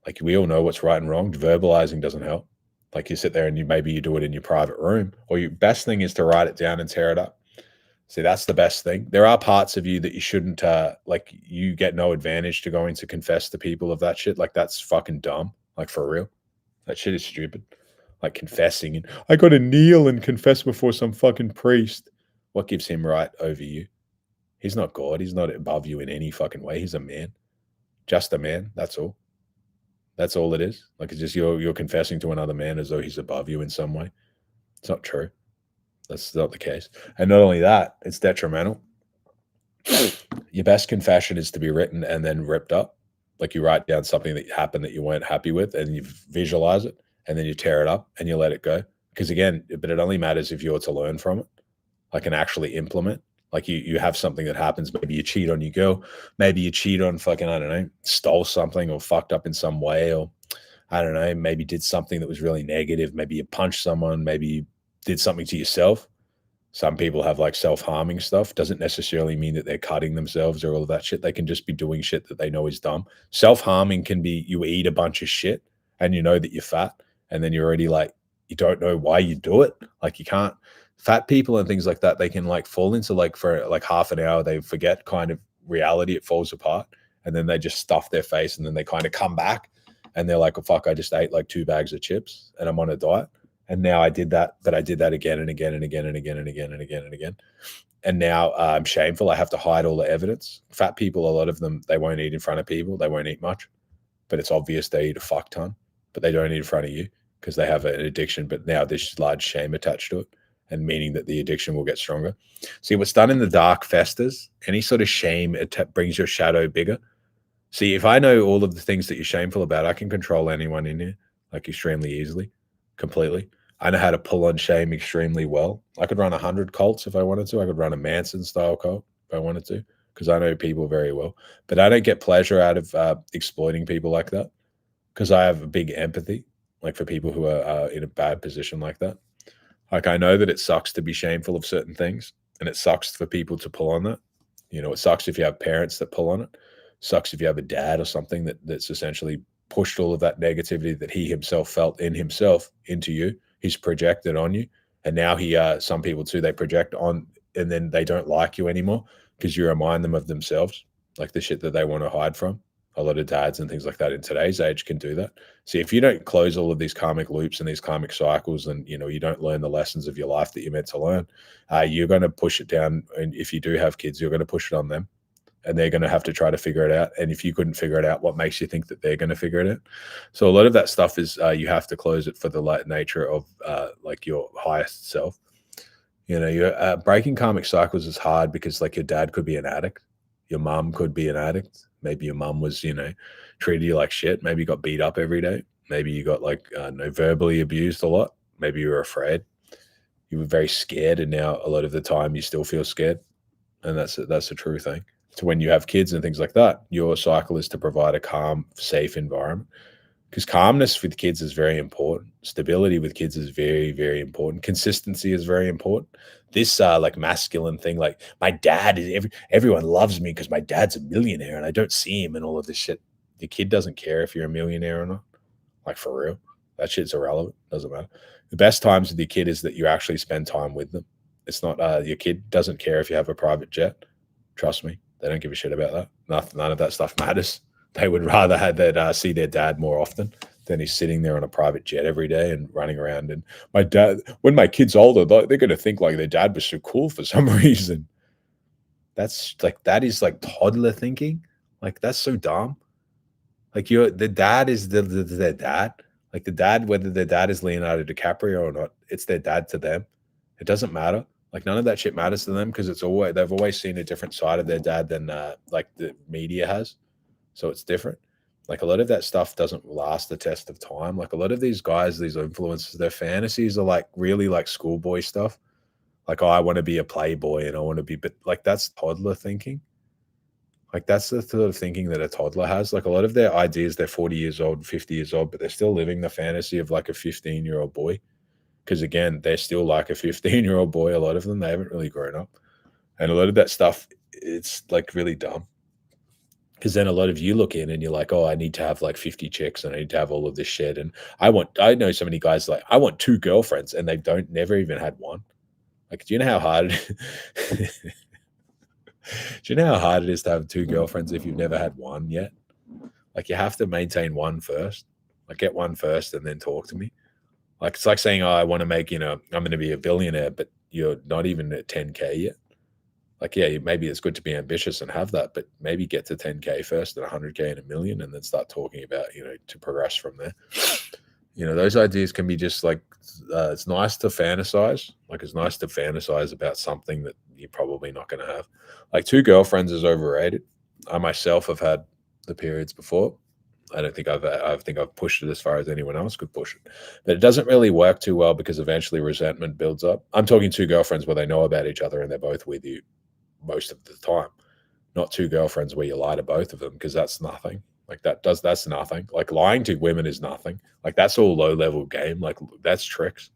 Like we all know what's right and wrong. Verbalizing doesn't help. Like you sit there and maybe you do it in your private room, or your best thing is to write it down and tear it up. See, that's the best thing. There are parts of you that you shouldn't, like you get no advantage to going to confess to people of that shit. Like that's fucking dumb. Like for real. That shit is stupid. Like confessing and I got to kneel and confess before some fucking priest. What gives him right over you? He's not God. He's not above you in any fucking way. He's a man. Just a man. That's all. That's all it is. Like it's just you're confessing to another man as though he's above you in some way. It's not true. That's not the case. And not only that, it's detrimental. Your best confession is to be written and then ripped up. Like you write down something that happened that you weren't happy with and you visualize it and then you tear it up and you let it go. Because again, but it only matters if you're to learn from it, like and actually implement. Like you have something that happens. Maybe you cheat on your girl. Maybe you cheat on fucking, I don't know, stole something or fucked up in some way. Or I don't know, maybe did something that was really negative. Maybe you punched someone. Maybe you did something to yourself. Some people have like self-harming stuff. Doesn't necessarily mean that they're cutting themselves or all of that shit. They can just be doing shit that they know is dumb. Self-harming can be you eat a bunch of shit and you know that you're fat. And then you're already like, you don't know why you do it. Like you can't. Fat people and things like that, they can like fall into like for like half an hour, they forget kind of reality, it falls apart. And then they just stuff their face and then they kind of come back and they're like, oh, fuck, I just ate like 2 bags of chips and I'm on a diet. And now I did that, but I did that again and again and again and again and again and again and again. And now I'm shameful. I have to hide all the evidence. Fat people, a lot of them, they won't eat in front of people. They won't eat much, but it's obvious they eat a fuck ton, but they don't eat in front of you because they have an addiction. But now there's large shame attached to it, and meaning that the addiction will get stronger. See, what's done in the dark festers. Any sort of shame, it brings your shadow bigger. See, if I know all of the things that you're shameful about, I can control anyone in here like extremely easily, completely. I know how to pull on shame extremely well. I could run 100 cults if I wanted to. I could run a Manson style cult if I wanted to, because I know people very well. But I don't get pleasure out of exploiting people like that, because I have a big empathy, like for people who are in a bad position like that. Like, I know that it sucks to be shameful of certain things, and it sucks for people to pull on that. You know, it sucks if you have parents that pull on it. Sucks if you have a dad or something that's essentially pushed all of that negativity that he himself felt in himself into you. He's projected on you. And now some people too, they project on, and then they don't like you anymore because you remind them of themselves, like the shit that they want to hide from. A lot of dads and things like that in today's age can do that. See, if you don't close all of these karmic loops and these karmic cycles, and you don't learn the lessons of your life that you're meant to learn, you're going to push it down. And if you do have kids, you're going to push it on them, and they're going to have to try to figure it out. And if you couldn't figure it out, what makes you think that they're going to figure it out? So a lot of that stuff is you have to close it for the nature of like your highest self. You're breaking karmic cycles is hard because like your dad could be an addict. Your mom could be an addict. Maybe your mom was, treated you like shit. Maybe you got beat up every day. Maybe you got verbally abused a lot. Maybe you were afraid. You were very scared. And now a lot of the time you still feel scared. And that's a true thing. So when you have kids and things like that, your cycle is to provide a calm, safe environment, because calmness with kids is very important. Stability with kids is very, very important. Consistency is very important. This like masculine thing, like my dad is everyone loves me because my dad's a millionaire and I don't see him and all of this shit. Your kid doesn't care if you're a millionaire or not. Like, for real, that shit's irrelevant. Doesn't matter. The best times with your kid is that you actually spend time with them. It's not your kid doesn't care if you have a private jet. Trust me. They don't give a shit about that. None of that stuff matters. They would rather have that see their dad more often than he's sitting there on a private jet every day and running around. And my dad, when my kid's older, they're going to think like their dad was so cool for some reason. That is like toddler thinking. Like, that's so dumb. Like, the dad is their dad. Like, the dad, whether their dad is Leonardo DiCaprio or not, it's their dad to them. It doesn't matter. Like, none of that shit matters to them because they've always seen a different side of their dad than like the media has. So it's different. Like, a lot of that stuff doesn't last the test of time. Like, a lot of these guys, these influencers, their fantasies are like really like schoolboy stuff. Like, oh, I want to be a playboy and I want to be, but like, that's toddler thinking. Like, that's the sort of thinking that a toddler has. Like, a lot of their ideas, they're 40 years old, 50 years old, but they're still living the fantasy of like a 15-year-old boy. Because again, they're still like a 15-year-old boy. A lot of them, they haven't really grown up. And a lot of that stuff, it's like really dumb. Because then a lot of you look in and you're like, oh, I need to have like 50 chicks and I need to have all of this shit. And I know so many guys like, I want 2 girlfriends and they never even had one. Like, do you know how hard do you know how hard it is to have 2 girlfriends if you've never had one yet? Like, you have to maintain one first. Like, get one first and then talk to me. Like, it's like saying, oh, I want to make, I'm going to be a billionaire, but you're not even at 10K yet. Like, yeah, maybe it's good to be ambitious and have that, but maybe get to 10K first and 100K and 1 million and then start talking about, to progress from there. Those ideas can be just like, it's nice to fantasize. Like, it's nice to fantasize about something that you're probably not going to have. Like, 2 girlfriends is overrated. I myself have had the periods before. I don't think I think I've pushed it as far as anyone else could push it, but it doesn't really work too well because eventually resentment builds up. I'm talking 2 girlfriends where they know about each other and they're both with you most of the time, not 2 girlfriends where you lie to both of them, because that's nothing. Like, that's nothing. Like, lying to women is nothing. Like, that's all low level game. Like, that's tricks.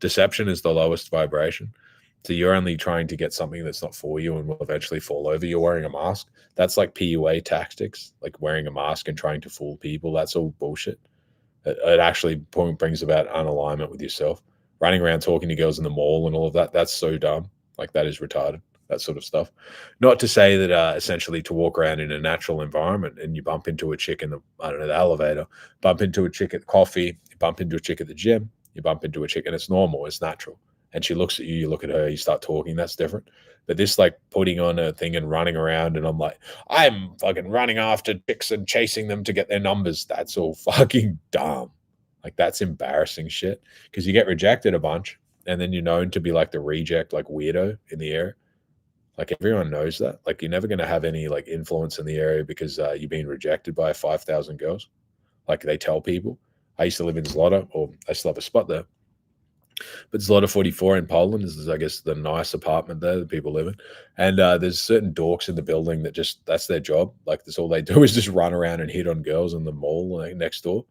Deception is the lowest vibration. So you're only trying to get something that's not for you and will eventually fall over. You're wearing a mask. That's like PUA tactics, like wearing a mask and trying to fool people. That's all bullshit. It actually brings about unalignment with yourself. Running around talking to girls in the mall and all of that, that's so dumb. Like, that is retarded, that sort of stuff. Not to say that essentially to walk around in a natural environment and you bump into a chick in the elevator, bump into a chick at coffee, bump into a chick at the gym, You bump into a chick and it's normal, it's natural. And she looks at you, you look at her, you start talking, that's different. But this like putting on a thing and running around and I'm like, I'm fucking running after chicks and chasing them to get their numbers. That's all fucking dumb. Like that's embarrassing shit because you get rejected a bunch and then you're known to be like the reject, like weirdo in the area. Like everyone knows that. Like you're never going to have any like influence in the area because you're being rejected by 5,000 girls. Like they tell people. I used to live in Zlota, or I still have a spot there. But Zlota 44 in Poland is, I guess, the nice apartment there that people live in. And there's certain dorks in the building that just, that's their job. Like that's all they do is just run around and hit on girls in the mall like, next door.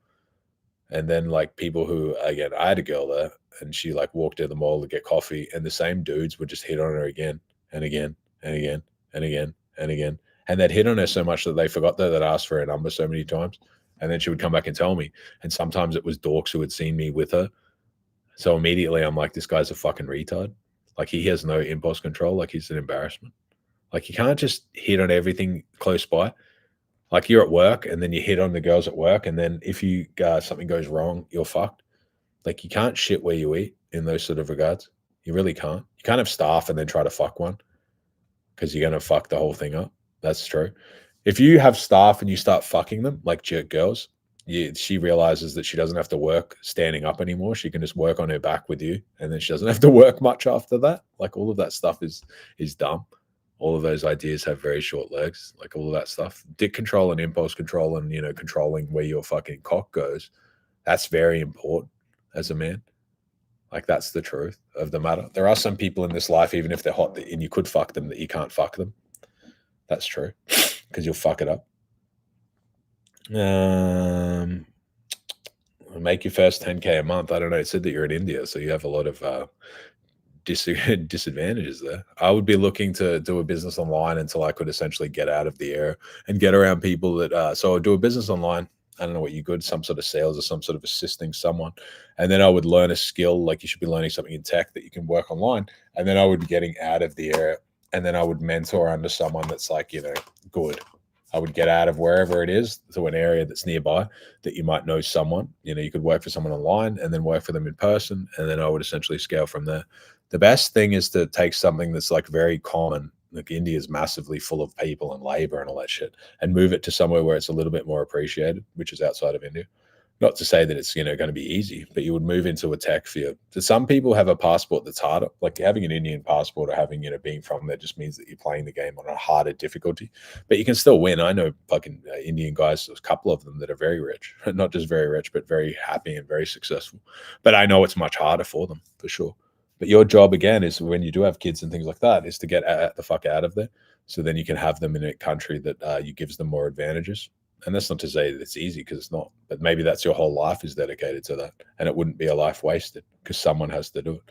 And then like people who, again, I had a girl there and she like walked to the mall to get coffee and the same dudes would just hit on her again and again and again and again and again. And they'd hit on her so much that they forgot that they'd asked for her number so many times. And then she would come back and tell me. And sometimes it was dorks who had seen me with her. So immediately I'm like, this guy's a fucking retard. Like he has no impulse control. Like he's an embarrassment. Like you can't just hit on everything close by. Like you're at work and then you hit on the girls at work. And then if you something goes wrong, you're fucked. Like you can't shit where you eat in those sort of regards. You really can't. You can't have staff and then try to fuck one because you're going to fuck the whole thing up. That's true. If you have staff and you start fucking them like jerk girls, she realizes that she doesn't have to work standing up anymore. She can just work on her back with you, and then she doesn't have to work much after that. Like all of that stuff is dumb. All of those ideas have very short legs. Like all of that stuff, dick control and impulse control, and controlling where your fucking cock goes. That's very important as a man. Like that's the truth of the matter. There are some people in this life, even if they're hot, and you could fuck them, that you can't fuck them. That's true because you'll fuck it up. Make your first 10K a month. I don't know. It said that you're in India, so you have a lot of disadvantages there. I would be looking to do a business online until I could essentially get out of the area and get around people that. So I would do a business online. I don't know what you're good, some sort of sales or some sort of assisting someone. And then I would learn a skill, like you should be learning something in tech that you can work online. And then I would be getting out of the area and then I would mentor under someone that's like, good. I would get out of wherever it is to an area that's nearby that you might know someone. You could work for someone online and then work for them in person. And then I would essentially scale from there. The best thing is to take something that's like very common. Like India is massively full of people and labor and all that shit, and move it to somewhere where it's a little bit more appreciated, which is outside of India. Not to say that it's going to be easy, but you would move into a tech field. So some people have a passport that's harder. Like having an Indian passport or having being from there just means that you're playing the game on a harder difficulty, but you can still win. I know fucking Indian guys, there's a couple of them that are very rich, not just very rich, but very happy and very successful. But I know it's much harder for them for sure. But your job again is when you do have kids and things like that is to get the fuck out of there. So then you can have them in a country that you gives them more advantages. And that's not to say that it's easy because it's not, but maybe that's your whole life is dedicated to that. And it wouldn't be a life wasted because someone has to do it.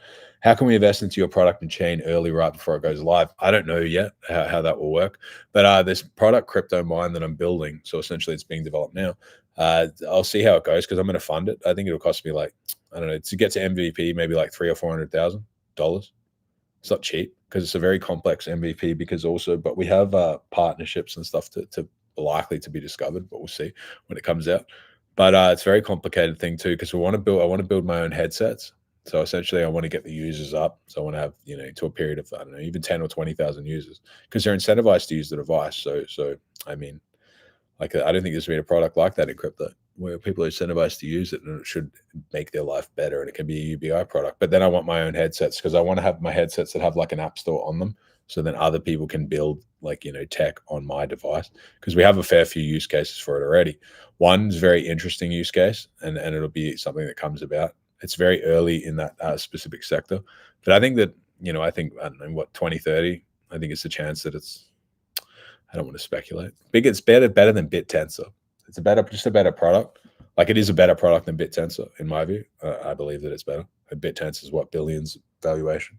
How can we invest into your product and chain early right before it goes live? I don't know yet how that will work, but this product crypto mine that I'm building, so essentially it's being developed now. I'll see how it goes because I'm going to fund it. I think it'll cost me like, I don't know, to get to MVP, maybe like $300,000 or $400,000. It's not cheap because it's a very complex MVP but we have partnerships and stuff to likely to be discovered, but we'll see when it comes out. But it's a very complicated thing too because I want to build my own headsets. So essentially I want to get the users up. So I want to have, to a period of, I don't know, even 10 or 20,000 users because they're incentivized to use the device. So I mean, like, I don't think there's been a product like that in crypto where people are incentivized to use it and it should make their life better. And it can be a UBI product, but then I want my own headsets because I want to have my headsets that have like an app store on them. So then other people can build like, tech on my device because we have a fair few use cases for it already. One's very interesting use case and it'll be something that comes about. It's very early in that specific sector, but I think that, I don't know, 2030, I think it's a chance that I don't want to speculate. It's better than BitTensor. It's just a better product. Like it is a better product than BitTensor in my view. I believe that it's better. And BitTensor is what, billions valuation?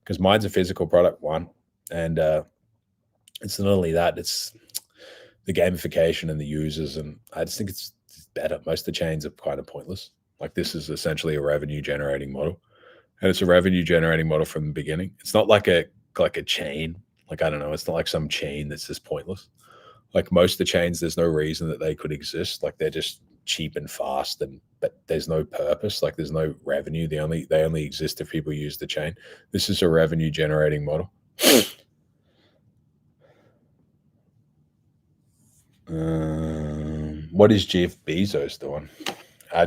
Because mine's a physical product, one, and it's not only that, it's the gamification and the users, and I just think it's better. Most of the chains are kind of pointless. Like this is essentially a revenue generating model, and it's a revenue generating model from the beginning. It's not like a chain. Like, I don't know, it's not like some chain that's just pointless. Like most of the chains, there's no reason that they could exist. Like they're just cheap and fast, but there's no purpose. Like there's no revenue. They only exist if people use the chain. This is a revenue generating model. What is Jeff Bezos doing?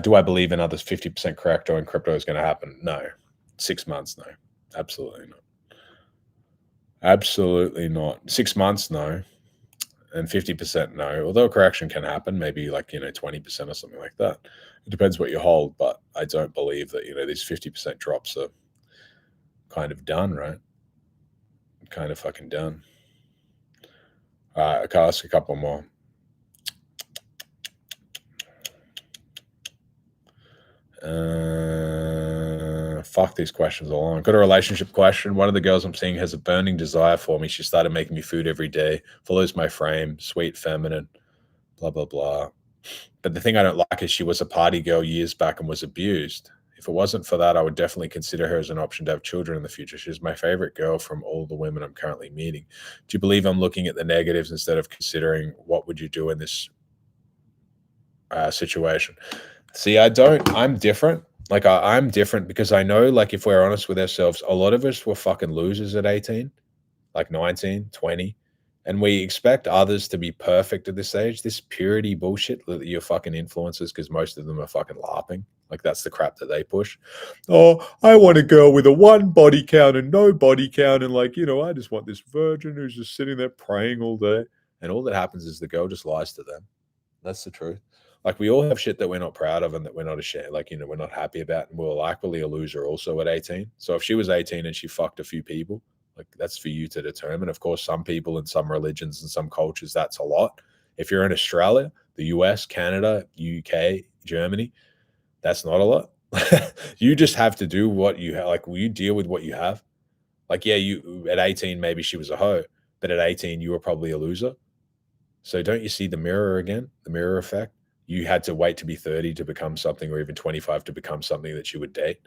Do I believe another 50% correcto in crypto is going to happen? No. 6 months? No. Absolutely not. Absolutely not. 6 months? No. And 50% no. Although a correction can happen, maybe like, 20% or something like that. It depends what you hold, but I don't believe that, these 50% drops are kind of done, right? Kind of fucking done. All right, I can ask a couple more. Fuck these questions all on. Got a relationship question. One of the girls I'm seeing has a burning desire for me. She started making me food every day, follows my frame, sweet, feminine, blah, blah, blah. But the thing I don't like is she was a party girl years back and was abused. If it wasn't for that, I would definitely consider her as an option to have children in the future. She's my favorite girl from all the women I'm currently meeting. Do you believe I'm looking at the negatives instead of considering what would you do in this situation? See, I don't. I'm different. Like, I'm different because I know, like, if we're honest with ourselves, a lot of us were fucking losers at 18, like 19, 20. And we expect others to be perfect at this age. This purity bullshit that you're fucking influencers, because most of them are fucking LARPing. Like, that's the crap that they push. Oh, I want a girl with a 1 body count and no body count. And, like, I just want this virgin who's just sitting there praying all day. And all that happens is the girl just lies to them. That's the truth. Like, we all have shit that we're not proud of and that we're not ashamed, like, we're not happy about. And we're likely a loser also at 18. So if she was 18 and she fucked a few people, like, that's for you to determine. Of course, some people in some religions and some cultures, that's a lot. If you're in Australia, the US, Canada, UK, Germany, that's not a lot. You just have to do what you have. Like, you deal with what you have. Like, yeah, you at 18, maybe she was a hoe, but at 18, you were probably a loser. So don't you see the mirror again, the mirror effect? You had to wait to be 30 to become something, or even 25 to become something that you would date.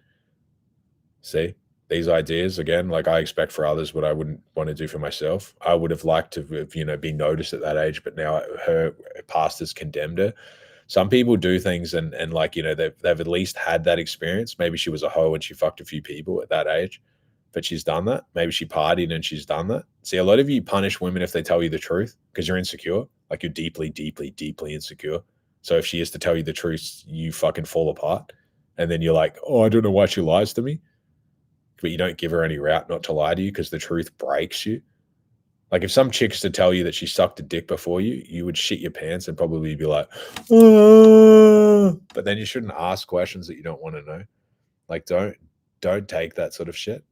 See, these ideas, again, like, I expect for others what I wouldn't want to do for myself. I would have liked to have, be noticed at that age, but now her past has condemned her. Some people do things and like, they've at least had that experience. Maybe she was a hoe and she fucked a few people at that age, but she's done that. Maybe she partied and she's done that. See, a lot of you punish women if they tell you the truth because you're insecure. Like, you're deeply, deeply, deeply insecure. So if she is to tell you the truth, you fucking fall apart. And then you're like, oh, I don't know why she lies to me. But you don't give her any route not to lie to you because the truth breaks you. Like, if some chick's to tell you that she sucked a dick before you, you would shit your pants and probably be like, oh. But then you shouldn't ask questions that you don't want to know. Like, don't take that sort of shit.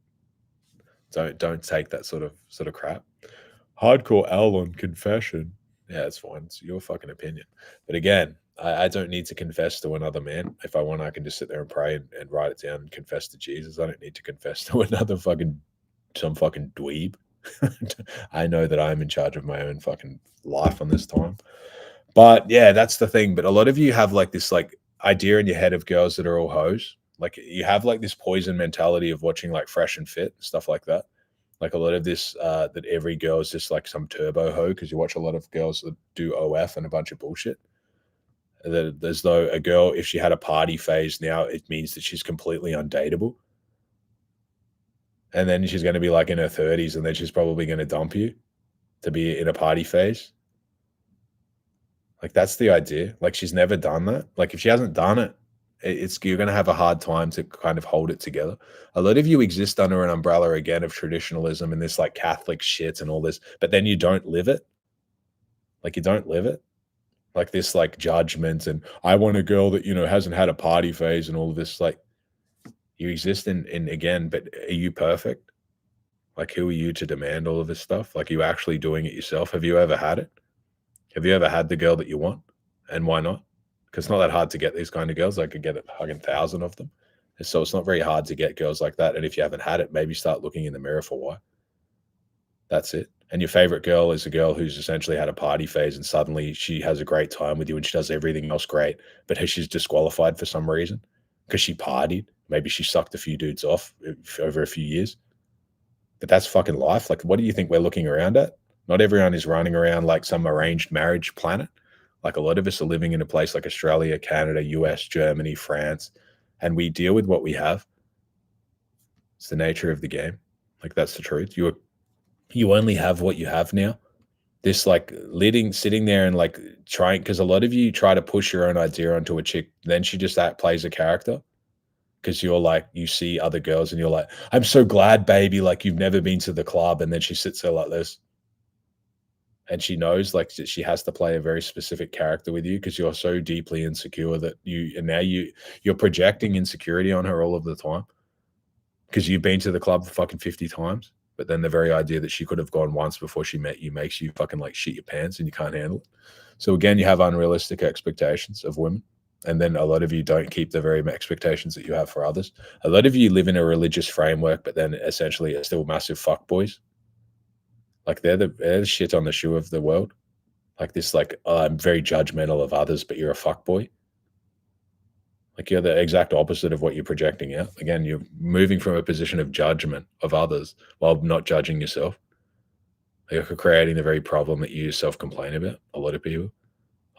Don't take that sort of crap. Hardcore L on confession. Yeah, it's fine. It's your fucking opinion. But again, I don't need to confess to another man. If I want, I can just sit there and pray and write it down and confess to Jesus. I don't need to confess to some fucking dweeb. I know that I'm in charge of my own fucking life on this time. But yeah, that's the thing. But a lot of you have like this like idea in your head of girls that are all hoes. Like, you have like this poison mentality of watching like Fresh and Fit, stuff like that. Like, a lot of this, that every girl is just like some turbo hoe because you watch a lot of girls that do OF and a bunch of bullshit. That as though a girl, if she had a party phase now, it means that she's completely undateable. And then she's going to be like in her 30s and then she's probably going to dump you to be in a party phase. Like, that's the idea. Like, she's never done that. Like, if she hasn't done it, you're going to have a hard time to kind of hold it together. A lot of you exist under an umbrella again of traditionalism and this like Catholic shit and all this, but then you don't live it. Like, you don't live it. Like, this like judgment and I want a girl that, hasn't had a party phase and all of this. Like, you exist in again, but are you perfect? Like, who are you to demand all of this stuff? Like, are you actually doing it yourself? Have you ever had it? Have you ever had the girl that you want? And why not? Because it's not that hard to get these kind of girls. I could get 1,000 of them. And so it's not very hard to get girls like that. And if you haven't had it, maybe start looking in the mirror for why. That's it. And your favorite girl is a girl who's essentially had a party phase and suddenly she has a great time with you and she does everything else great, but she's disqualified for some reason because she partied. Maybe she sucked a few dudes off over a few years. But that's fucking life. Like, what do you think we're looking around at? Not everyone is running around like some arranged marriage planet. Like a lot of us are living in a place like Australia, Canada, US, Germany, France, and we deal with what we have. It's the nature of the game. Like that's the truth. You only have what you have now. This like sitting there and like trying, because a lot of you try to push your own idea onto a chick, then she just plays a character. Because you're like, you see other girls and you're like, I'm so glad, baby, like you've never been to the club. And then she sits there like this. And she knows like that she has to play a very specific character with you because you're so deeply insecure that you're projecting insecurity on her all of the time. Because you've been to the club fucking 50 times. But then the very idea that she could have gone once before she met you makes you fucking like shit your pants and you can't handle it. So again, you have unrealistic expectations of women. And then a lot of you don't keep the very expectations that you have for others. A lot of you live in a religious framework, but then essentially are still massive fuckboys. Like they're the shit on the shoe of the world. Like this, like, oh, I'm very judgmental of others, but you're a fuckboy. Like you're the exact opposite of what you're projecting out. Again, you're moving from a position of judgment of others while not judging yourself. You're creating the very problem that you yourself complain about, a lot of people.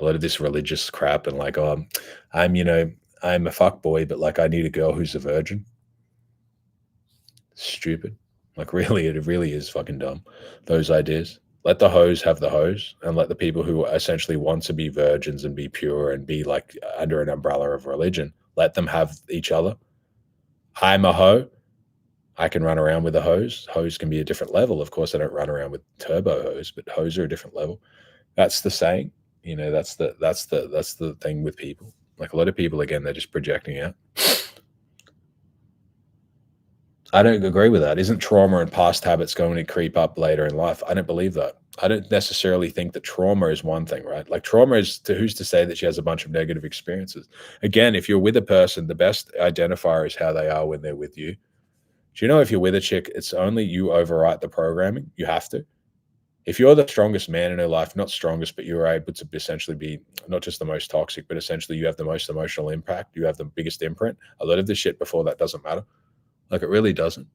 A lot of this religious crap and like, oh, I'm a fuck boy, but like I need a girl who's a virgin. Stupid. Like really, it really is fucking dumb. Those ideas. Let the hoes have the hoes and let the people who essentially want to be virgins and be pure and be like under an umbrella of religion, let them have each other. I'm a hoe. I can run around with a hose. Hose can be a different level. Of course, I don't run around with turbo hose, but hose are a different level. That's the saying. You know, that's the thing with people. Like a lot of people, again, they're just projecting out. I don't agree with that. Isn't trauma and past habits going to creep up later in life? I don't believe that. I don't necessarily think that trauma is one thing, right? Like trauma is who's to say that she has a bunch of negative experiences? Again, if you're with a person, the best identifier is how they are when they're with you. Do you know if you're with a chick, it's only you overwrite the programming? You have to. If you're the strongest man in her life, not strongest, but you're able to essentially be not just the most toxic, but essentially you have the most emotional impact, you have the biggest imprint, a lot of the shit before that doesn't matter. Like it really doesn't.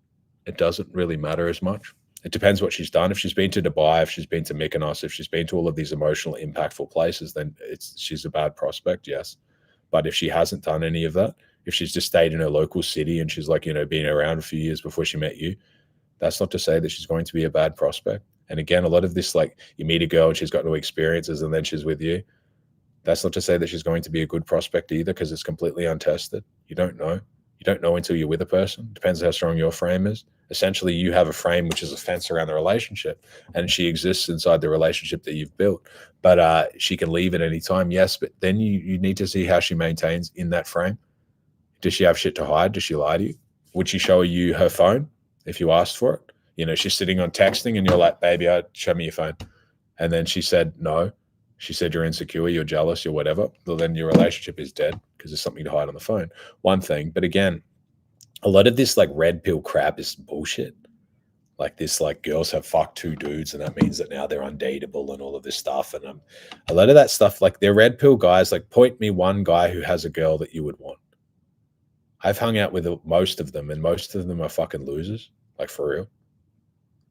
It doesn't really matter as much. It depends what she's done. If she's been to Dubai, if she's been to Mykonos, if she's been to all of these emotional, impactful places, then she's a bad prospect, yes. But if she hasn't done any of that, if she's just stayed in her local city and she's like, been around a few years before she met you, that's not to say that she's going to be a bad prospect. And again, a lot of this, like you meet a girl and she's got no experiences and then she's with you. That's not to say that she's going to be a good prospect either, because it's completely untested. You don't know. You don't know until you're with a person. Depends how strong your frame is. Essentially, you have a frame which is a fence around the relationship, and she exists inside the relationship that you've built. But she can leave at any time, yes. But then you need to see how she maintains in that frame. Does she have shit to hide? Does she lie to you? Would she show you her phone if you asked for it? She's sitting on texting, and you're like, "Baby, show me your phone," and then she said no. She said you're insecure, you're jealous, you're whatever. Well, then your relationship is dead because there's something to hide on the phone. One thing, but again, a lot of this like red pill crap is bullshit. Like this, like girls have fucked two dudes and that means that now they're undateable and all of this stuff. And a lot of that stuff, like they're red pill guys. Like point me one guy who has a girl that you would want. I've hung out with most of them, and most of them are fucking losers. Like for real.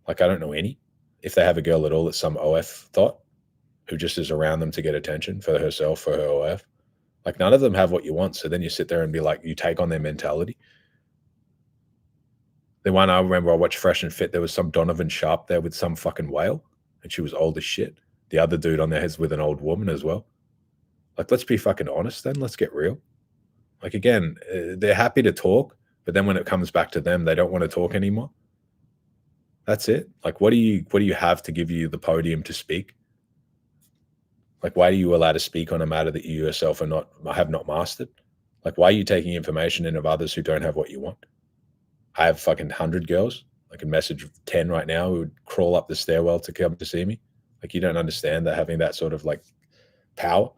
Like I don't know any. If they have a girl at all, it's some OF thought who just is around them to get attention for herself, for her OF. Like none of them have what you want. So then you sit there and be like, you take on their mentality. The one I remember I watched Fresh and Fit, there was some Donovan Sharp there with some fucking whale, and she was old as shit. The other dude on there is with an old woman as well. Like, let's be fucking honest then. Let's get real. Like, again, they're happy to talk, but then when it comes back to them, they don't want to talk anymore. That's it. Like, what do you have to give you the podium to speak? Like, why are you allowed to speak on a matter that you yourself have not mastered? Like, why are you taking information in of others who don't have what you want? I have fucking 100 girls. I can message 10 right now who would crawl up the stairwell to come to see me. Like, you don't understand that having that sort of like power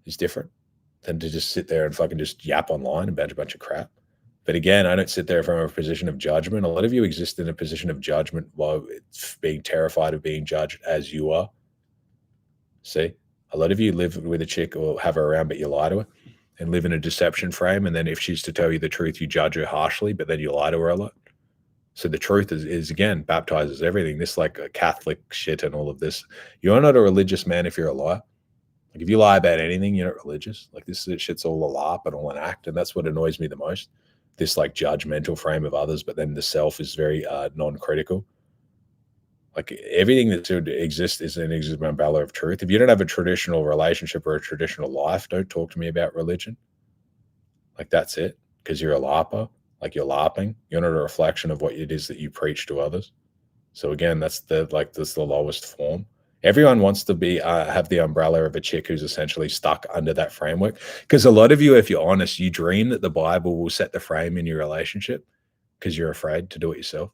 is different than to just sit there and fucking just yap online and bench a bunch of crap. But again, I don't sit there from a position of judgment. A lot of you exist in a position of judgment while it's being terrified of being judged as you are. See? A lot of you live with a chick or have her around, but you lie to her and live in a deception frame. And then if she's to tell you the truth, you judge her harshly, but then you lie to her a lot. So the truth is again, baptizes everything. This like a Catholic shit and all of this. You're not a religious man if you're a liar. Like if you lie about anything, you're not religious. Like this shit's all a LARP and all an act. And that's what annoys me the most. This like judgmental frame of others, but then the self is very non-critical. Like everything that should exist is an umbrella of truth. If you don't have a traditional relationship or a traditional life, don't talk to me about religion. Like that's it. Because you're a LARPer. Like you're LARPing. You're not a reflection of what it is that you preach to others. So again, that's the lowest form. Everyone wants to be have the umbrella of a chick who's essentially stuck under that framework. Because a lot of you, if you're honest, you dream that the Bible will set the frame in your relationship because you're afraid to do it yourself.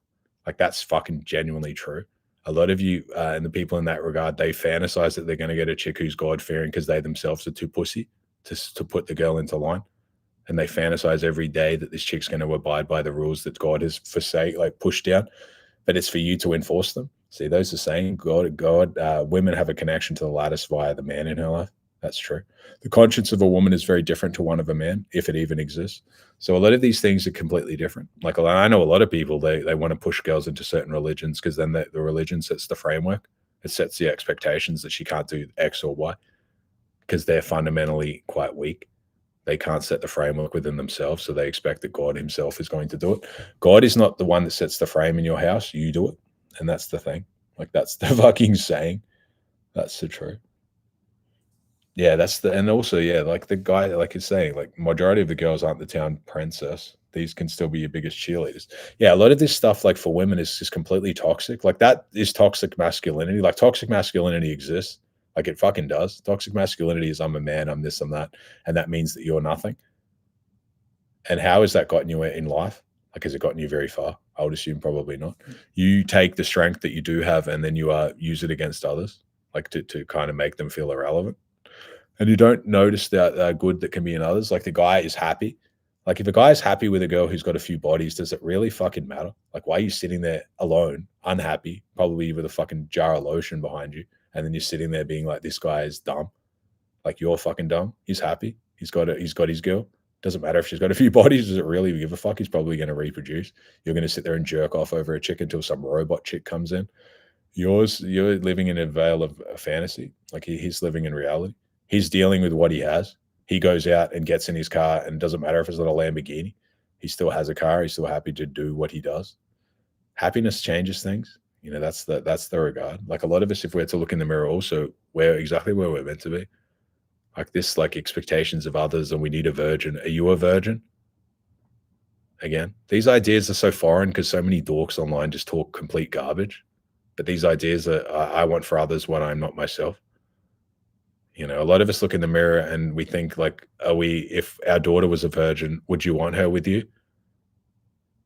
Like that's fucking genuinely true. A lot of you and the people in that regard, they fantasize that they're going to get a chick who's God-fearing because they themselves are too pussy to put the girl into line. And they fantasize every day that this chick's going to abide by the rules that God has pushed down. But it's for you to enforce them. See, those are saying women have a connection to the lattice via the man in her life. That's true. The conscience of a woman is very different to one of a man, if it even exists. So a lot of these things are completely different. Like I know a lot of people, they want to push girls into certain religions because then the religion sets the framework. It sets the expectations that she can't do X or Y because they're fundamentally quite weak. They can't set the framework within themselves, so they expect that God himself is going to do it. God is not the one that sets the frame in your house. You do it. And that's the thing. Like, that's the fucking saying. That's the truth. Yeah, and also, yeah, like the guy, like he's saying, like majority of the girls aren't the town princess. These can still be your biggest cheerleaders. Yeah, a lot of this stuff, like for women, is just completely toxic. Like that is toxic masculinity. Like toxic masculinity exists. Like it fucking does. Toxic masculinity is I'm a man, I'm this, I'm that. And that means that you're nothing. And how has that gotten you in life? Like, has it gotten you very far? I would assume probably not. You take the strength that you do have and then you use it against others, like to kind of make them feel irrelevant. And you don't notice that good that can be in others. Like the guy is happy. Like if a guy is happy with a girl who's got a few bodies, does it really fucking matter? Like why are you sitting there alone, unhappy, probably with a fucking jar of lotion behind you? And then you're sitting there being like, this guy is dumb. Like you're fucking dumb. He's happy. He's got his girl. Doesn't matter if she's got a few bodies. Does it really give a fuck? He's probably going to reproduce. You're going to sit there and jerk off over a chick until some robot chick comes in. You're living in a veil of a fantasy. Like he's living in reality. He's dealing with what he has. He goes out and gets in his car, and it doesn't matter if it's not a Lamborghini. He still has a car. He's still happy to do what he does. Happiness changes things. You know, that's the regard. Like a lot of us, if we're to look in the mirror, also we're exactly where we're meant to be. Like this, like expectations of others, and we need a virgin. Are you a virgin? Again, these ideas are so foreign because so many dorks online just talk complete garbage. But these ideas are, I want for others what I'm not myself. You know, a lot of us look in the mirror and we think like, if our daughter was a virgin, would you want her with you?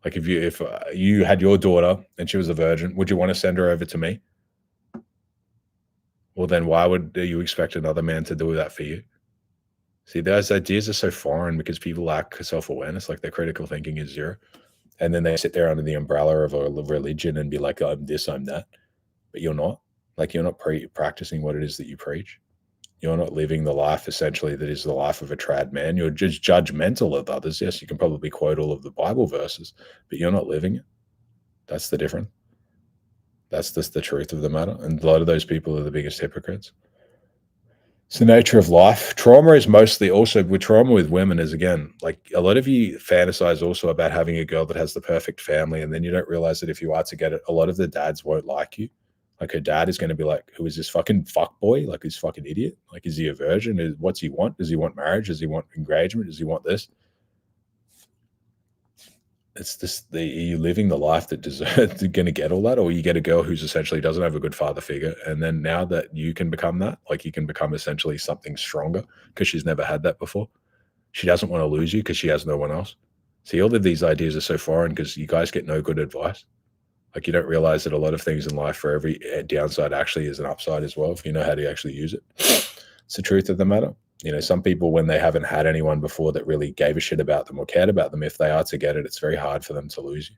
Like if you had your daughter and she was a virgin, would you want to send her over to me? Well, then why would you expect another man to do that for you? See, those ideas are so foreign because people lack self-awareness, like their critical thinking is zero. And then they sit there under the umbrella of a religion and be like, I'm this, I'm that. But you're not. Like you're not practicing what it is that you preach. You're not living the life essentially that is the life of a trad man. You're just judgmental of others. Yes, you can probably quote all of the Bible verses, but you're not living it. That's the difference. That's just the truth of the matter. And a lot of those people are the biggest hypocrites. It's the nature of life. Trauma is mostly also with trauma with women is, again, like a lot of you fantasize also about having a girl that has the perfect family. And then you don't realize that if you are to get it, a lot of the dads won't like you. Like her dad is going to be like, who is this fucking fuck boy? Like this fucking idiot? Like, is he a virgin? What's he want? Does he want marriage? Does he want engagement? Does he want this? It's this, are you living the life that deserves going to get all that? Or you get a girl who's essentially doesn't have a good father figure. And then now that you can become that, like you can become essentially something stronger because she's never had that before. She doesn't want to lose you because she has no one else. See, all of these ideas are so foreign because you guys get no good advice. Like you don't realize that a lot of things in life, for every downside actually is an upside as well, if you know how to actually use it. It's the truth of the matter. You know, some people, when they haven't had anyone before that really gave a shit about them or cared about them, if they are to get it, it's very hard for them to lose you.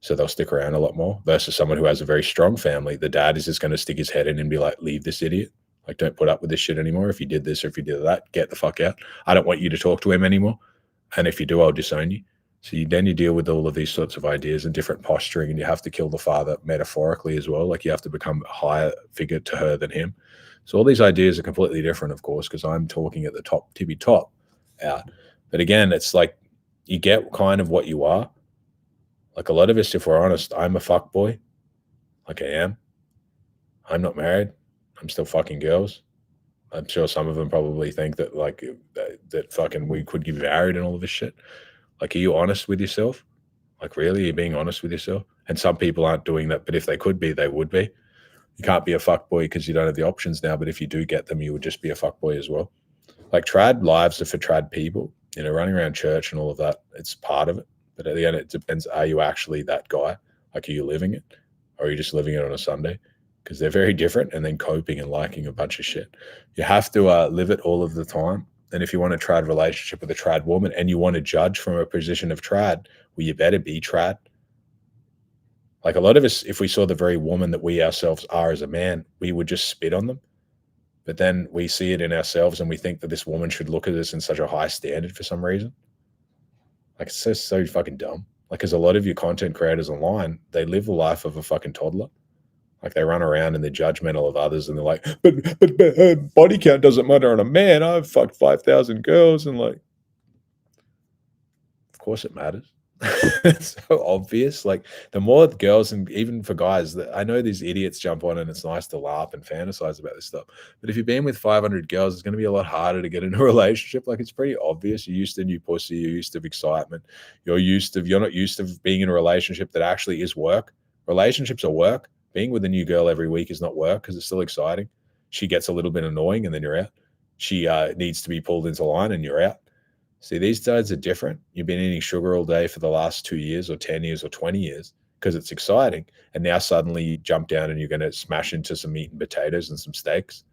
So they'll stick around a lot more versus someone who has a very strong family. The dad is just going to stick his head in and be like, leave this idiot. Like, don't put up with this shit anymore. If you did this or if you did that, get the fuck out. I don't want you to talk to him anymore. And if you do, I'll disown you. So then you deal with all of these sorts of ideas and different posturing, and you have to kill the father metaphorically as well. Like you have to become a higher figure to her than him So all these ideas are completely different, of course, because I'm talking at the top, tippy top out. But again, it's like you get kind of what you are. Like a lot of us, if we're honest, I'm a fuck boy. Like I am. I'm not married. I'm still fucking girls. I'm sure some of them probably think that like that fucking we could get married and all of this shit. Like, are you honest with yourself? Like, really, are you being honest with yourself? And some people aren't doing that, but if they could be, they would be. You can't be a fuckboy because you don't have the options now, but if you do get them, you would just be a fuckboy as well. Like, trad lives are for trad people. You know, running around church and all of that, it's part of it. But at the end, it depends, are you actually that guy? Like, are you living it? Or are you just living it on a Sunday? Because they're very different, and then coping and liking a bunch of shit. You have to live it all of the time. And if you want a trad relationship with a trad woman and you want to judge from a position of trad, well, you better be trad. Like a lot of us, if we saw the very woman that we ourselves are as a man, we would just spit on them. But then we see it in ourselves and we think that this woman should look at us in such a high standard for some reason. Like, it's just so fucking dumb. Like, because a lot of your content creators online, they live the life of a fucking toddler. Like, they run around and they're judgmental of others and they're like, but body count doesn't matter on a man. I've fucked 5,000 girls. And like, of course it matters. It's so obvious. Like, the more girls, and even for guys, that I know these idiots jump on and it's nice to laugh and fantasize about this stuff. But if you've been with 500 girls, it's going to be a lot harder to get into a relationship. Like, it's pretty obvious. You're used to new pussy. You're used to excitement. You're not used to being in a relationship that actually is work. Relationships are work. Being with a new girl every week is not work because it's still exciting. She gets a little bit annoying and then you're out. She needs to be pulled into line and you're out. See, these days are different. You've been eating sugar all day for the last 2 years or 10 years or 20 years because it's exciting. And now suddenly you jump down and you're going to smash into some meat and potatoes and some steaks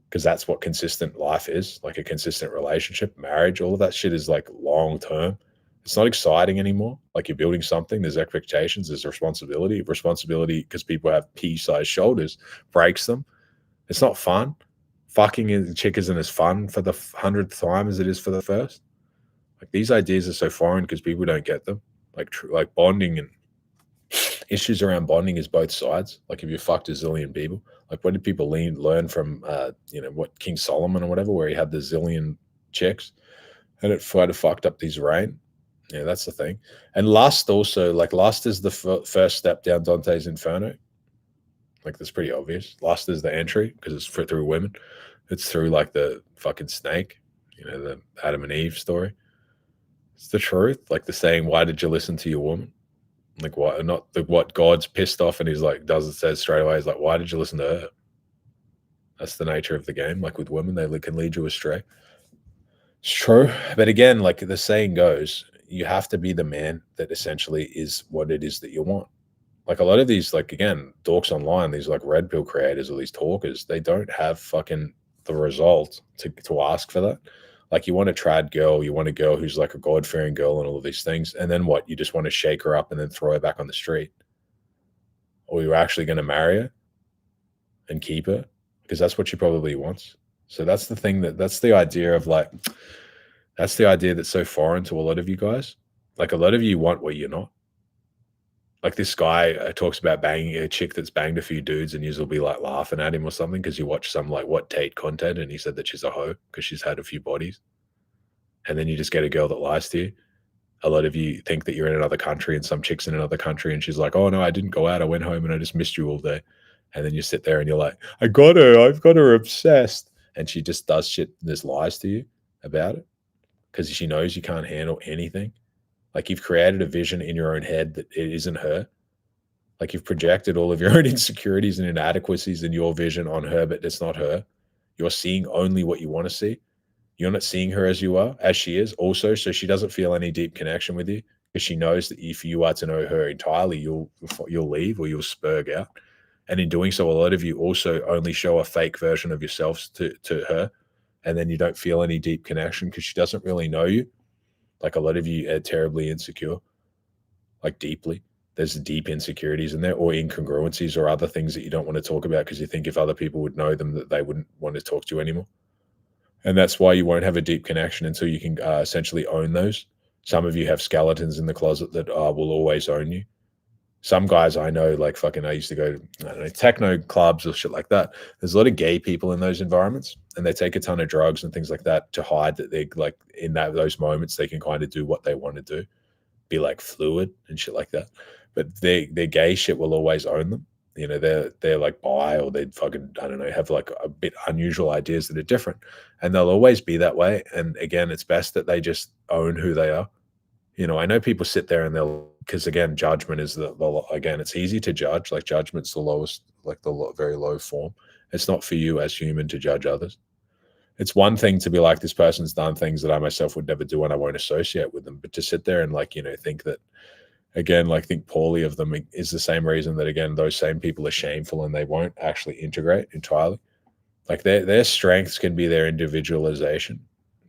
because that's what consistent life is, like a consistent relationship, marriage, all of that shit is like long term. It's not exciting anymore. Like, you're building something, there's expectations, there's responsibility. Responsibility, because people have pea-sized shoulders, breaks them. It's not fun. Fucking a chick isn't as fun for the 100th time as it is for the first. Like, these ideas are so foreign because people don't get them. Like bonding and issues around bonding is both sides. Like, if you fucked a zillion people, like, what did people learn from, what, King Solomon or whatever, where he had the zillion chicks and it kind of fucked up his reign? Yeah, that's the thing. And lust also, like, lust is the first step down Dante's Inferno. Like, that's pretty obvious. Lust is the entry because it's through women. It's through like the fucking snake, the Adam and Eve story. It's the truth. Like the saying, why did you listen to your woman? Like, why not what God's pissed off and he's like, says straight away, he's like, why did you listen to her? That's the nature of the game. Like with women, they can lead you astray. It's true. But again, like the saying goes, you have to be the man that essentially is what it is that you want. Like a lot of these, like, again, dorks online, these like red pill creators or these talkers, they don't have fucking the result to ask for that. Like, you want a trad girl, you want a girl who's like a God-fearing girl and all of these things. And then what? You just want to shake her up and then throw her back on the street. Or you're actually going to marry her and keep her because that's what she probably wants. So that's the thing that's the idea of like, that's the idea that's so foreign to a lot of you guys. Like a lot of you want what you're not. Like this guy talks about banging a chick that's banged a few dudes and you'll be like laughing at him or something because you watch some like what Tate content and he said that she's a hoe because she's had a few bodies. And then you just get a girl that lies to you. A lot of you think that you're in another country and some chick's in another country and she's like, oh no, I didn't go out. I went home and I just missed you all day. And then you sit there and you're like, I've got her obsessed. And she just does shit and just lies to you about it because she knows you can't handle anything. Like you've created a vision in your own head that it isn't her. Like you've projected all of your own insecurities and inadequacies in your vision on her, but it's not her. You're seeing only what you want to see. You're not seeing her as you are, as she is also. So she doesn't feel any deep connection with you because she knows that if you are to know her entirely, you'll leave or you'll spurg out. And in doing so, a lot of you also only show a fake version of yourselves to her. And then you don't feel any deep connection because she doesn't really know you. Like a lot of you are terribly insecure, like deeply. There's deep insecurities in there or incongruencies or other things that you don't want to talk about because you think if other people would know them that they wouldn't want to talk to you anymore. And that's why you won't have a deep connection until you can essentially own those. Some of you have skeletons in the closet that will always own you. Some guys I know, like fucking, I used to go to, I don't know, techno clubs or shit like that. There's a lot of gay people in those environments, and they take a ton of drugs and things like that to hide that they like in those moments they can kind of do what they want to do, be like fluid and shit like that. But their gay shit will always own them. You know, they're like bi, or they'd fucking, I don't know, have like a bit unusual ideas that are different, and they'll always be that way. And again, it's best that they just own who they are. You know, I know people sit there and they'll, because again, judgment is again, it's easy to judge. Like judgment's the lowest, like very low form. It's not for you as human to judge others. It's one thing to be like, this person's done things that I myself would never do and I won't associate with them. But to sit there and like, you know, think that, again, like think poorly of them is the same reason that, again, those same people are shameful and they won't actually integrate entirely. Like their strengths can be their individualization.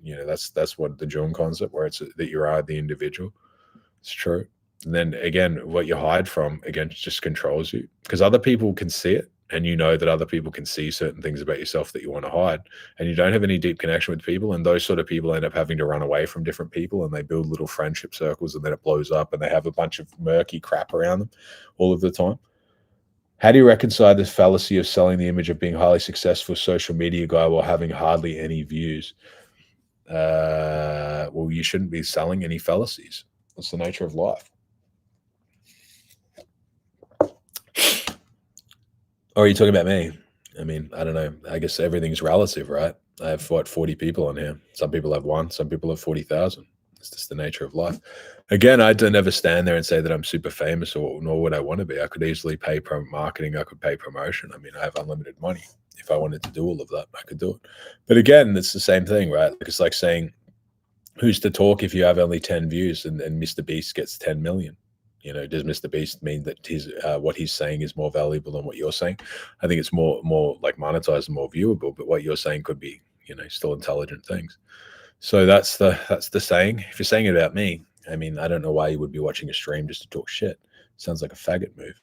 You know, that's what the Jung concept, where it's that you are the individual. It's true. And then again, what you hide from, again, just controls you, because other people can see it. And you know that other people can see certain things about yourself that you want to hide, and you don't have any deep connection with people. And those sort of people end up having to run away from different people, and they build little friendship circles, and then it blows up, and they have a bunch of murky crap around them all of the time. How do you reconcile this fallacy of selling the image of being a highly successful social media guy while having hardly any views? Well, you shouldn't be selling any fallacies. That's the nature of life. Or are you talking about me? I mean, I don't know. I guess everything's relative, right? I have 40 people on here. Some people have one, some people have 40,000. It's just the nature of life. Again, I don't ever stand there and say that I'm super famous, or nor would I want to be. I could easily pay marketing. I could pay promotion. I mean, I have unlimited money. If I wanted to do all of that, I could do it. But again, it's the same thing, right? Like, it's like saying, who's to talk if you have only 10 views and Mr. Beast gets 10 million? You know, does Mr. Beast mean that his what he's saying is more valuable than what you're saying? I think it's more like monetized and more viewable, but what you're saying could be, you know, still intelligent things. So that's the saying. If you're saying it about me, I mean, I don't know why you would be watching a stream just to talk shit. Sounds like a faggot move.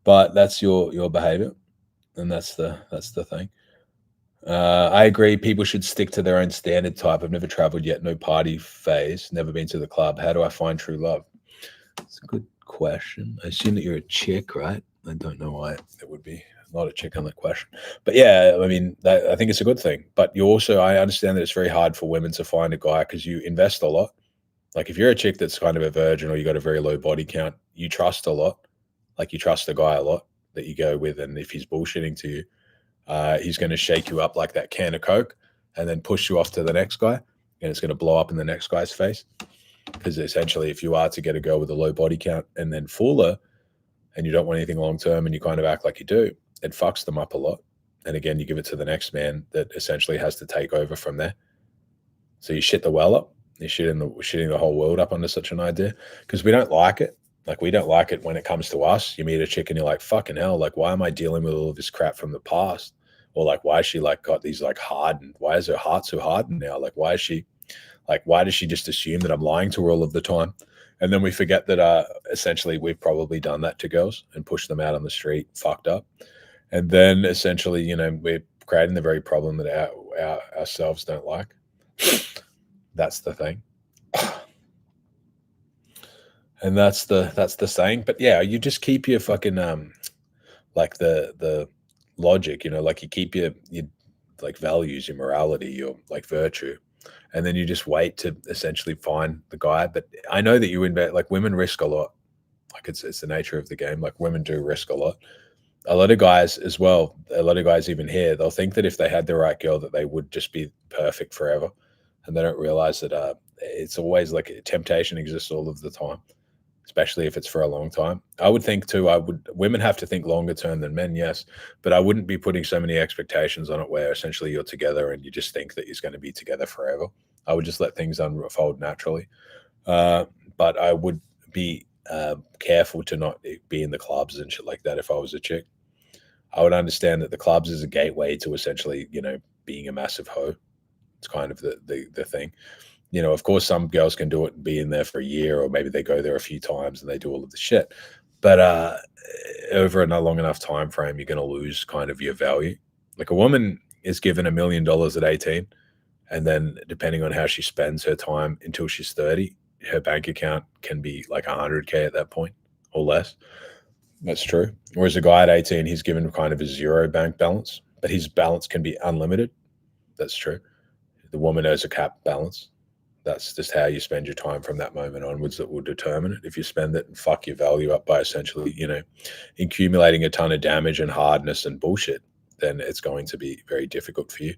But that's your behavior, and that's the thing. I agree. People should stick to their own standard type. I've never traveled yet. No party phase. Never been to the club. How do I find true love? It's a good question. I assume that you're a chick, right? I don't know why it would be not a chick on that question. But yeah, I mean, I think it's a good thing. But you also, I understand that it's very hard for women to find a guy because you invest a lot. Like if you're a chick that's kind of a virgin, or you got a very low body count, you trust a lot. Like you trust a guy a lot that you go with. And if he's bullshitting to you, he's going to shake you up like that can of Coke and then push you off to the next guy. And it's going to blow up in the next guy's face. Because essentially, if you are to get a girl with a low body count and then fool her, and you don't want anything long term, and you kind of act like you do, it fucks them up a lot. And again, you give it to the next man that essentially has to take over from there. So you shit the well up. You're shitting the whole world up under such an idea, because we don't like it. Like we don't like it when it comes to us. You meet a chick and you're like, fucking hell, like why am I dealing with all of this crap from the past? Or like, why is she like got these like hardened? Why is her heart so hardened now? Like, why is she? Like, why does she just assume that I'm lying to her all of the time? And then we forget that essentially we've probably done that to girls and pushed them out on the street, fucked up. And then essentially, you know, we're creating the very problem that ourselves don't like. That's the thing. And that's the saying. But yeah, you just keep your fucking like the logic, you know, like you keep your like values, your morality, your like virtue. And then you just wait to essentially find the guy. But I know that you invest, like women risk a lot. Like it's the nature of the game. Like women do risk a lot. A lot of guys as well, a lot of guys even here, they'll think that if they had the right girl that they would just be perfect forever. And they don't realize that it's always like temptation exists all of the time, especially if it's for a long time. I would think too, women have to think longer term than men, yes, but I wouldn't be putting so many expectations on it where essentially you're together and you just think that you're going to be together forever. I would just let things unfold naturally. But I would be careful to not be in the clubs and shit like that if I was a chick. I would understand that the clubs is a gateway to essentially, you know, being a massive hoe. It's kind of the thing. You know, of course, some girls can do it and be in there for a year, or maybe they go there a few times and they do all of the shit. But over a long enough time frame, you're going to lose kind of your value. Like a woman is given $1 million at 18, and then depending on how she spends her time until she's 30, her bank account can be like 100K at that point or less. That's true. Whereas a guy at 18, he's given kind of a zero bank balance, but his balance can be unlimited. That's true. The woman has a cap balance. That's just how you spend your time from that moment onwards that will determine it. If you spend it and fuck your value up by essentially, accumulating a ton of damage and hardness and bullshit, then it's going to be very difficult for you.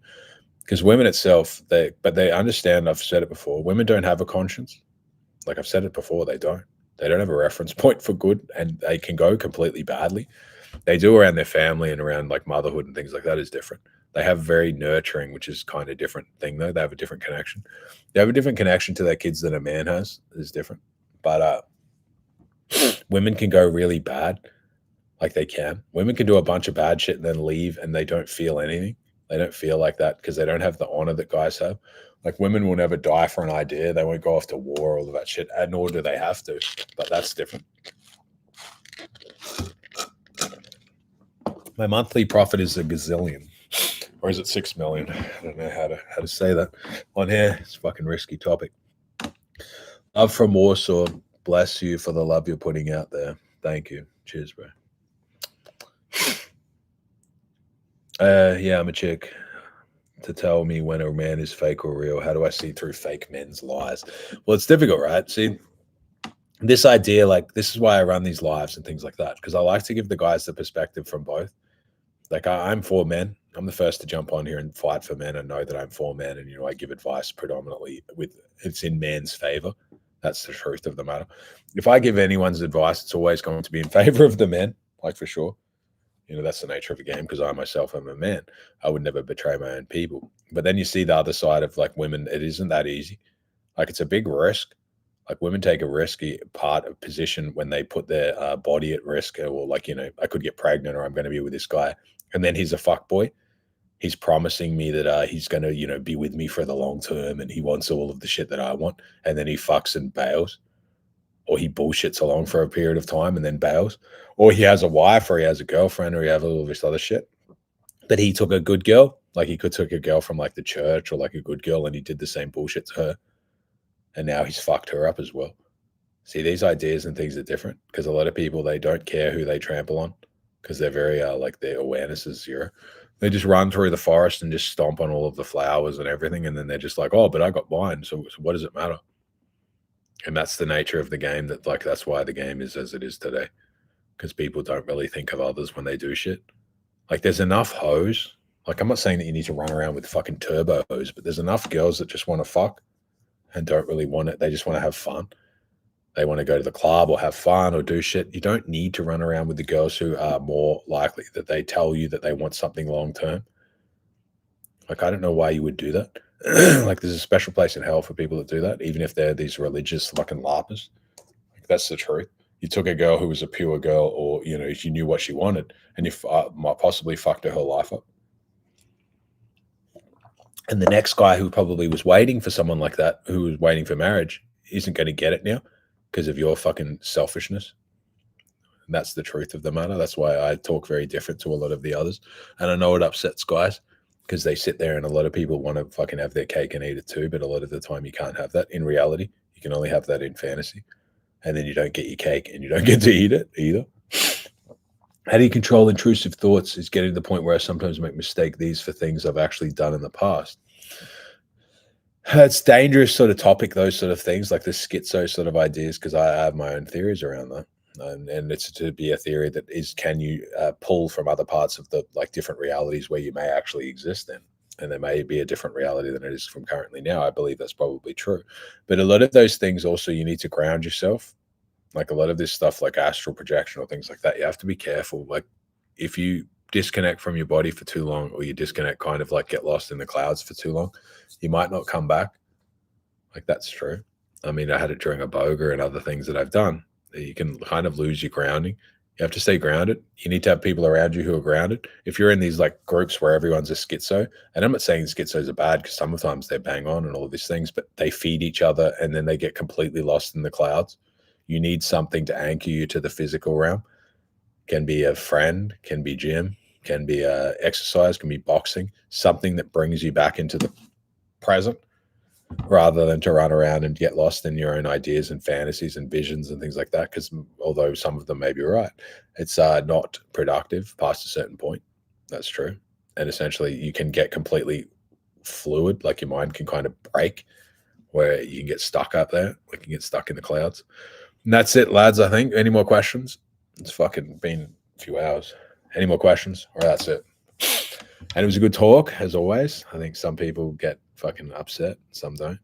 Because women itself, they understand, I've said it before, women don't have a conscience. Like I've said it before, they don't. They don't have a reference point for good, and they can go completely badly. They do around their family and around like motherhood and things like that is different. They have very nurturing, which is kind of different thing though. They have a different connection. They have a different connection to their kids than a man has. Is different. But women can go really bad. Like they can. Women can do a bunch of bad shit and then leave and they don't feel anything. They don't feel like that because they don't have the honor that guys have. Like women will never die for an idea. They won't go off to war, all of that shit, and nor do they have to. But that's different. My monthly profit is a gazillion. Or is it 6 million? I don't know how to say that on here. It's a fucking risky topic. Love from Warsaw. Bless you for the love you're putting out there. Thank you. Cheers, bro. Yeah, I'm a chick. To tell me when a man is fake or real, how do I see through fake men's lies? Well, it's difficult, right? See, this idea, like, this is why I run these lives and things like that, because I like to give the guys the perspective from both. Like, I'm for men. I'm the first to jump on here and fight for men and know that I'm for men. And, I give advice predominantly it's in man's favor. That's the truth of the matter. If I give anyone's advice, it's always going to be in favor of the men, like for sure. That's the nature of the game because I myself am a man. I would never betray my own people. But then you see the other side of like women. It isn't that easy. Like it's a big risk. Like women take a risky part of position when they put their body at risk or like, I could get pregnant or I'm going to be with this guy. And then he's a fuck boy. He's promising me that he's going to, be with me for the long term and he wants all of the shit that I want. And then he fucks and bails. Or he bullshits along for a period of time and then bails. Or he has a wife or he has a girlfriend or he has all this other shit. But he took a good girl. Like he could take a girl from like the church or like a good girl and he did the same bullshit to her. And now he's fucked her up as well. See, these ideas and things are different because a lot of people, they don't care who they trample on because they're very, like their awareness is zero. They just run through the forest and just stomp on all of the flowers and everything. And then they're just like, oh, but I got mine. So what does it matter? And that's the nature of the game that's why the game is as it is today. Because people don't really think of others when they do shit. Like there's enough hoes. Like I'm not saying that you need to run around with fucking turbo hoes, but there's enough girls that just want to fuck and don't really want it. They just want to have fun. They want to go to the club or have fun or do shit. You don't need to run around with the girls who are more likely that they tell you that they want something long term. Like I don't know why you would do that. Like there's a special place in hell for people that do that, even if they're these religious fucking larpers. Like that's the truth. You took a girl who was a pure girl, or if you knew what she wanted, and you might possibly fucked her life up. And the next guy who probably was waiting for someone like that, who was waiting for marriage, isn't going to get it now because of your fucking selfishness. And that's the truth of the matter. That's why I talk very different to a lot of the others, and I know it upsets guys. Because they sit there and a lot of people want to fucking have their cake and eat it too. But a lot of the time you can't have that. In reality, you can only have that in fantasy. And then you don't get your cake and you don't get to eat it either. How do you control intrusive thoughts? Is getting to the point where I sometimes make these for things I've actually done in the past. It's dangerous sort of topic, those sort of things, like the schizo sort of ideas, because I have my own theories around that. And it's to be a theory that is, can you pull from other parts of the like different realities where you may actually exist in? And there may be a different reality than it is from currently now. I believe that's probably true. But a lot of those things also, you need to ground yourself. Like a lot of this stuff, like astral projection or things like that, you have to be careful. Like if you disconnect from your body for too long, or you disconnect, kind of like get lost in the clouds for too long, you might not come back. Like that's true. I mean, I had it during a boga and other things that I've done. You can kind of lose your grounding. You have to stay grounded. You need to have people around you who are grounded. If you're in these like groups where everyone's a schizo, and I'm not saying schizos are bad because sometimes they're bang on and all of these things, but they feed each other and then they get completely lost in the clouds. You need something to anchor you to the physical realm. Can be a friend, can be gym, can be exercise, can be boxing, something that brings you back into the present. rather than to run around and get lost in your own ideas and fantasies and visions and things like that. Because although some of them may be right, it's not productive past a certain point. That's true. And essentially you can get completely fluid, like your mind can kind of break where you can get stuck up there, like you get stuck in the clouds. And that's it, lads, I think. Any more questions? It's fucking been a few hours. Any more questions? Or that's it. And it was a good talk, as always. I think some people get fucking upset, some don't.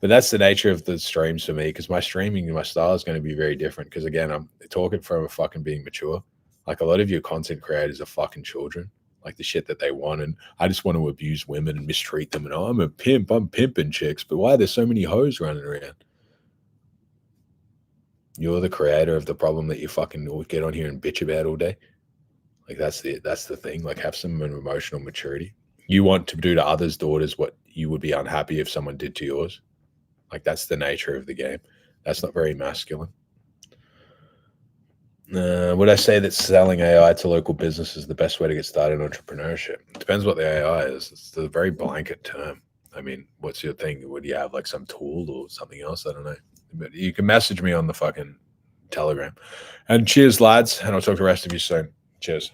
But that's the nature of the streams for me, because my streaming and my style is going to be very different. Because again, I'm talking from a fucking being mature. Like a lot of your content creators are fucking children, like the shit that they want. And I just want to abuse women and mistreat them. And oh, I'm a pimp, I'm pimping chicks. But why are there so many hoes running around? You're the creator of the problem that you fucking get on here and bitch about all day. Like that's the thing. Like have some emotional maturity. You want to do to others' daughters what you would be unhappy if someone did to yours. Like that's the nature of the game. That's not very masculine. Would I say that selling AI to local business is the best way to get started in entrepreneurship? It depends what the AI is. It's a very blanket term. I mean, what's your thing? Would you have like some tool or something else? I don't know. But you can message me on the fucking Telegram. And cheers, lads. And I'll talk to the rest of you soon. Cheers.